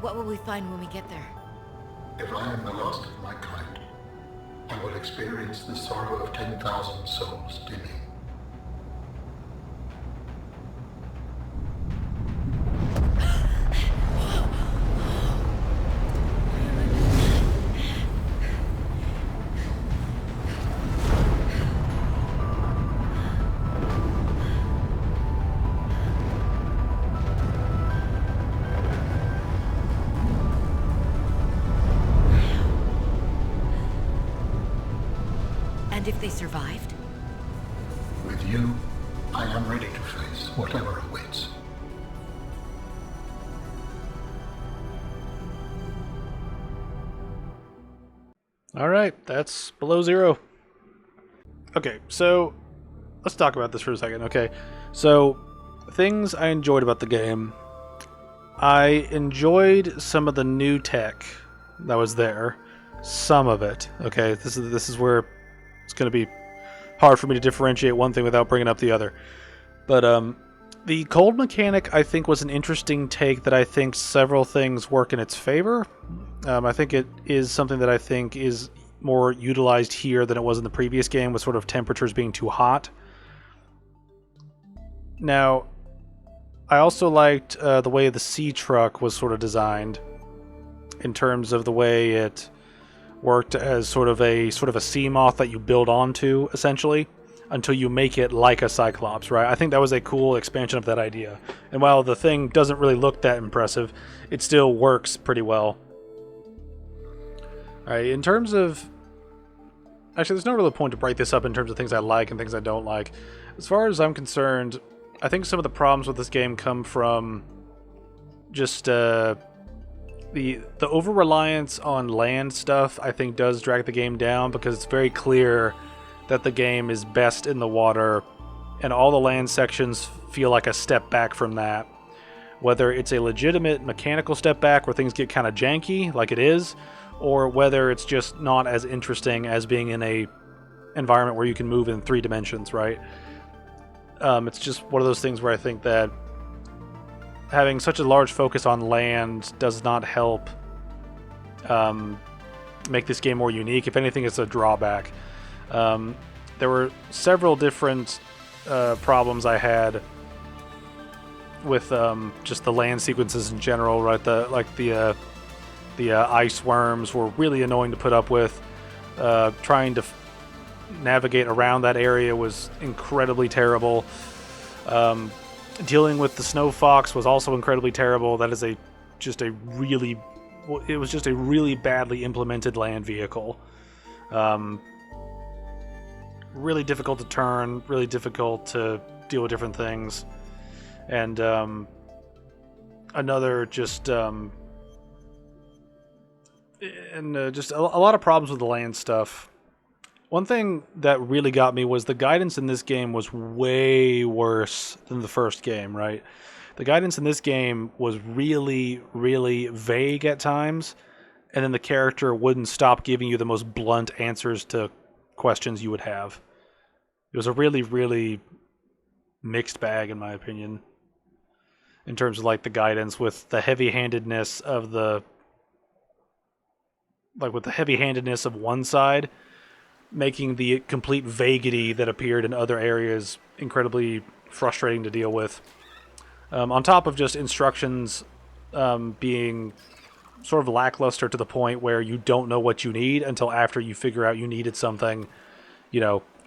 What will we find when we get there? If I am the last of my kind, I will experience the sorrow of 10,000 souls dimming. And if they survived? With you, I am ready to face whatever awaits. Alright, that's Below Zero. Okay, so let's talk about this for a second, okay? So, things I enjoyed about the game. I enjoyed some of the new tech that was there. Some of it, okay? This is where it's going to be hard for me to differentiate one thing without bringing up the other. But the cold mechanic, I think, was an interesting take that I think several things work in its favor. I think it is something that I think is more utilized here than it was in the previous game, with sort of temperatures being too hot. Now, I also liked the way the sea truck was sort of designed, in terms of the way it worked as sort of a sea moth that you build onto, essentially, until you make it like a Cyclops, right? I think that was a cool expansion of that idea. And while the thing doesn't really look that impressive, it still works pretty well. Alright, in terms of... Actually, there's no real point to break this up in terms of things I like and things I don't like. As far as I'm concerned, I think some of the problems with this game come from just the over-reliance on land stuff, I think, does drag the game down, because it's very clear that the game is best in the water, and all the land sections feel like a step back from that. Whether it's a legitimate mechanical step back where things get kind of janky, like it is, or whether it's just not as interesting as being in a environment where you can move in 3 dimensions, right? It's just one of those things where I think that having such a large focus on land does not help make this game more unique. If anything, it's a drawback. There were several different problems I had with just the land sequences in general, right? The ice worms were really annoying to put up with. Trying to navigate around that area was incredibly terrible. Dealing with the snow fox was also incredibly terrible. That is just a really badly implemented land vehicle. Really difficult to turn, really difficult to deal with different things. And another just a lot of problems with the land stuff. One thing that really got me was the guidance in this game was way worse than the first game, right? The guidance in this game was really, really vague at times, and then the character wouldn't stop giving you the most blunt answers to questions you would have. It was a really, really mixed bag, in my opinion, in terms of like the guidance, with the heavy-handedness of one side, making the complete vaguity that appeared in other areas incredibly frustrating to deal with. On top of just instructions being sort of lackluster to the point where you don't know what you need until after you figure out you needed something,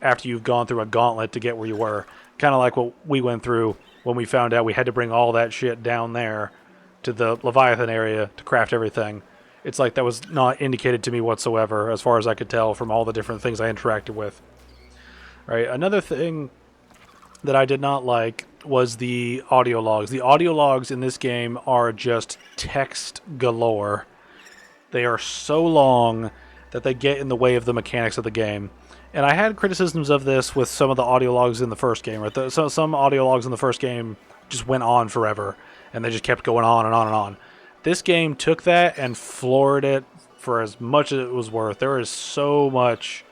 after you've gone through a gauntlet to get where you were. Kind of like what we went through when we found out we had to bring all that shit down there to the Leviathan area to craft everything. It's like that was not indicated to me whatsoever, as far as I could tell from all the different things I interacted with. Right. Another thing that I did not like was the audio logs. The audio logs in this game are just text galore. They are so long that they get in the way of the mechanics of the game. And I had criticisms of this with some of the audio logs in the first game. Right? So some audio logs in the first game just went on forever, and they just kept going on and on and on. This game took that and floored it for as much as it was worth. There is so much...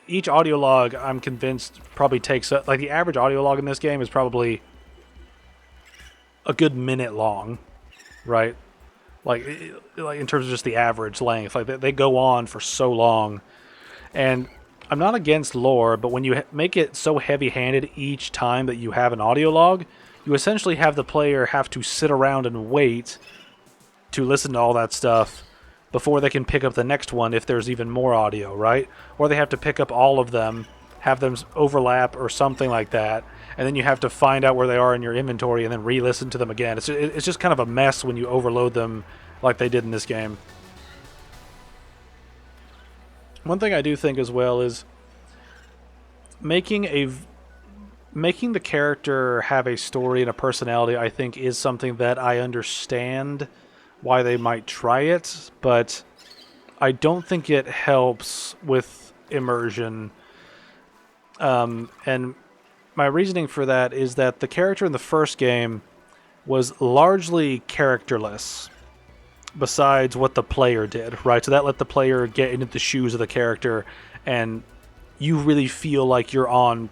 each audio log, I'm convinced, probably takes... the average audio log in this game is probably a good minute long, right? like in terms of just the average length. Like they go on for so long, and I'm not against lore, but when you make it so heavy-handed each time that you have an audio log, you essentially have the player have to sit around and wait to listen to all that stuff before they can pick up the next one if there's even more audio, right? Or they have to pick up all of them, have them overlap or something like that, and then you have to find out where they are in your inventory and then re-listen to them again. It's just kind of a mess when you overload them like they did in this game. One thing I do think as well is making the character have a story and a personality, I think, is something that I understand why they might try it, but I don't think it helps with immersion. And my reasoning for that is that the character in the first game was largely characterless, besides what the player did, right? So that let the player get into the shoes of the character, and you really feel like you're on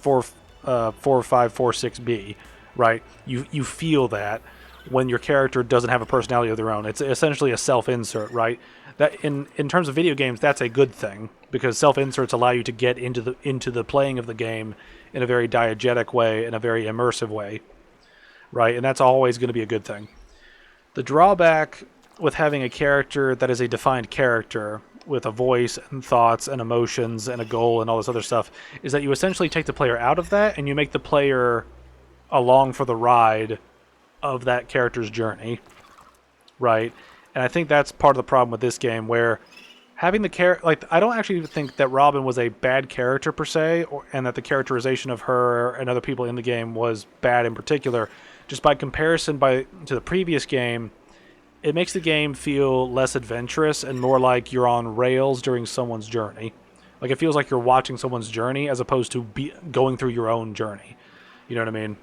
4546B, right? You feel that when your character doesn't have a personality of their own. It's essentially a self-insert, right? That in terms of video games, that's a good thing, because self-inserts allow you to get into the playing of the game in a very diegetic way, in a very immersive way, right? And that's always going to be a good thing. The drawback with having a character that is a defined character with a voice and thoughts and emotions and a goal and all this other stuff is that you essentially take the player out of that and you make the player along for the ride of that character's journey, right? And I think that's part of the problem with this game, where having the character, like, I don't actually think that Robin was a bad character per se, and that the characterization of her and other people in the game was bad in particular. Just by comparison to the previous game, it makes the game feel less adventurous and more like you're on rails during someone's journey. Like, it feels like you're watching someone's journey as opposed to going through your own journey. You know what I mean?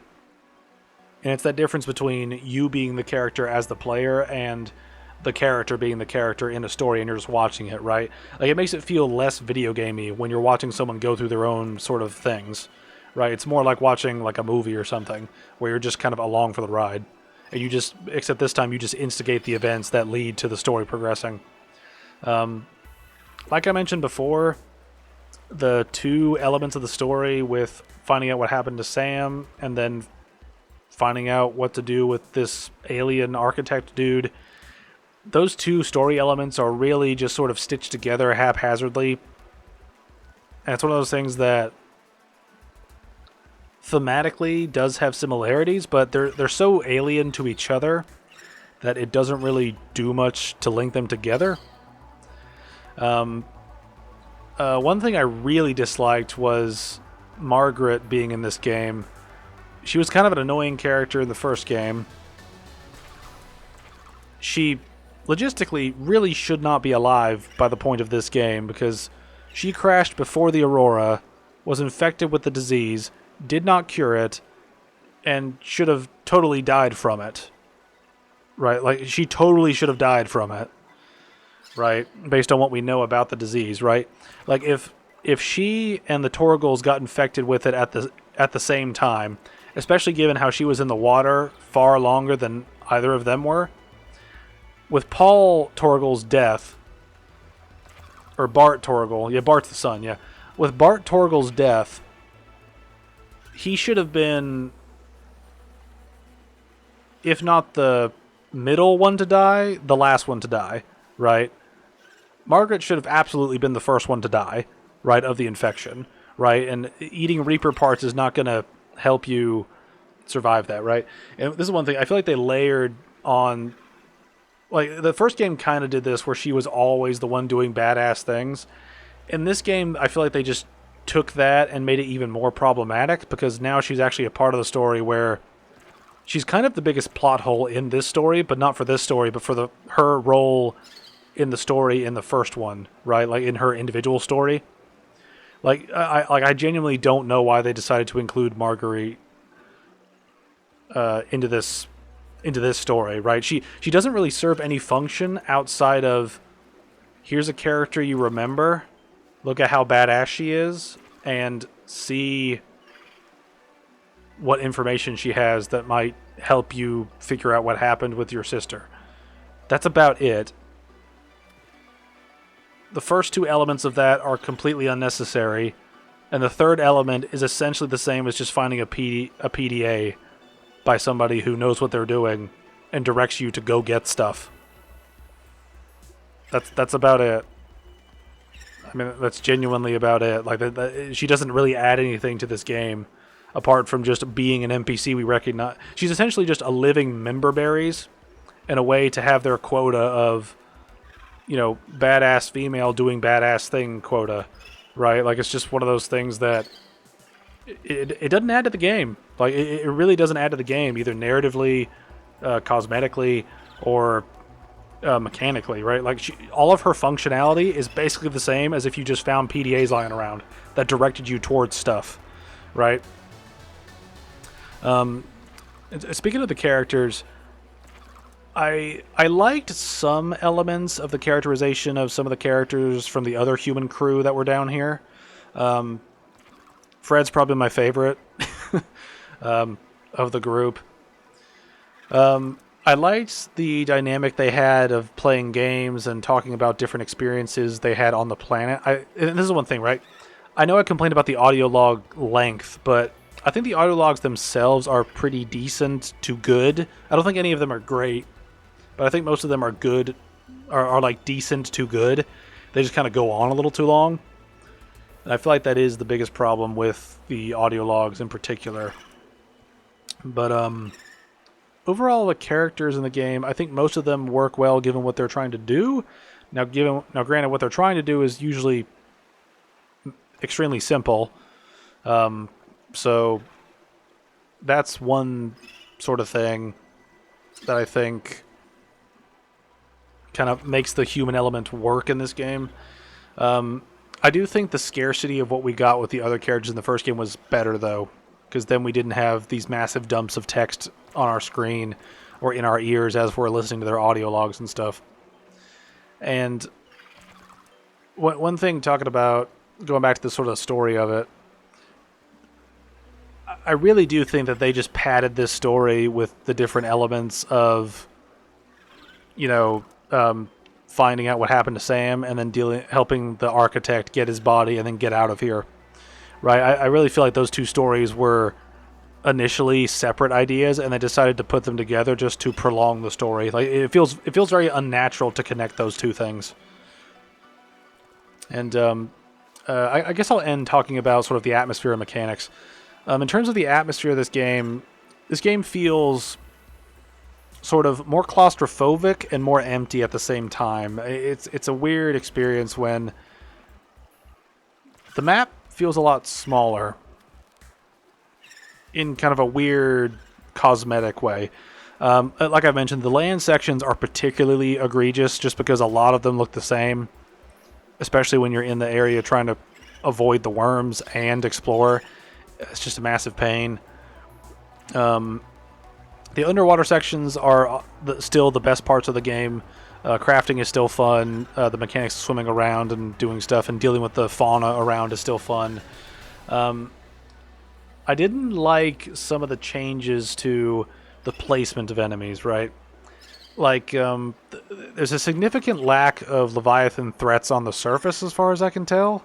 And it's that difference between you being the character as the player and the character being the character in a story and you're just watching it, right? Like, it makes it feel less video gamey when you're watching someone go through their own sort of things, right? It's more like watching like a movie or something where you're just kind of along for the ride. And except this time you just instigate the events that lead to the story progressing. Like I mentioned before, the two elements of the story with finding out what happened to Sam and then finding out what to do with this alien architect dude, those two story elements are really just sort of stitched together haphazardly. And it's one of those things that thematically does have similarities, but they're so alien to each other that it doesn't really do much to link them together. One thing I really disliked was Margaret being in this game. She was kind of an annoying character in the first game. She logistically really should not be alive by the point of this game, because she crashed before the Aurora, was infected with the disease, did not cure it, and should have totally died from it. Right? Like, she totally should have died from it. Right? Based on what we know about the disease, right? Like, if she and the Torgals got infected with it at the same time, especially given how she was in the water far longer than either of them were, with Paul Torgal's death, or Bart Torgal, yeah, Bart's the son, yeah. With Bart Torgal's death, he should have been, if not the middle one to die, the last one to die, right? Margaret should have absolutely been the first one to die, right, of the infection, right? And eating Reaper parts is not going to help you survive that, right? And this is one thing, I feel like they layered on, like, the first game kind of did this where she was always the one doing badass things. In this game, I feel like they just took that and made it even more problematic, because now she's actually a part of the story where she's kind of the biggest plot hole in this story, but not for this story, but for her role in the story in the first one, right? Like, in her individual story. Like, I genuinely don't know why they decided to include Marguerite into this story, right? She doesn't really serve any function outside of, here's a character you remember, look at how badass she is, and see what information she has that might help you figure out what happened with your sister, That's about it. The first two elements of that are completely unnecessary, and the third element is essentially the same as just finding a PDA by somebody who knows what they're doing and directs you to go get stuff. That's about it. I mean, that's genuinely about it. Like, she doesn't really add anything to this game, apart from just being an NPC we recognize. She's essentially just a living member berries, and a way to have their quota of, you know, badass female doing badass thing quota, right? Like, it's just one of those things that it doesn't add to the game. Like, it really doesn't add to the game, either narratively, cosmetically, or mechanically, right? Like, all of her functionality is basically the same as if you just found PDAs lying around that directed you towards stuff, right? Speaking of the characters, I liked some elements of the characterization of some of the characters from the other human crew that were down here. Fred's probably my favorite of the group. I liked the dynamic they had of playing games and talking about different experiences they had on the planet. And this is one thing, right? I know I complained about the audio log length, but I think the audio logs themselves are pretty decent to good. I don't think any of them are great, but I think most of them are good, are like decent to good. They just kind of go on a little too long. And I feel like that is the biggest problem with the audio logs in particular. But overall, the characters in the game, I think most of them work well given what they're trying to do. Now, granted, what they're trying to do is usually extremely simple. So that's one sort of thing that I think kind of makes the human element work in this game. I do think the scarcity of what we got with the other characters in the first game was better, though, because then we didn't have these massive dumps of text on our screen or in our ears as we're listening to their audio logs and stuff. And one thing, talking about going back to the sort of story of it, I really do think that they just padded this story with the different elements of, you know, finding out what happened to Sam and then helping the architect get his body and then get out of here. Right? I really feel like those two stories were initially separate ideas, and they decided to put them together just to prolong the story. Like, it feels very unnatural to connect those two things. And I guess I'll end talking about sort of the atmosphere and mechanics. In terms of the atmosphere of this game feels sort of more claustrophobic and more empty at the same time. It's a weird experience when the map feels a lot smaller in kind of a weird cosmetic way. Like I mentioned, the land sections are particularly egregious just because a lot of them look the same, especially when you're in the area trying to avoid the worms and explore. It's just a massive pain. The underwater sections are still the best parts of the game. Crafting is still fun. The mechanics of swimming around and doing stuff and dealing with the fauna around is still fun. I didn't like some of the changes to the placement of enemies, right? Like, there's a significant lack of Leviathan threats on the surface as far as I can tell.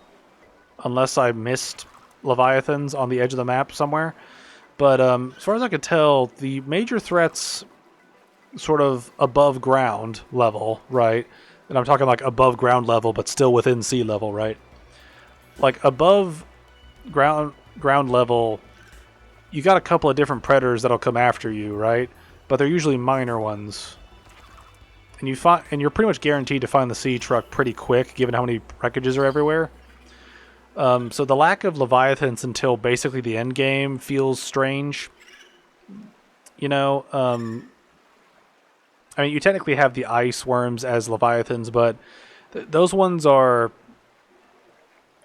Unless I missed Leviathans on the edge of the map somewhere. But as far as I could tell, the major threats sort of above ground level, right? And I'm talking like above ground level, but still within sea level, right? Like above ground level, you got a couple of different predators that'll come after you, right? But they're usually minor ones. And you're pretty much guaranteed to find the sea truck pretty quick, given how many wreckages are everywhere. So the lack of Leviathans until basically the end game feels strange. You know, I mean, you technically have the ice worms as Leviathans, but those ones are...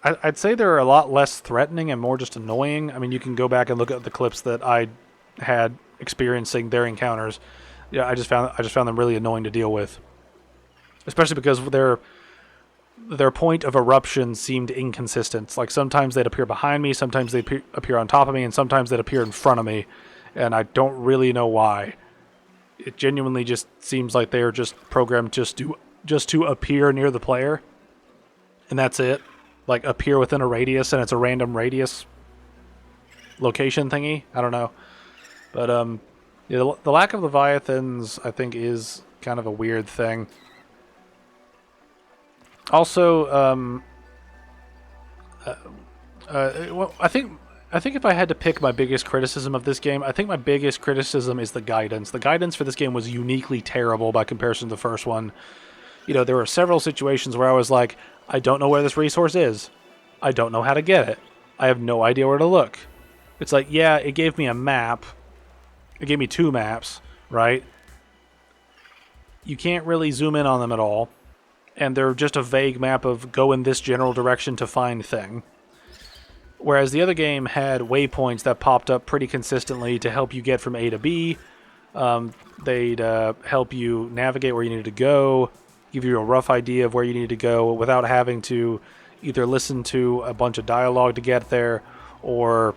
I'd say they're a lot less threatening and more just annoying. I mean, you can go back and look at the clips that I had experiencing their encounters. Yeah, I just found them really annoying to deal with, especially because their point of eruption seemed inconsistent. Like, sometimes they'd appear behind me, sometimes they'd appear on top of me, and sometimes they'd appear in front of me, and I don't really know why. it genuinely just seems like they are just programmed just to appear near the player, and that's it. Like appear within a radius, and it's a random radius location thingy. I don't know, but yeah, the lack of Leviathans I think is kind of a weird thing. Also, well, I think if I had to pick my biggest criticism of this game, I think my biggest criticism is the guidance. The guidance for this game was uniquely terrible by comparison to the first one. You know, there were several situations where I was like, I don't know where this resource is. I don't know how to get it. I have no idea where to look. It's like, yeah, it gave me a map. It gave me 2 maps, right? You can't really zoom in on them at all. And they're just a vague map of go in this general direction to find thing. Whereas the other game had waypoints that popped up pretty consistently to help you get from A to B. They'd help you navigate where you needed to go, give you a rough idea of where you need to go without having to either listen to a bunch of dialogue to get there, or,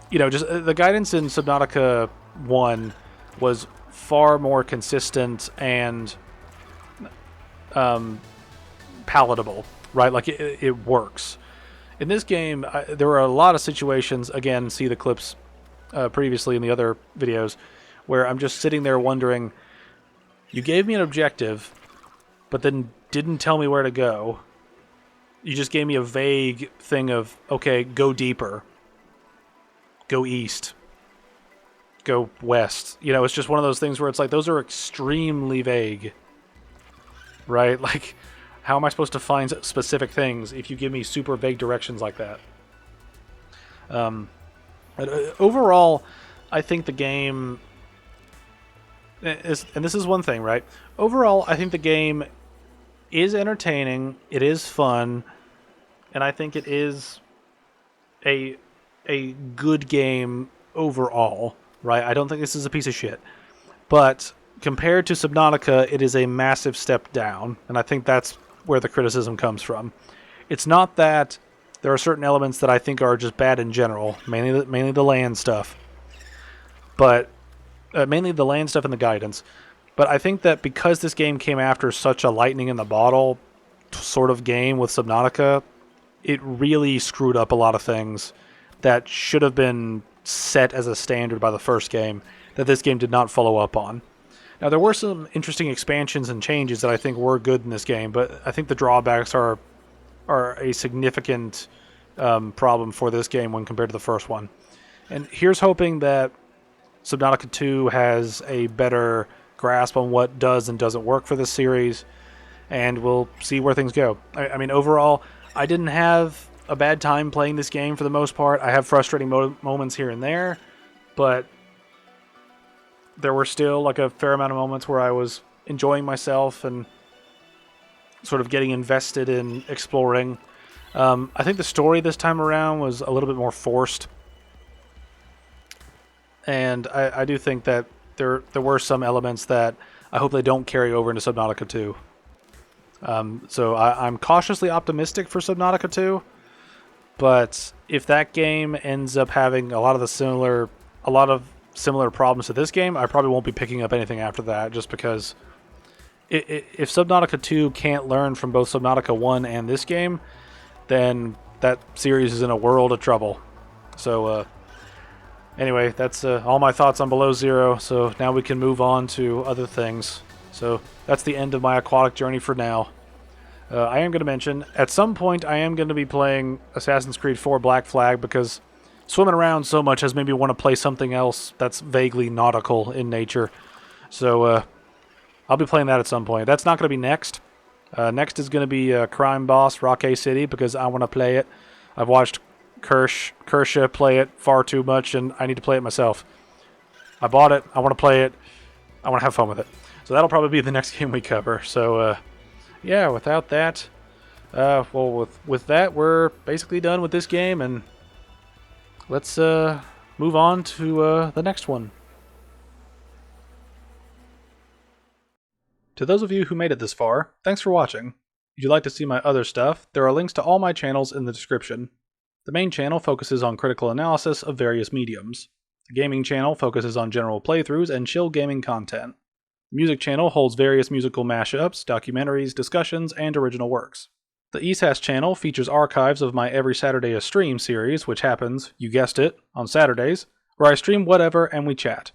you know, just the guidance in Subnautica 1 was far more consistent and palatable, right? Like it works. In this game, there were a lot of situations, again, see the clips previously in the other videos, where I'm just sitting there wondering, you gave me an objective, but then didn't tell me where to go. You just gave me a vague thing of, okay, go deeper, go east, go west. You know, it's just one of those things where it's like, those are extremely vague, right? Like, how am I supposed to find specific things if you give me super vague directions like that? Overall, I think the game is, and this is one thing, right? Overall, I think the game is entertaining. It is fun, and I think it is a good game overall, right? I don't think this is a piece of shit, but compared to Subnautica, it is a massive step down, and I think that's where the criticism comes from. It's not that there are certain elements that I think are just bad in general, mainly the land stuff, but mainly the land stuff and the guidance. But I think that because this game came after such a lightning in the bottle sort of game with Subnautica, it really screwed up a lot of things that should have been set as a standard by the first game that this game did not follow up on. Now, there were some interesting expansions and changes that I think were good in this game, but I think the drawbacks are a significant problem for this game when compared to the first one. And here's hoping that Subnautica 2 has a better grasp on what does and doesn't work for this series, and we'll see where things go. I mean, overall, I didn't have a bad time playing this game for the most part. I have frustrating moments here and there, but there were still like a fair amount of moments where I was enjoying myself and sort of getting invested in exploring. I think the story this time around was a little bit more forced, and I do think that there were some elements that I hope they don't carry over into Subnautica 2. So I'm cautiously optimistic for Subnautica 2, but if that game ends up having a lot of similar problems to this game, I probably won't be picking up anything after that, just because if Subnautica 2 can't learn from both Subnautica 1 and this game, then that series is in a world of trouble. So anyway, that's all my thoughts on Below Zero, so now we can move on to other things. So that's the end of my aquatic journey for now. I am going to mention, at some point I am going to be playing Assassin's Creed 4 Black Flag, because swimming around so much has made me want to play something else that's vaguely nautical in nature. So I'll be playing that at some point. That's not going to be next. Next is going to be Crime Boss Rockay City, because I want to play it. I've watched Kersha play it far too much, and I need to play it myself. I bought it. I want to play it. I want to have fun with it. So that'll probably be the next game we cover. So yeah, without that, well, with that, we're basically done with this game, and let's move on to the next one. To those of you who made it this far, thanks for watching. If you'd like to see my other stuff, there are links to all my channels in the description. The main channel focuses on critical analysis of various mediums. The gaming channel focuses on general playthroughs and chill gaming content. The music channel holds various musical mashups, documentaries, discussions, and original works. The ESAS channel features archives of my Every Saturday a Stream series, which happens, you guessed it, on Saturdays, where I stream whatever and we chat.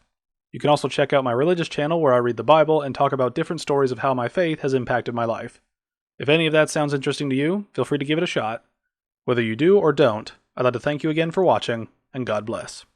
You can also check out my religious channel where I read the Bible and talk about different stories of how my faith has impacted my life. If any of that sounds interesting to you, feel free to give it a shot. Whether you do or don't, I'd like to thank you again for watching, and God bless.